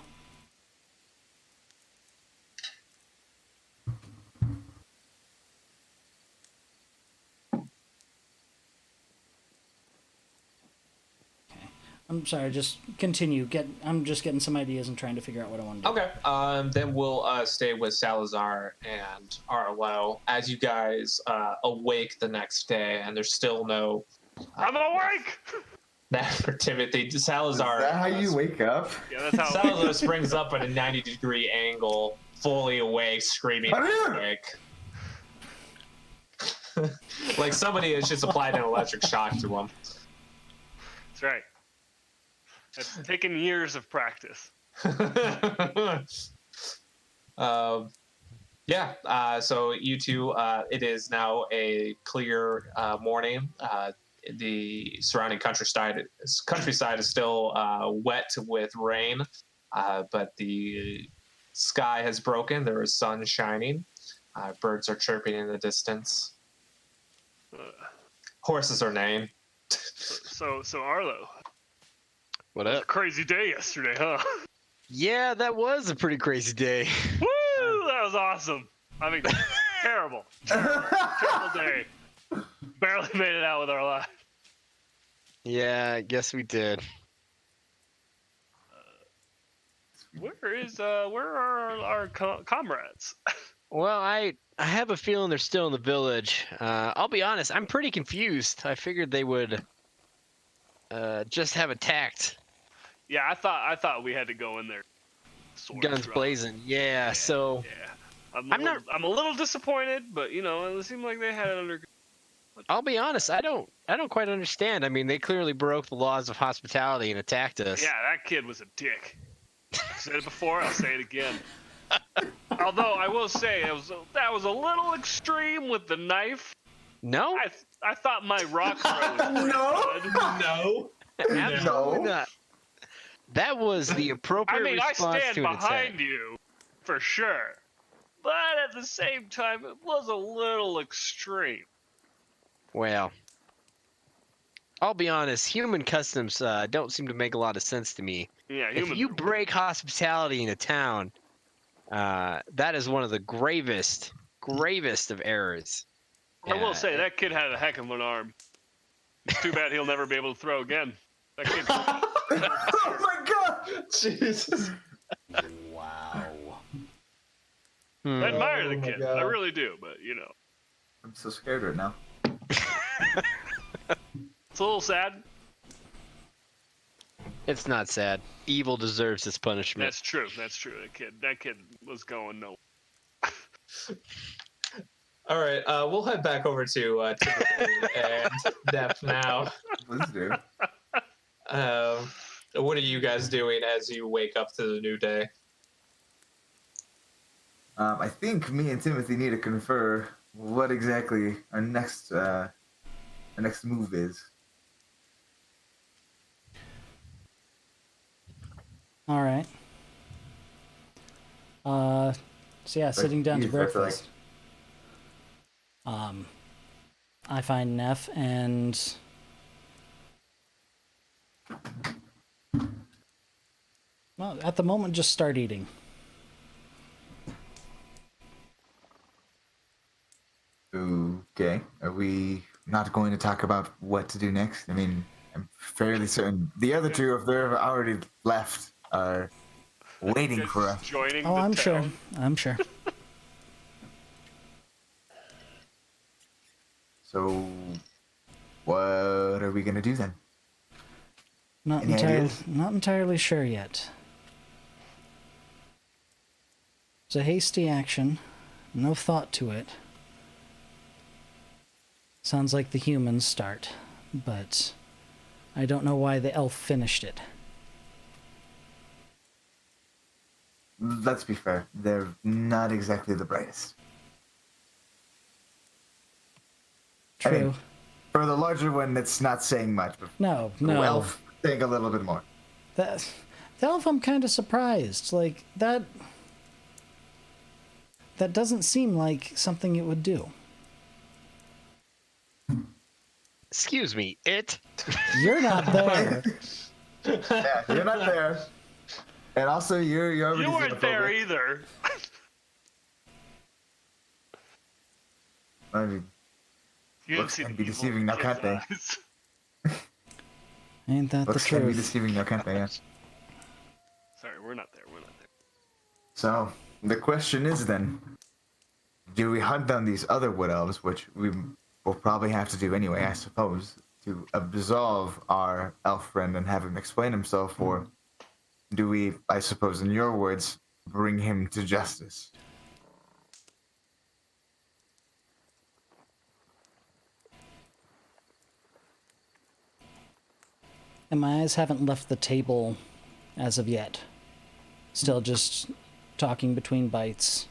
Okay. I'm sorry, just continue. I'm just getting some ideas and trying to figure out what I want to do. Okay. Then we'll stay with Salazar and Arlo as you guys awake the next day, and there's still no. I'm awake. That for Timothy. Is Salazar. that how you wake up? Yeah, that's how. Salazar springs up at a 90-degree angle, fully awake, screaming. Awake. Like somebody has just applied an electric shock to him. That's right. It's taken years of practice. Yeah. So you two, it is now a clear morning. The surrounding countryside is still wet with rain, but the sky has broken. There is sun shining. Birds are chirping in the distance. Horses are neighing. So Arlo, What it was a up? crazy day yesterday, huh? Yeah, that was a pretty crazy day. Woo! That was awesome. I mean, terrible day. Barely made it out with our life. Yeah, I guess we did. Where are our comrades? Well, I have a feeling they're still in the village. I'll be honest, I'm pretty confused. I figured they would just have attacked, Yeah, I thought we had to go in there. Swords guns drawn. blazing. Yeah, so Yeah. I'm a little disappointed, but it seemed like they had it under. I'll be honest, I don't quite understand. I mean, they clearly broke the laws of hospitality and attacked us. Yeah, that kid was a dick. I said it before, I'll say it again. Although I will say that was a little extreme with the knife. No? I thought my rock throw was pretty good. No. Absolutely No. not. That was the appropriate I mean, I response stand to an behind attack. you, for sure. But at the same time, it was a little extreme. Well, I'll be honest, human customs don't seem to make a lot of sense to me. Yeah, If you break hospitality in a town, that is one of the gravest of errors. I will say that kid had a heck of an arm. It's too bad he'll never be able to throw again. That kid. Oh my god! Jesus. Wow. I admire Oh the my kid. God. I really do, but you know, I'm so scared right now. it's a little sad. It's not sad. Evil deserves its punishment. That's true. That's true. That kid was going no. All right, we'll head back over to Timothy and Depth now. Please do. What are you guys doing as you wake up to the new day? I think me and Timothy need to confer what exactly our next move is. All right. So yeah, sitting down to you first, breakfast. I find Neff and well, at the moment, just start eating. Okay. Are we not going to talk about what to do next? I mean, I'm fairly certain the other two, if they're already left, are waiting Guys for us. joining Oh, the I'm sure. town. I'm sure. So, what are we gonna do then? Not Any ideas? not entirely sure yet. It's a hasty action, no thought to it. Sounds like the humans start, but I don't know why the elf finished it. Let's be fair. They're not exactly the brightest. I True. mean, for the larger one, it's not saying much. But No, the no. elf, think a little bit more. The elf, I'm kind of surprised. Like, that doesn't seem like something it would do. Excuse me, it? You're not there. Yeah, you're not there. And also, you're already You weren't there xenophobic. either. I mean, You didn't looks see can the be evil deceiving now, kid's can't they? eyes. Ain't that the looks can be truth? deceiving now, can't they? Yeah. Sorry, we're not there. We're not there. So, the question is then, do we hunt down these other wood elves, which we will probably have to do anyway, I suppose, to absolve our elf friend and have him explain himself, or do we, I suppose in your words, bring him to justice? And my eyes haven't left the table as of yet. Still just talking between bites.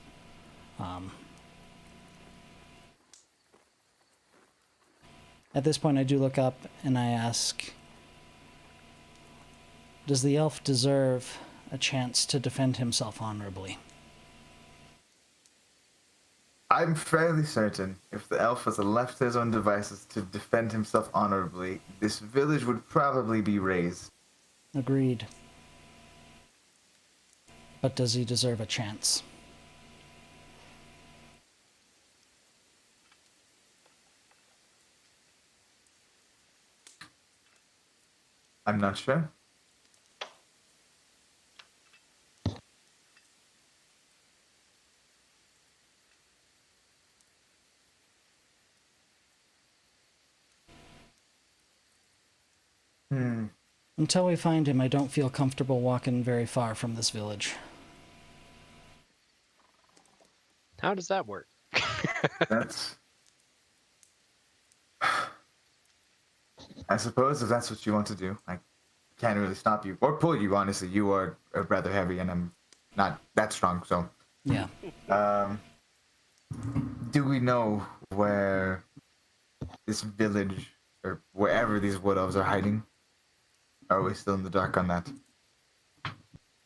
At this point, I do look up and I ask, does the elf deserve a chance to defend himself honorably? I'm fairly certain if the elf was left to his own devices to defend himself honorably, this village would probably be razed. Agreed. But does he deserve a chance? I'm not sure. Until we find him, I don't feel comfortable walking very far from this village. How does that work? That's... I suppose if that's what you want to do, I can't really stop you. Or pull you, honestly. You are rather heavy and I'm not that strong, so... Yeah. Do we know where this village, or wherever these wood elves are hiding? Are we still in the dark on that?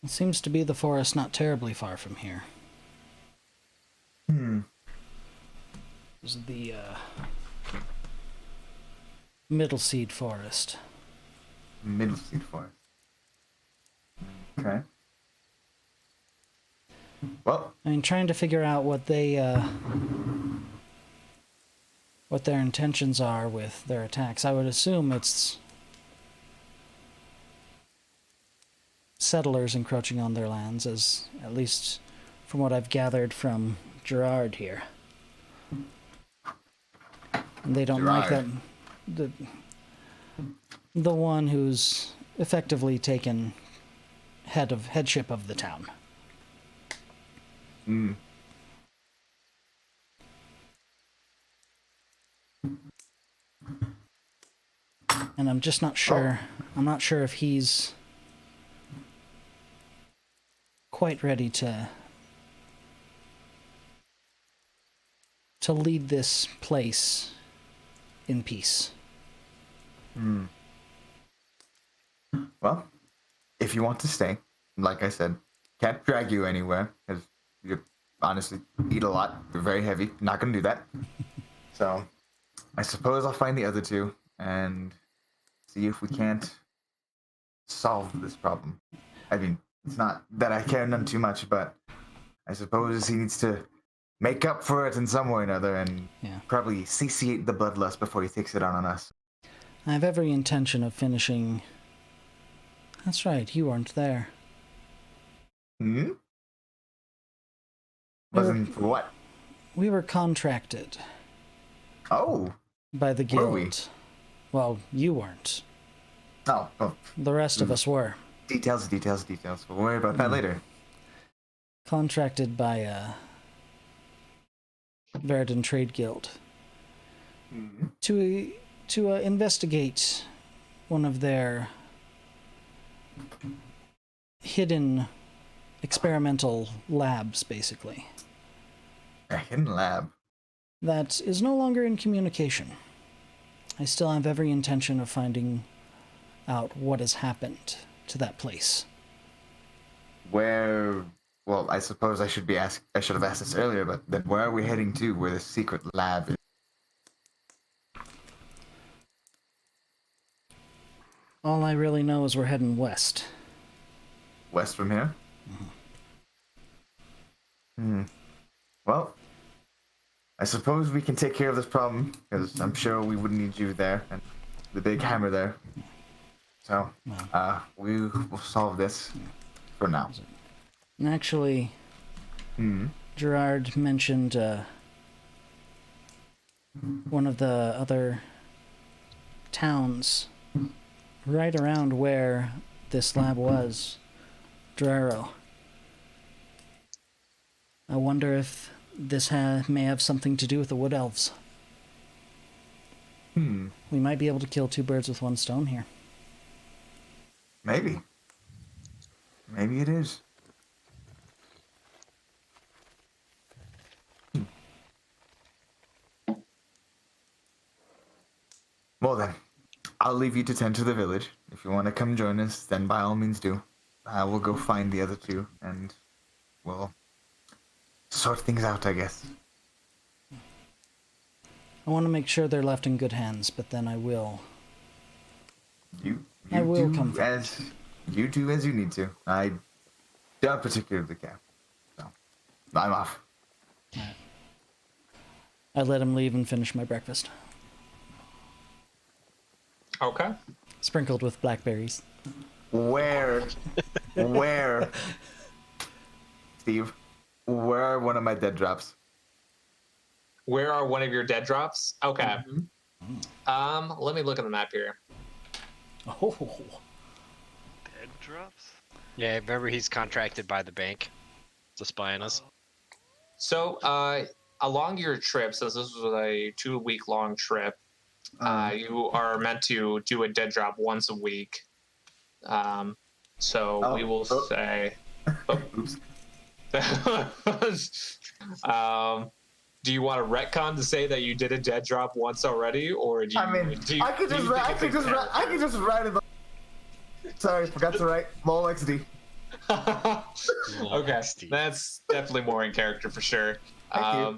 It seems to be the forest not terribly far from here. This is the Middle Seed Forest. Middle Seed Forest. Okay. Well, I mean, trying to figure out what they what their intentions are with their attacks. I would assume it's settlers encroaching on their lands, as at least from what I've gathered from Gerard here. And they don't like that. The one who's effectively taken headship of the town. Mm. And I'm just not sure. I'm not sure if he's quite ready to lead this place in peace. Hmm. Well, if you want to stay, like I said, can't drag you anywhere because you honestly eat a lot. You're very heavy. Not gonna do that. So, I suppose I'll find the other two and see if we can't solve this problem. I mean, it's not that I care none too much, but I suppose he needs to make up for it in some way or another and probably satiate the bloodlust before he takes it on us. I have every intention of finishing. That's right, you weren't there. Hmm? Wasn't for what? We were contracted. Oh. By the guild. Were we? Well, you weren't. Oh. The rest of us were. Details. We'll worry about that later. Contracted by Verdun Trade Guild to investigate one of their hidden experimental labs, basically. A hidden lab? That is no longer in communication. I still have every intention of finding out what has happened to that place. Where... Well, I suppose I should have asked this earlier, but then where are we heading to where the secret lab is? All I really know is we're heading west. West from here? Well, I suppose we can take care of this problem, because I'm sure we wouldn't need you there, and the big hammer there. So, we will solve this for now. And actually, Gerard mentioned one of the other towns right around where this lab was, Draro. I wonder if this may have something to do with the Wood Elves. We might be able to kill two birds with one stone here. Maybe. Maybe it is. Well then, I'll leave you to tend to the village. If you want to come join us, then by all means do. I will go find the other two, and we'll sort things out, I guess. I want to make sure they're left in good hands, but then I will. I will come you do as you need to. I don't particularly care. So, I'm off. I let him leave and finish my breakfast. Okay. Sprinkled with blackberries. Where, Steve, where are one of my dead drops? Where are one of your dead drops? Okay. Let me look at the map here. Oh. Dead drops? Yeah, remember he's contracted by the bank to spy on us. So, along your trip, since this was a 2-week-long trip, you are meant to do a dead drop once a week. We will say. Oops. Do you want a retcon to say that you did a dead drop once already, or do you? I could just write it. Sorry, forgot to write. Lol XD. Okay, that's definitely more in character for sure. So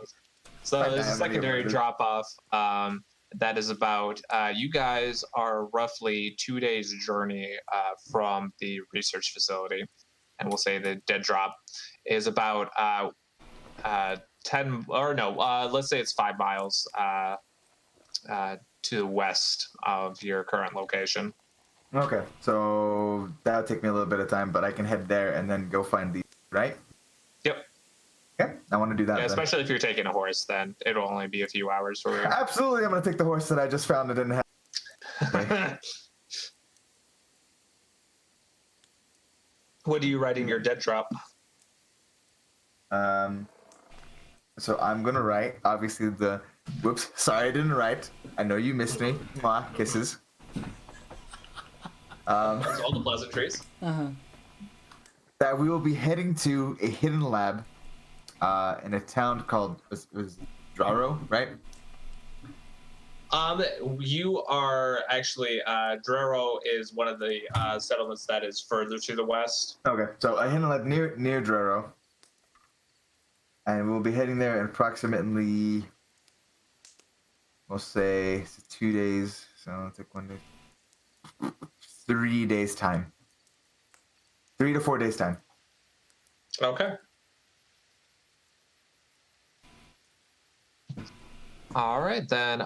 there's a secondary drop off. That is about you guys are roughly 2 days journey from the research facility, and we'll say the dead drop is about 10 or no, let's say it's 5 miles to the west of your current location. Okay, so that'll take me a little bit of time, but I can head there and then go find these, right? Yep. Okay, I want to do that. Yeah, then. especially if you're taking a horse, then it'll only be a few hours for you. Absolutely, I'm gonna take the horse that I just found and didn't have. What do you write in your dead drop? So I'm gonna write obviously the. Whoops, sorry I didn't write. I know you missed me. Mwah, kisses. That's all the pleasantries. That we will be heading to a hidden lab, in a town called was Draro, right? You are actually Drero is one of the settlements that is further to the west. Okay, so a hidden lab near Draro, and we'll be heading there in approximately, we'll say 2 days. So I'll take 1 day, 3 days time. 3 to 4 days time. Okay. All right, then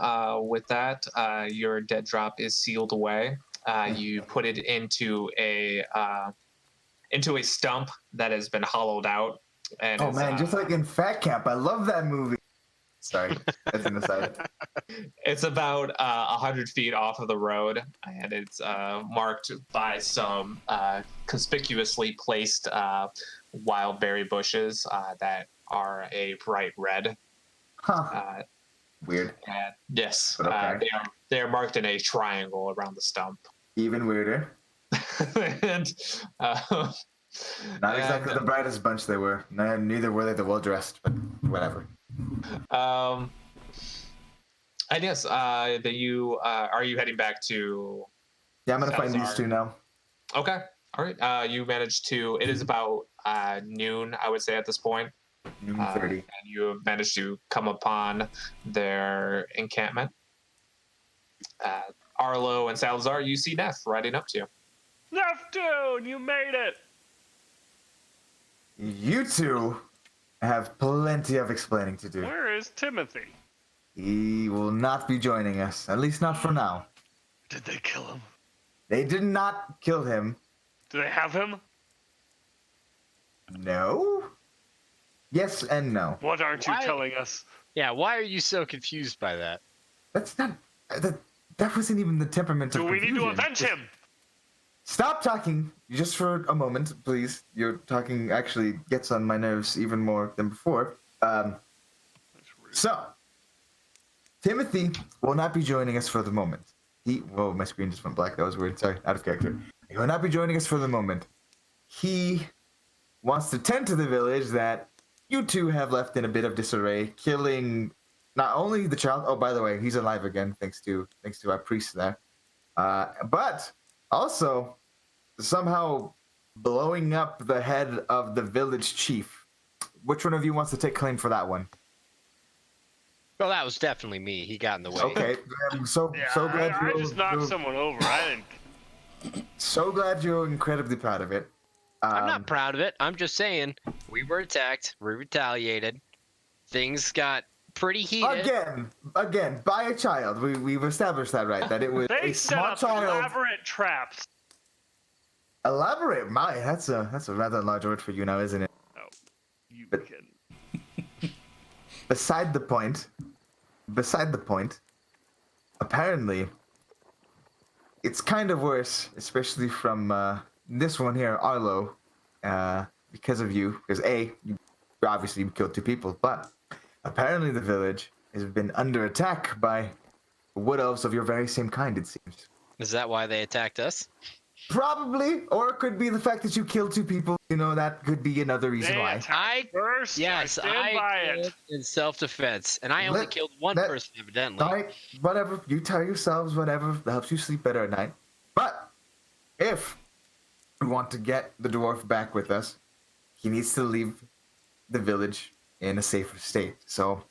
with that, your dead drop is sealed away. You put it into a stump that has been hollowed out. And Oh man, just like in Fat Camp, I love that movie. Sorry, that's an aside. It's about 100 feet off of the road, and it's marked by some conspicuously placed wild berry bushes that are a bright red. Huh. Weird. And yes, But okay. they are marked in a triangle around the stump. Even weirder. And Not exactly the brightest bunch they were. Neither were they the well dressed, but whatever. And yes, that you are you heading back to? Yeah, I'm gonna find these Salazar? two now. Okay, all right. You managed to. It is about noon, I would say, at this point. Noon 30. And you have managed to come upon their encampment. Arlo and Salazar, you see Neff riding up to you. Neptune, you made it! You two have plenty of explaining to do. Where is Timothy? He will not be joining us, at least not for now. Did they kill him? They did not kill him. Do they have him? No? Yes and no. What aren't you Why- telling us? Yeah, why are you so confused by that? That's not. That wasn't even the temperament of Do we need to confusion. avenge him? Stop talking just for a moment, please. Your talking actually gets on my nerves even more than before. So, Timothy will not be joining us for the moment. Whoa, my screen just went black. That was weird. Sorry, out of character. He will not be joining us for the moment. He wants to tend to the village that you two have left in a bit of disarray, killing not only the child. Oh, by the way, he's alive again, thanks to our priest there. But also somehow blowing up the head of the village chief. Which one of you wants to take claim for that one? Well, that was definitely me. He got in the way. Okay, I'm so glad I just knocked someone over. I didn't. So glad you're incredibly proud of it. I'm not proud of it. I'm just saying we were attacked. We retaliated. Things got pretty heated. Again, by a child. We've established that, right? That it was They a set small up child. elaborate traps. Elaborate, my that's a rather large word for you now, isn't it? Oh, you But- can. Beside the point. Apparently, it's kind of worse, especially from this one here, Arlo, because of you. Because you obviously killed 2 people, but apparently the village has been under attack by wood elves of your very same kind. It seems. Is that why they attacked us? Probably, or it could be the fact that you killed 2 people. You know, that could be another reason They why. attacked first. Yes, I stand by it. killed in self-defense, and I only killed one person, evidently. All right, whatever. You tell yourselves whatever that helps you sleep better at night. But if we want to get the dwarf back with us, he needs to leave the village in a safer state. So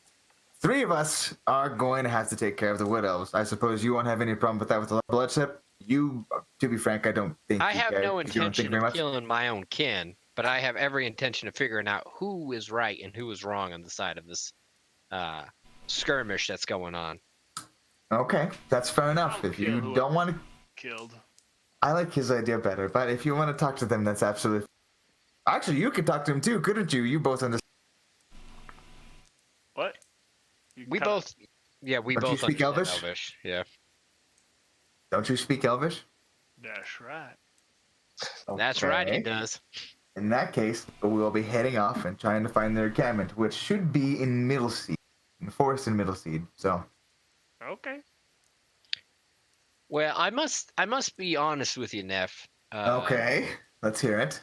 3 of us are going to have to take care of the wood elves. I suppose you won't have any problem with that with the bloodshed. You, to be frank, I don't think I you have care, no 'cause you don't think intention very of much. killing my own kin, but I have every intention of figuring out who is right and who is wrong on the side of this skirmish that's going on. Okay, that's fair enough. I'll If kill you whoever- don't want to, Killed. I like his idea better. But if you want to talk to them, that's absolutely. Actually, you could talk to him too, couldn't you? You both understand. What? You We kinda- both. Yeah, we Don't you both speak understand Elvish? Elvish. Yeah. Don't you speak Elvish? That's right. That's right, he Okay. does. In that case, we'll be heading off and trying to find their encampment, which should be in Middleseed, in the forest in Middleseed. So, Okay. Well, I must be honest with you, Neff. okay, let's hear it.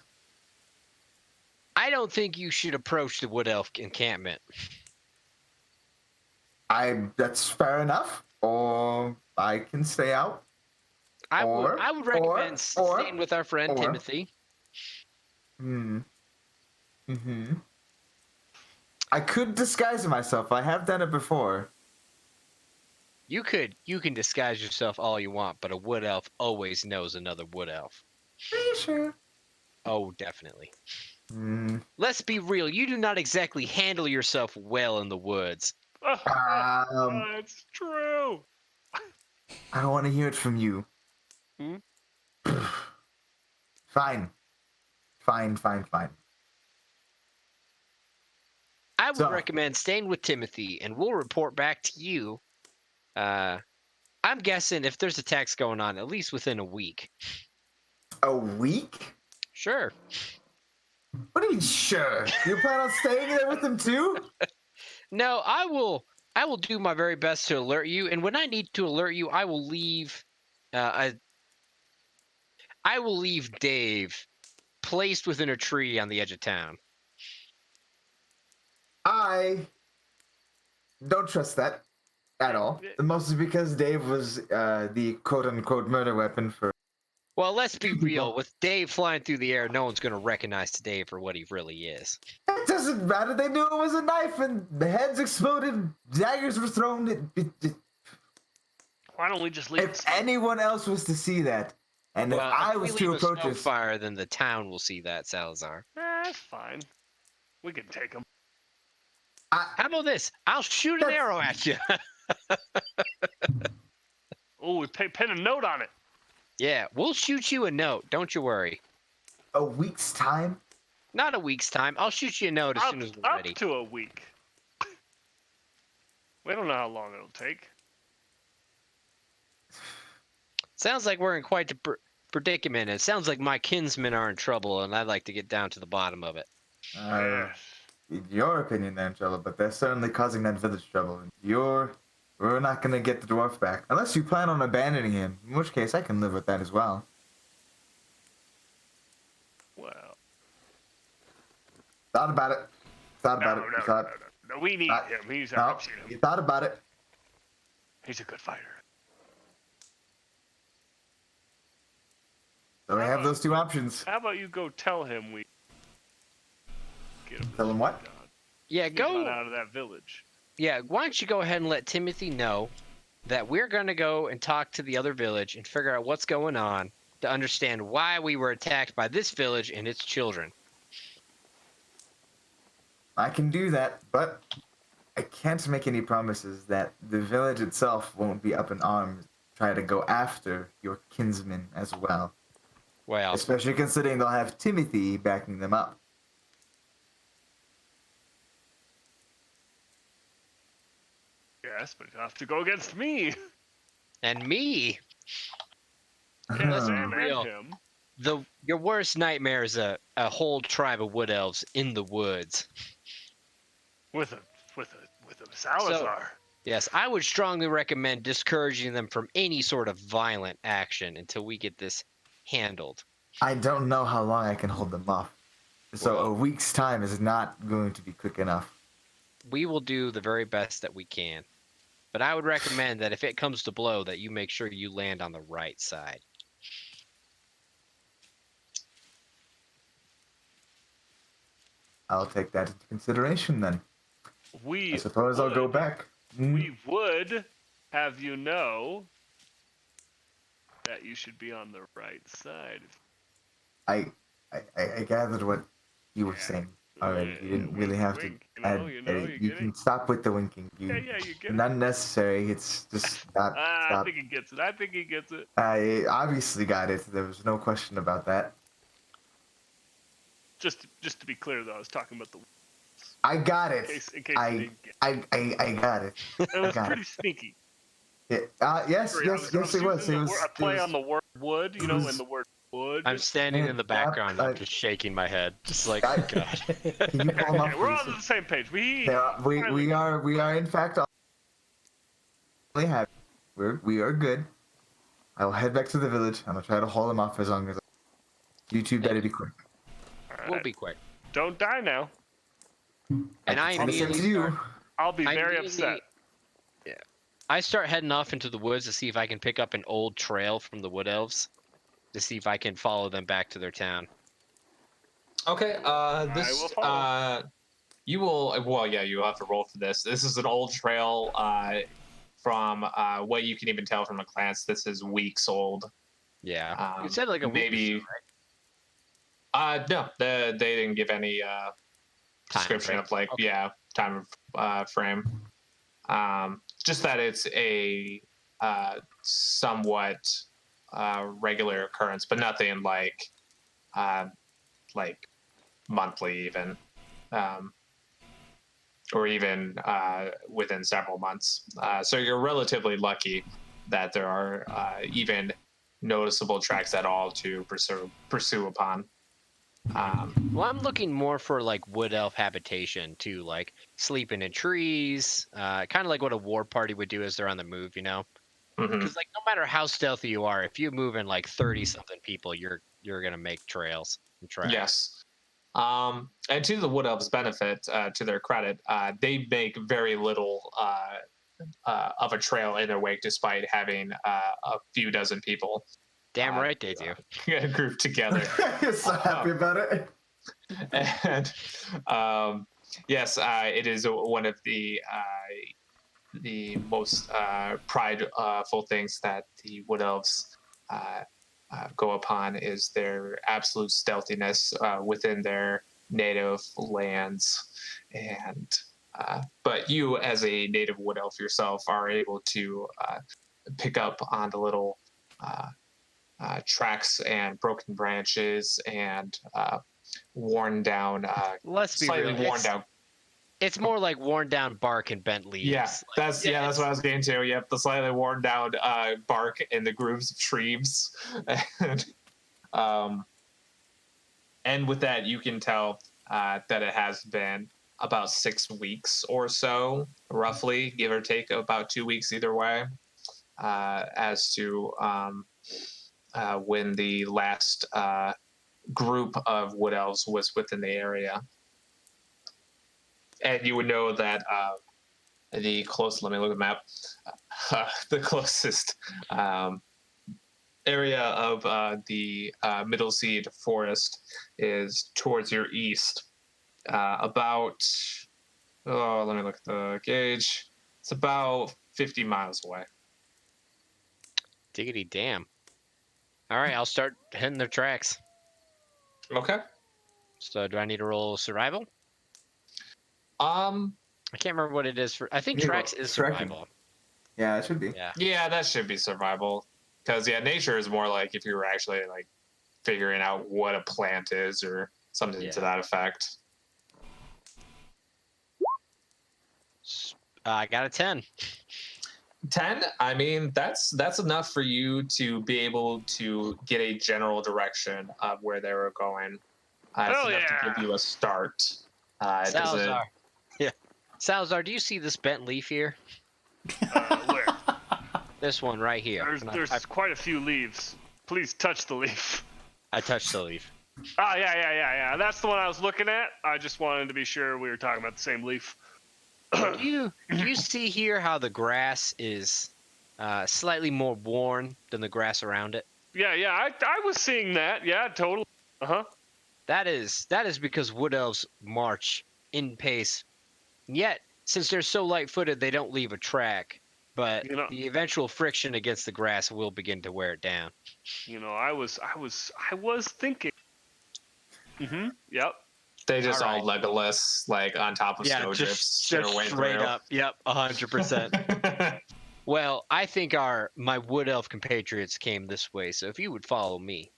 I don't think you should approach the Wood Elf encampment. That's fair enough. Or I can stay out. I Or- would recommend or- staying with our friend or- Timothy. Hmm. Mm-hmm. I could disguise myself. I have done it before. You can disguise yourself all you want, but a Wood Elf always knows another Wood Elf. Are you sure? Oh, definitely. Hmm. Let's be real. You do not exactly handle yourself well in the woods. It's true. I don't want to hear it from you. Hmm? Fine. Fine. I would So- recommend staying with Timothy, and we'll report back to you. I'm guessing if there's attacks going on, at least within a week. A week? Sure. What do you mean, sure? You plan on staying there with them too? No, I will do my very best to alert you, and when I need to alert you, I will leave. I will leave Dave placed within a tree on the edge of town. I don't trust that at all. Mostly because Dave was the quote-unquote murder weapon for. Well, let's be real. With Dave flying through the air, no one's going to recognize Dave for what he really is. It doesn't matter. They knew it was a knife, and the heads exploded. Daggers were thrown. Why don't we just leave? If anyone else was to see that, and if I was to approach this, fire, then the town will see that, Salazar. That's fine. We can take him. How about this? I'll shoot an arrow at you. Oh, we pin a note on it. Yeah, we'll shoot you a note. Don't you worry. a week's time. Not a week's time. I'll shoot you a note as soon as we're Up ready. to a week. We don't know how long it'll take. Sounds like we're in quite the predicament. It sounds like my kinsmen are in trouble, and I'd like to get down to the bottom of it. In your opinion, they're in trouble, but they're certainly causing that village trouble. We're not gonna get the dwarf back unless you plan on abandoning him. In which case, I can live with that as well. Well, Thought about it. Thought about no, it. no, You thought, no. We need Not- him. He's no, I've seen him. you thought about it. He's a good fighter. So we have those two options. How about you go tell him we get him? Tell him what? Yeah, Get him go. out of that village. Yeah, why don't you go ahead and let Timothy know that we're going to go and talk to the other village and figure out what's going on to understand why we were attacked by this village and its children. I can do that, but I can't make any promises that the village itself won't be up in arms, try to go after your kinsmen as well. Well, Especially considering they'll have Timothy backing them up. Yes, but he'll have to go against me. and me, Yes, Hmm. and Real. him. your worst nightmare is a whole tribe of wood elves in the woods. With a Salazar. Yes, I would strongly recommend discouraging them from any sort of violent action until we get this handled. I don't know how long I can hold them off. So Well- a week's time is not going to be quick enough. We will do the very best that we can. But I would recommend that if it comes to blow, that you make sure you land on the right side. I'll take that into consideration then. We I suppose I'll go would- back. We would have you know that you should be on the right side. I gathered what you were Yeah. saying. All right, you didn't really have to. Wink, you You get can it? stop with the winking. Yeah, you get it. Not necessary. It's just not. I Stop. think he gets it. I think he gets it. I obviously got it. There was no question about that. Just to be clear, though, I was talking about the I got it. in case you didn't get I got it. it. It was got pretty sneaky. Yeah. Yes. Sorry, I Yes. was It was. using It the was. word, a play it was, on the word wood, it and was- the word wood. I'm standing Man, in the background. I- I'm just shaking my head, just like, I- God. Can you pull them Okay, up, we're please? on the same page. Yeah, we are in fact only happy. We are good. I'll head back to the village. I'm gonna try to hold them off as long as you two better be quick. We'll be quick. Don't die now. And I Say the same immediately to you. start, I'll be I very immediately- upset. Yeah. I start heading off into the woods to see if I can pick up an old trail from the wood elves, to see if I can follow them back to their town. Okay. This. will follow. You will. Well, yeah. You have to roll for this. This is an old trail. From what you can even tell from a glance, this is weeks old. Yeah. You said like a week or maybe. so, No, they didn't give any Time description frame. of like Okay. time of frame. Just that it's a somewhat regular occurrence, but nothing like monthly even, or even within several months. So you're relatively lucky that there are even noticeable tracks at all to pursue upon. Well, I'm looking more for like wood elf habitation too, like sleeping in trees, kind of like what a war party would do as they're on the move, you know? Mhm. Because like no matter how stealthy you are, if you move in like 30 something people, you're gonna make trails and tracks. Yes. And to the Wood Elves' benefit, to their credit, they make very little of a trail in their wake, despite having a few dozen people Damn right they do. grouped together. You're so happy about it. And yes, it is one of the most prideful things that the Wood Elves go upon is their absolute stealthiness within their native lands. And but you, as a native Wood Elf yourself, are able to pick up on the little tracks and broken branches and worn down, Let's be slightly real. worn down. It's more like worn down bark and bent leaves. Yeah, Like, that's what I was getting to. Yep, the slightly worn down bark in the grooves of trees, and with that, you can tell that it has been about 6 weeks or so, roughly, give or take, about 2 weeks either way, as to when the last group of wood elves was within the area. And you would know that the close. Let me look at the map. The closest area of the Middle Seed Forest is towards your east, about. Oh, let me look at the gauge. It's about 50 miles away. diggity damn. All right, I'll start hitting their tracks. Okay. So do I need to roll survival? I can't remember what it is for. I think Yeah, tracks is tracking. survival. Yeah, it should be. Yeah. Yeah, that should be survival. Because nature is more like if you were actually like figuring out what a plant is or something to Yeah. that effect. I got a 10. 10. I mean, that's enough for you to be able to get a general direction of where they were going. It's Hell enough yeah. to give you a start. Does it- Salazar. Yeah. Salazar, do you see this bent leaf here? Where? This one right here. And There's quite a few leaves. Please touch the leaf. I touched the leaf. Ah, yeah. That's the one I was looking at. I just wanted to be sure we were talking about the same leaf. Do you see here how the grass is slightly more worn than the grass around it? Yeah, I was seeing that. Yeah, totally. Uh-huh. That is because wood elves march in pace. Yet, since they're so light-footed, they don't leave a track. But You know- the eventual friction against the grass will begin to wear it down. You know, I was thinking. Mm-hmm. Yep. They just all Alright. Legolas, like on top of Yeah, snowdrifts. just straight up. Yep, 100%. Well, I think my wood elf compatriots came this way, so if you would follow me.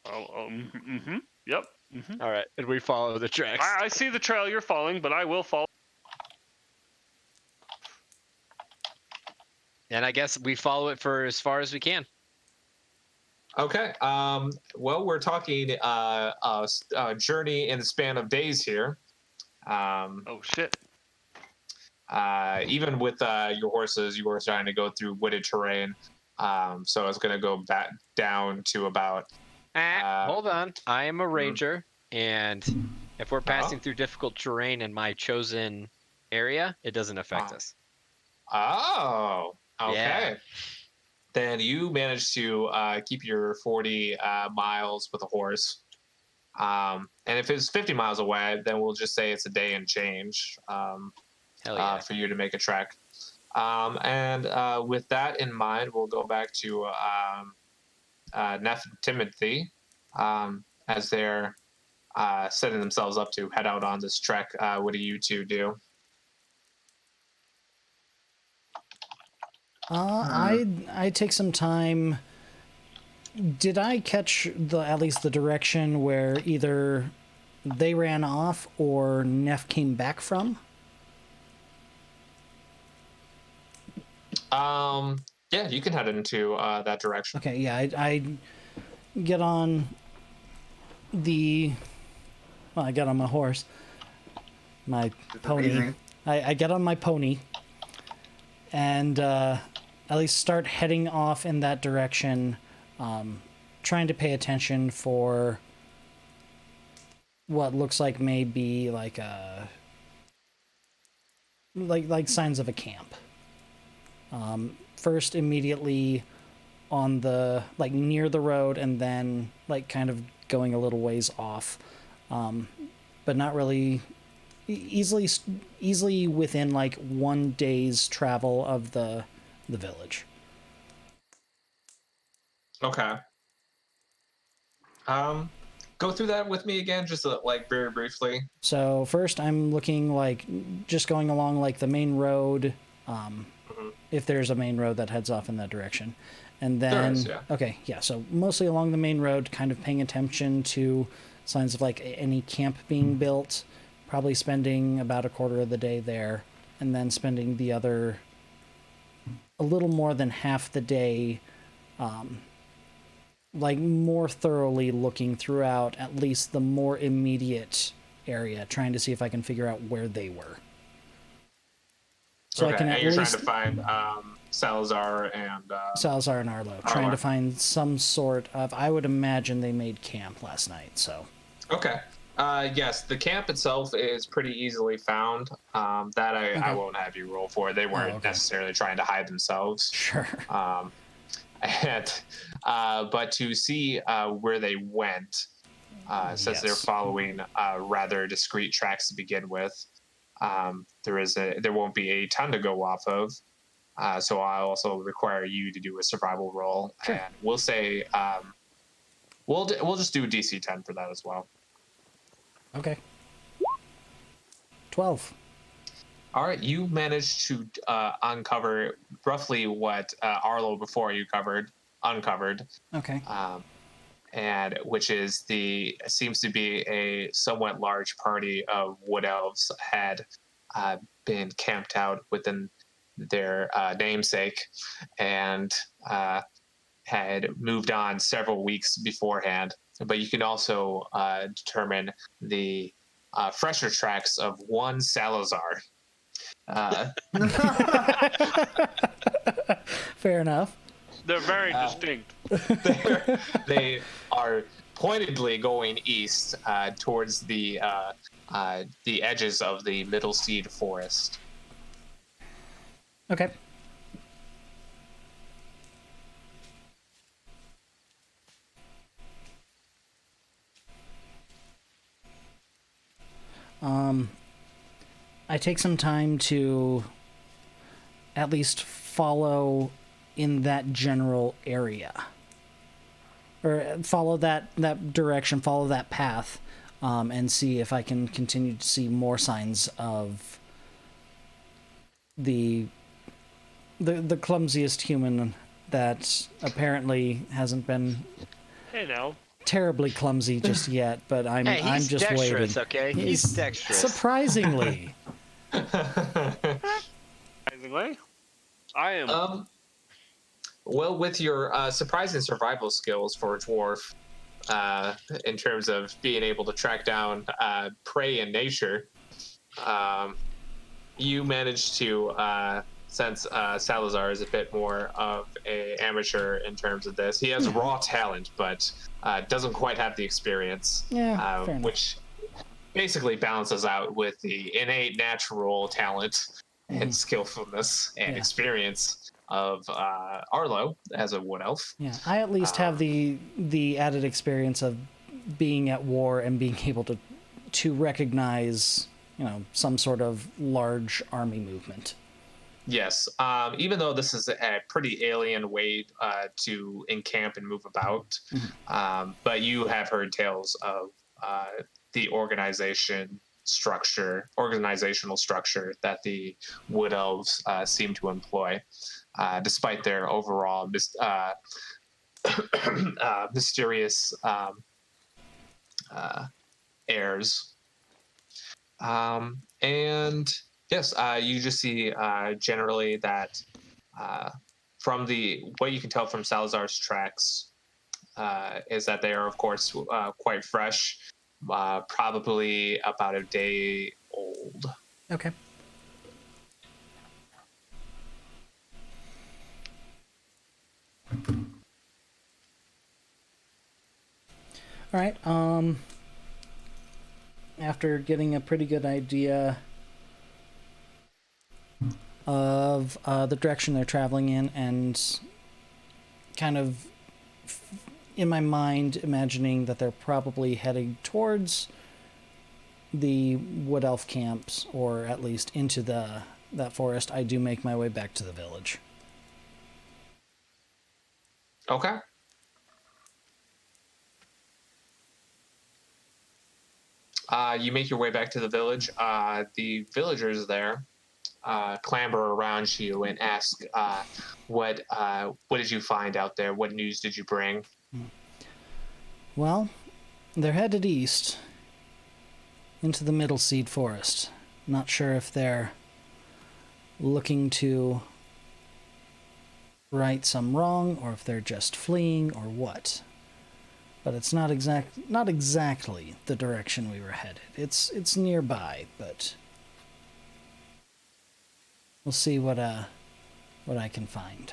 Yep. Mm-hmm. All right, and we follow the tracks. I see the trail you're following, but I will follow. And I guess we follow it for as far as we can. Okay. Well, we're talking a journey in the span of days here. Oh shit. Even with your horses, you were trying to go through wooded terrain. So it's going to go back down to about. Hold on. I am a ranger, and if we're passing Oh. through difficult terrain in my chosen area, it doesn't affect us. Oh, okay. Yeah. Then you managed to keep your 40 miles with a horse. And if it's 50 miles away, then we'll just say it's a day and change Hell yeah. for you to make a trek. And with that in mind, we'll go back to Neff and Timothy as they're setting themselves up to head out on this trek. What do you two do? I take some time. Did I catch at least the direction where either they ran off or Neff came back from? Yeah, you can head into that direction. Okay, yeah, I get on I get on my horse, my pony. Amazing. I get on my pony and at least start heading off in that direction, trying to pay attention for what looks like maybe like signs of a camp. First immediately on the near the road, and then kind of going a little ways off, but not really easily within 1 day's travel of the village. Okay. Go through that with me again, just very briefly. So first I'm looking just going along the main road, if there's a main road that heads off in that direction. And then, There is, yeah. Okay, yeah, so mostly along the main road, kind of paying attention to signs of any camp being built, probably spending about a quarter of the day there, and then spending the other, a little more than half the day, more thoroughly looking throughout at least the more immediate area, trying to see if I can figure out where they were. So Okay, I can and at you're least trying to find Salazar and Salazar and Arlo, trying to find some sort of. I would imagine they made camp last night. So. Okay. Yes, the camp itself is pretty easily found. That I won't have you roll for. They weren't necessarily trying to hide themselves. Sure. But to see where they went, since they're following rather discreet tracks to begin with, there won't be a ton to go off of. So I'll also require you to do a survival roll, Sure. and we'll say we'll just do DC 10 for that as well. Okay. 12. All right, you managed to uncover roughly what Arlo before you uncovered. Okay. And which is seems to be a somewhat large party of wood elves had been camped out within their namesake and had moved on several weeks beforehand. But you can also determine the fresher tracks of one Salazar. Fair enough. They're very distinct. They are pointedly going east towards the edges of the Middle Seed Forest. Okay. I take some time to at least follow in that general area, or follow that direction, follow that path, and see if I can continue to see more signs of the clumsiest human that apparently hasn't been Hey now. terribly clumsy just yet, but I'm He's just dexterous, waiting. okay? He's dexterous. Surprisingly. Surprisingly, I am. Well, with your surprising survival skills for a dwarf, in terms of being able to track down prey in nature, you managed to since Salazar is a bit more of a amateur in terms of this. He has raw talent, but doesn't quite have the experience, Yeah, fair enough. which basically balances out with the innate natural talent and skillfulness and experience of Arlo as a wood elf. Yeah, I at least have the added experience of being at war and being able to recognize, some sort of large army movement. Yes, even though this is a pretty alien way to encamp and move about, but you have heard tales of the organizational structure that the wood elves seem to employ, despite their overall mysterious airs. And yes, you just see generally that from what you can tell from Salazar's tracks is that they are, of course, quite fresh, probably about a day old. Okay. All right. After getting a pretty good idea of the direction they're traveling in, and kind of in my mind imagining that they're probably heading towards the wood elf camps, or at least into that forest, I do make my way back to the village. Okay. You make your way back to the village. The villagers there clamber around you and ask, "What did you find out there? What news did you bring?" Well, they're headed east into the Middle Seed Forest. Not sure if they're looking to right some wrong, or if they're just fleeing, or what. But it's not exactly the direction we were headed. It's nearby, but we'll see what I can find.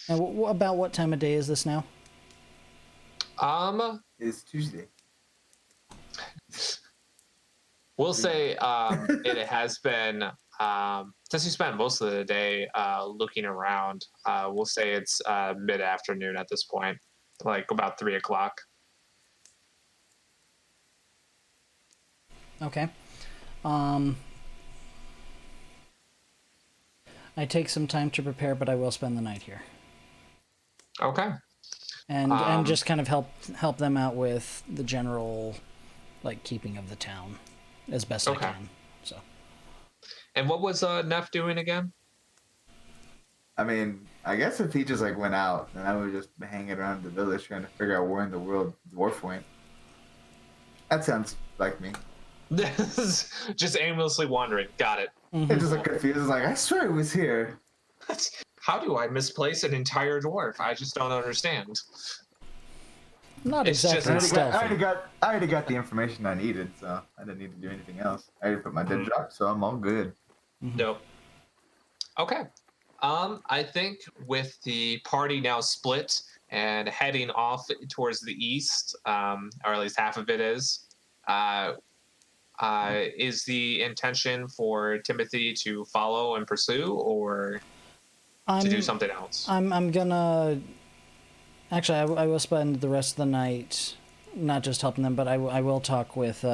And about what time of day is this now? It's Tuesday. We'll say it has been, since you spent most of the day looking around, we'll say it's mid-afternoon at this point, like about 3 o'clock. Okay. I take some time to prepare, but I will spend the night here. Okay. And just kind of help them out with the general, keeping of the town as best I can. So. And what was Neff doing again? I mean, I guess if he just went out, then I would just be hanging around the village trying to figure out where in the world Dwarf went. That sounds like me. Just aimlessly wandering. Got it. Mm-hmm. It's just confused. I swear it was here. How do I misplace an entire dwarf? I just don't understand. Not It's just- exactly I stealthy. I already got the information I needed, so I didn't need to do anything else. I already put my dead drop, so I'm all good. Nope. Okay. I think with the party now split and heading off towards the east, or at least half of it is the intention for Timothy to follow and pursue, or to do something else? I'm gonna. Actually, I will spend the rest of the night not just helping them, but I will talk with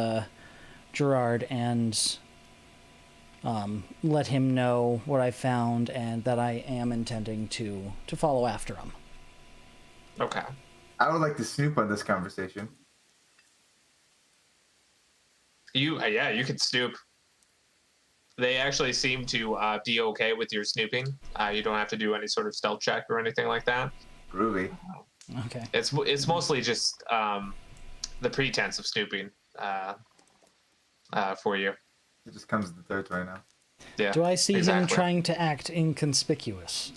Gerard and let him know what I found and that I am intending to follow after him. Okay. I would like to snoop on this conversation. Yeah, you can snoop. They actually seem to be okay with your snooping. You don't have to do any sort of stealth check or anything like that. Groovy. Okay. It's mostly just the pretense of snooping for you. It just comes to the territory now. Yeah. Do I see him exactly. trying to act inconspicuous?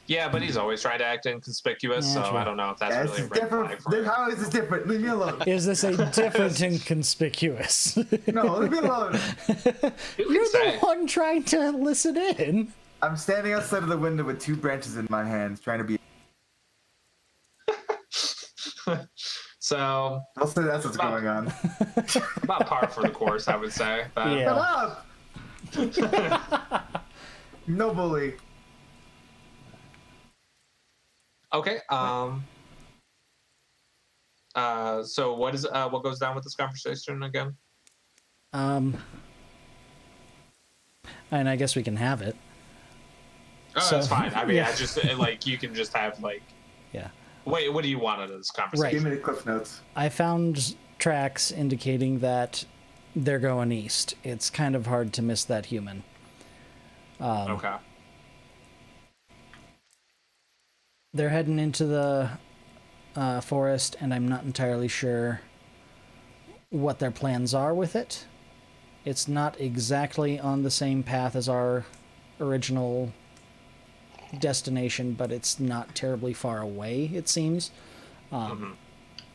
Yeah, but he's always trying to act inconspicuous, Yeah, so true. I don't know if that's Yeah, really this a is red different. flag for you. How is this different? Leave me alone. Is this a different inconspicuous? No, leave me alone. You're the one trying to listen in. I'm standing outside of the window with 2 branches in my hands, trying to be. So I'll say that's what's going on. about par for the course, I would say. But, Yeah. Shut up! No bully. Okay. So what goes down with this conversation again? And I guess we can have it. Oh, So- that's fine. I mean, yeah. I just like you can just have like. Yeah. Wait, what do you want out of this conversation? Right. Give me the cliff notes. I found tracks indicating that they're going east. It's kind of hard to miss that human. Okay. They're heading into the forest, and I'm not entirely sure what their plans are with it. It's not exactly on the same path as our original destination, but it's not terribly far away, it seems. And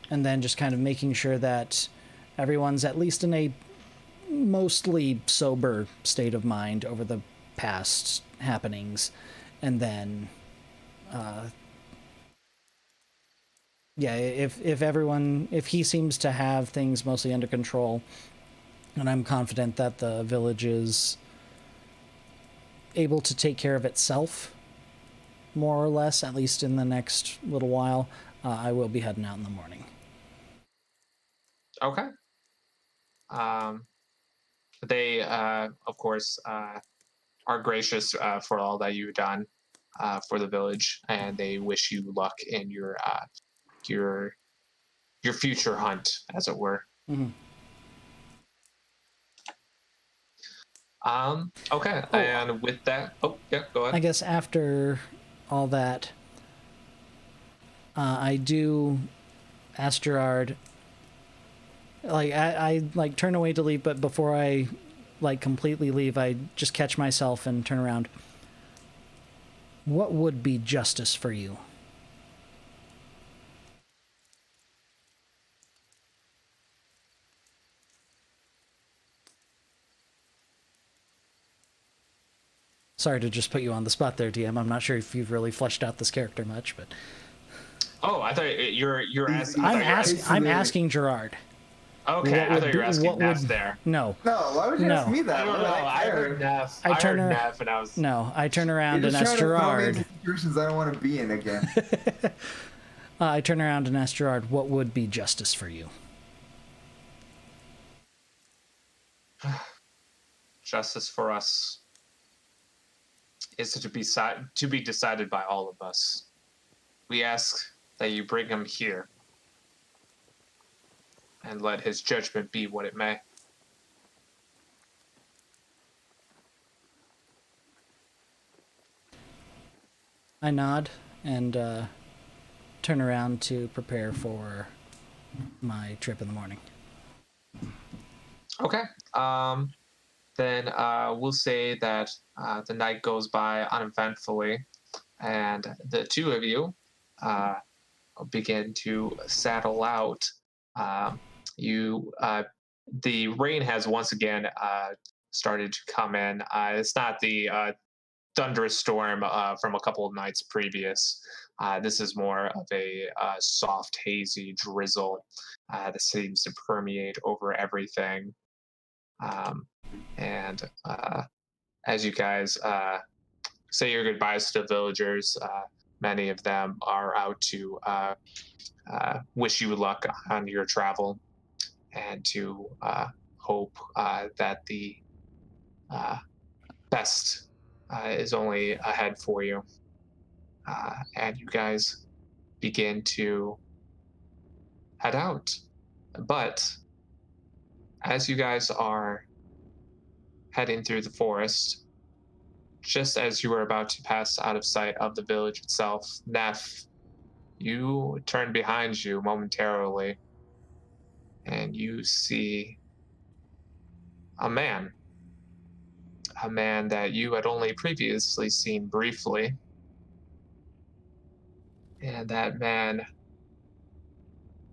then just kind of making sure that everyone's at least in a mostly sober state of mind over the past happenings. And then, yeah, if he seems to have things mostly under control, and I'm confident that the village is able to take care of itself, more or less, at least in the next little while, I will be heading out in the morning. Okay. They, of course, are gracious for all that you've done for the village, and they wish you luck in your future hunt, as it were. Mm-hmm. Okay, and with that, yeah, go ahead. I guess after all that, I do ask Gerard, like, I like turn away to leave, but before I like completely leave, I just catch myself and turn around. What would be justice for you? Sorry to just put you on the spot there, DM. I'm not sure if you've really fleshed out this character much, but Oh, I thought you're asking. I'm asking Gerard. Okay, I thought you were asking what Neff would- there. No, No, why would you No. ask me that? I don't What do know. I care? heard Neff. I I turn heard her- Neff, and I was. no. I turn around You're and just ask trying to throw me Gerard. into situations I don't want to be in again. I turn around and ask Gerard, what would be justice for you? Justice for us is to be decided by all of us. We ask that you bring him here and let his judgment be what it may. I nod and turn around to prepare for my trip in the morning. Okay. Then we'll say that the night goes by uneventfully, and the two of you begin to saddle out. The rain has once again started to come in. It's not the thunderous storm from a couple of nights previous. This is more of a soft, hazy drizzle that seems to permeate over everything. And as you guys say your goodbyes to the villagers, many of them are out to wish you luck on your travel and to hope that the best is only ahead for you. And you guys begin to head out. But As you guys are heading through the forest, just as you were about to pass out of sight of the village itself, Neff, you turn behind you momentarily and you see a man that you had only previously seen briefly. And that man,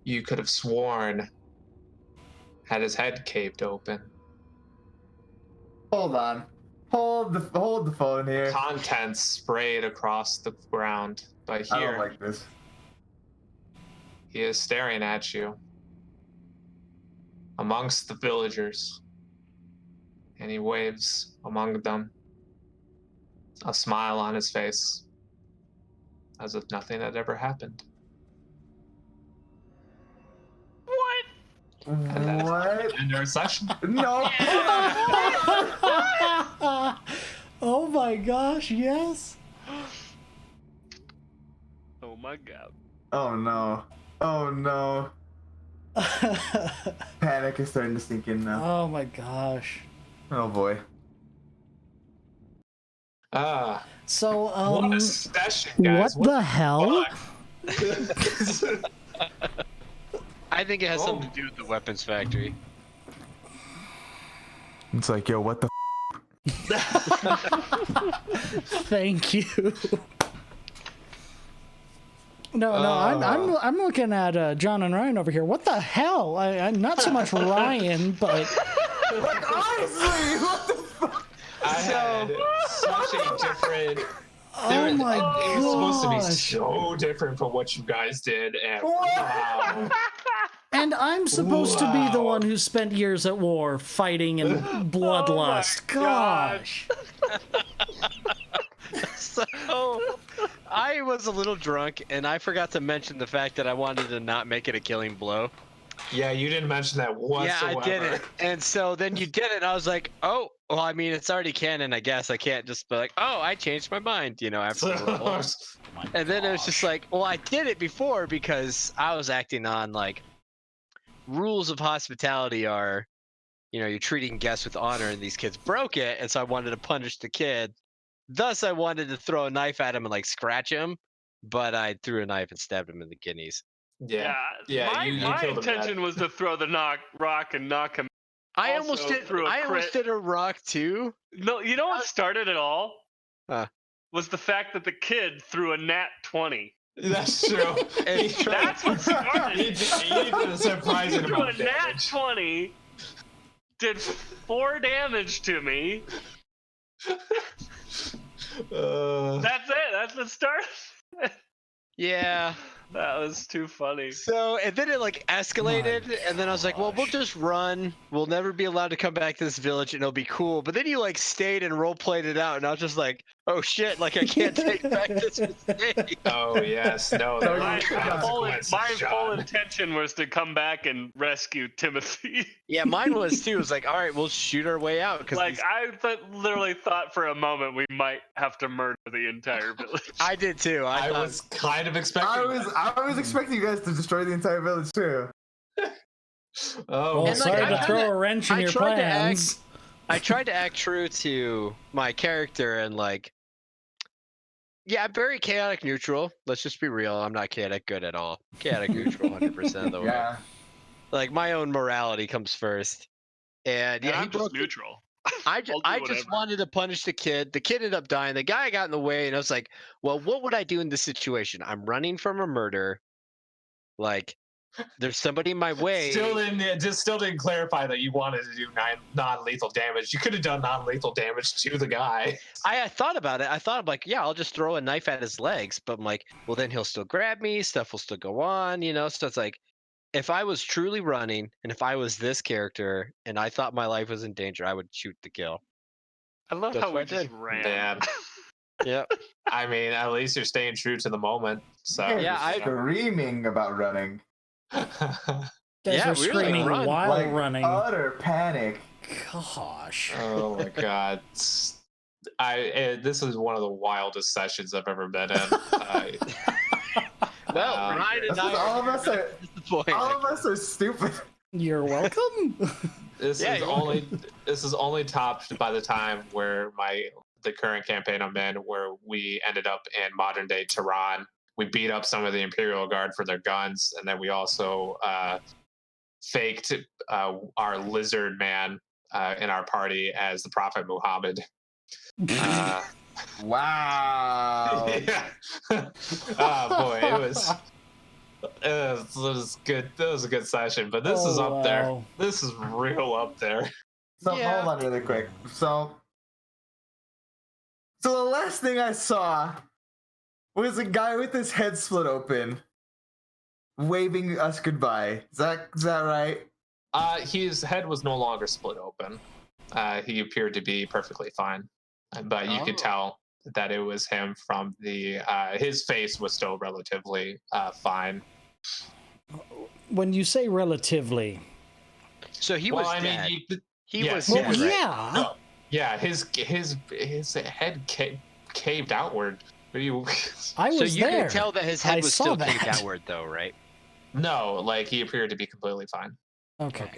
you could have sworn, had his head caved open. Hold on. Hold the phone here. Contents sprayed across the ground. But I don't here, like this. he is staring at you amongst the villagers. And he waves among them, a smile on his face, as if nothing had ever happened. What? And that is What? end our session. No. Oh my gosh, yes. Oh my god. Oh no. Oh no. Panic is starting to sink in now. Oh my gosh. Oh boy. So, What a session, guys. what the hell? fuck? I think it has something to do with the weapons factory. It's like, yo, what the Thank you. No, I'm looking at John and Ryan over here. What the hell? I'm not so much Ryan, but honestly, what the fuck? I had such a different. oh my It was supposed to be gosh! so different from what you guys did, and wow. And I'm supposed to be the Wow. one who spent years at war fighting in bloodlust. Oh my God. Gosh. So I was a little drunk, and I forgot to mention the fact that I wanted to not make it a killing blow. Yeah, you didn't mention that whatsoever. Yeah, I did it. And so then you did it, and I was like, oh, well, I mean, it's already canon, I guess. I can't just be like, oh, I changed my mind, after the roll. And then it was just like, well, I did it before because I was acting on, like, rules of hospitality are, you're treating guests with honor, and these kids broke it, and so I wanted to punish the kid. Thus, I wanted to throw a knife at him and, like, scratch him, but I threw a knife and stabbed him in the kidneys. Yeah, yeah. My, you my killed him. intention was to throw the rock and knock him. I Also almost did. threw a I almost crit. did a rock too. No, you know what started it all? Huh. Was the fact that the kid threw a nat 20. That's true. That's what started He it. did a surprising Threw a amount of nat damage. 20, did 4 damage to me. That's it. That's the start. Yeah. That was too funny. So, and then it like escalated, and then I was like, well, we'll just run. We'll never be allowed to come back to this village, and it'll be cool. But then you like stayed and role played it out, and I was just like, oh shit, like I can't take back this mistake. Oh yes, no. There My, are consequences, my full John. intention was to come back and rescue Timothy. Yeah, mine was too. It was like, all right, we'll shoot our way out. Cause Like, I literally thought for a moment we might have to murder the entire village. I did too. I thought, was kind of expecting. I was expecting you guys to destroy the entire village too. Oh, Well, And, like, sorry I to throw kinda- a wrench in I your tried to act- plans. I tried to act true to my character and like, yeah, I'm very chaotic neutral. Let's just be real. I'm not chaotic good at all. Chaotic neutral 100% of the way. Yeah. Like my own morality comes first. And yeah, And he I'm just broke neutral. I I'll do just whatever. wanted to punish the kid. The kid ended up dying. The guy got in the way, and I was like, well, what would I do in this situation? I'm running from a murder. Like, there's somebody in my way. Still didn't clarify that you wanted to do non-lethal damage. You could have done non-lethal damage to the guy. I thought about it. I thought, I'm like, yeah, I'll just throw a knife at his legs. But I'm like, well, then he'll still grab me. Stuff will still go on, So it's like, if I was truly running, and if I was this character, and I thought my life was in danger, I would shoot the kill. I love That's how what we I just did. ran. Man, Yep. I mean, at least you're staying true to the moment. So Yeah, I- Screaming about running. Guys Yeah, are we really screaming run. while Like running. utter panic. Gosh. Oh my god. This is one of the wildest sessions I've ever been in. Well, Ryan and That's 'cause I all of us are disappointed. all of us are stupid. You're welcome. This is only topped by the time where the current campaign I'm in, where we ended up in modern day Tehran. We beat up some of the Imperial Guard for their guns, and then we also faked our lizard man in our party as the Prophet Muhammad. Wow. Yeah. Oh boy, it was good. That was a good session, but this is up there. Wow. This is real up there. So hold on really quick. So the last thing I saw was a guy with his head split open, waving us goodbye. Is that right? His head was no longer split open. He appeared to be perfectly fine, but you could tell that it was him from the. His face was still relatively fine. When you say relatively, So he was dead. He was well, dead, right? yeah. No, yeah, his head caved outward. I So was you there. can tell that his I head was saw still that. caved outward, though, right? No, like he appeared to be completely fine. Okay.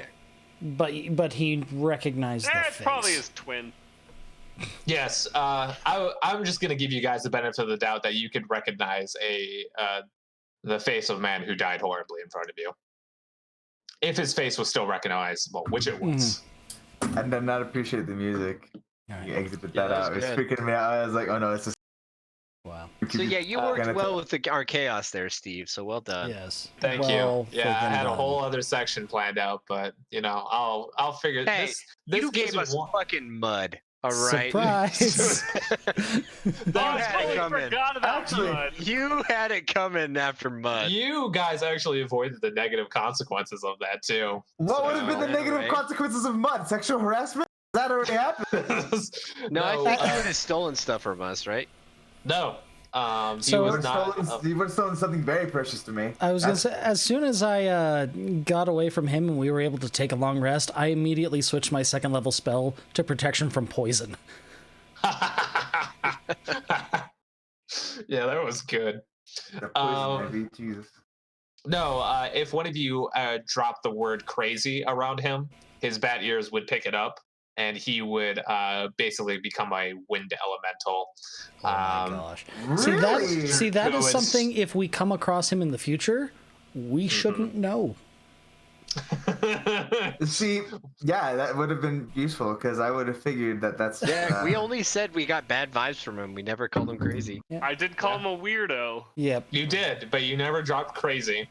But he recognized the It's face. probably his twin. Yes, I'm just gonna give you guys the benefit of the doubt that you could recognize the face of a man who died horribly in front of you, if his face was still recognizable, which it was. I did not appreciate the music. All You right. exited Yeah, that that out. It was was good. freaking me out. I was like, oh no, it's just. Wow. So yeah, you worked well with our chaos there, Steve. So well done. Yes. Thank Well you. Yeah, I freaking had a done. whole other section planned out, but I'll figure Hey, this. You gives gave me us one- fucking mud. All right. Surprise. I had it totally coming. forgot about Actually, Mud. You had it coming after mud. You guys actually avoided the negative consequences of that too. What would have been the So, negative right? consequences of mud? Sexual harassment? That already happened. No, I think you would have stolen stuff from us, right? no. He So- was not. You would have stolen something very precious to me. I was going to say, as soon as I got away from him and we were able to take a long rest, I immediately switched my second level spell to protection from poison. Yeah, that was good. The poison ivy, Jesus. No, if one of you dropped the word crazy around him, his bat ears would pick it up, and he would basically become a wind elemental. Oh my gosh. Really? See, that Who is is- something, if we come across him in the future, we shouldn't know. See, yeah, that would have been useful because I would have figured that that's. Yeah, we only said we got bad vibes from him. We never called him crazy. I did call him a weirdo. Yep. You did, but you never dropped crazy.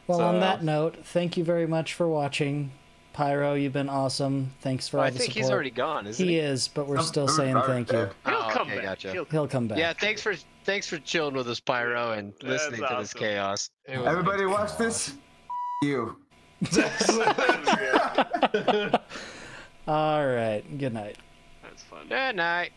Well, on So- that note, thank you very much for watching. Pyro, you've been awesome. Thanks for all I the think support. he's already gone, isn't he? He is, but we're still saying thank you. He'll Oh, come okay, back. gotcha. He'll come back. Yeah, thanks for chilling with us, Pyro, and listening to this awesome. chaos. It was Everybody like- watch this. You. All right. Good night. That's fun. Good night.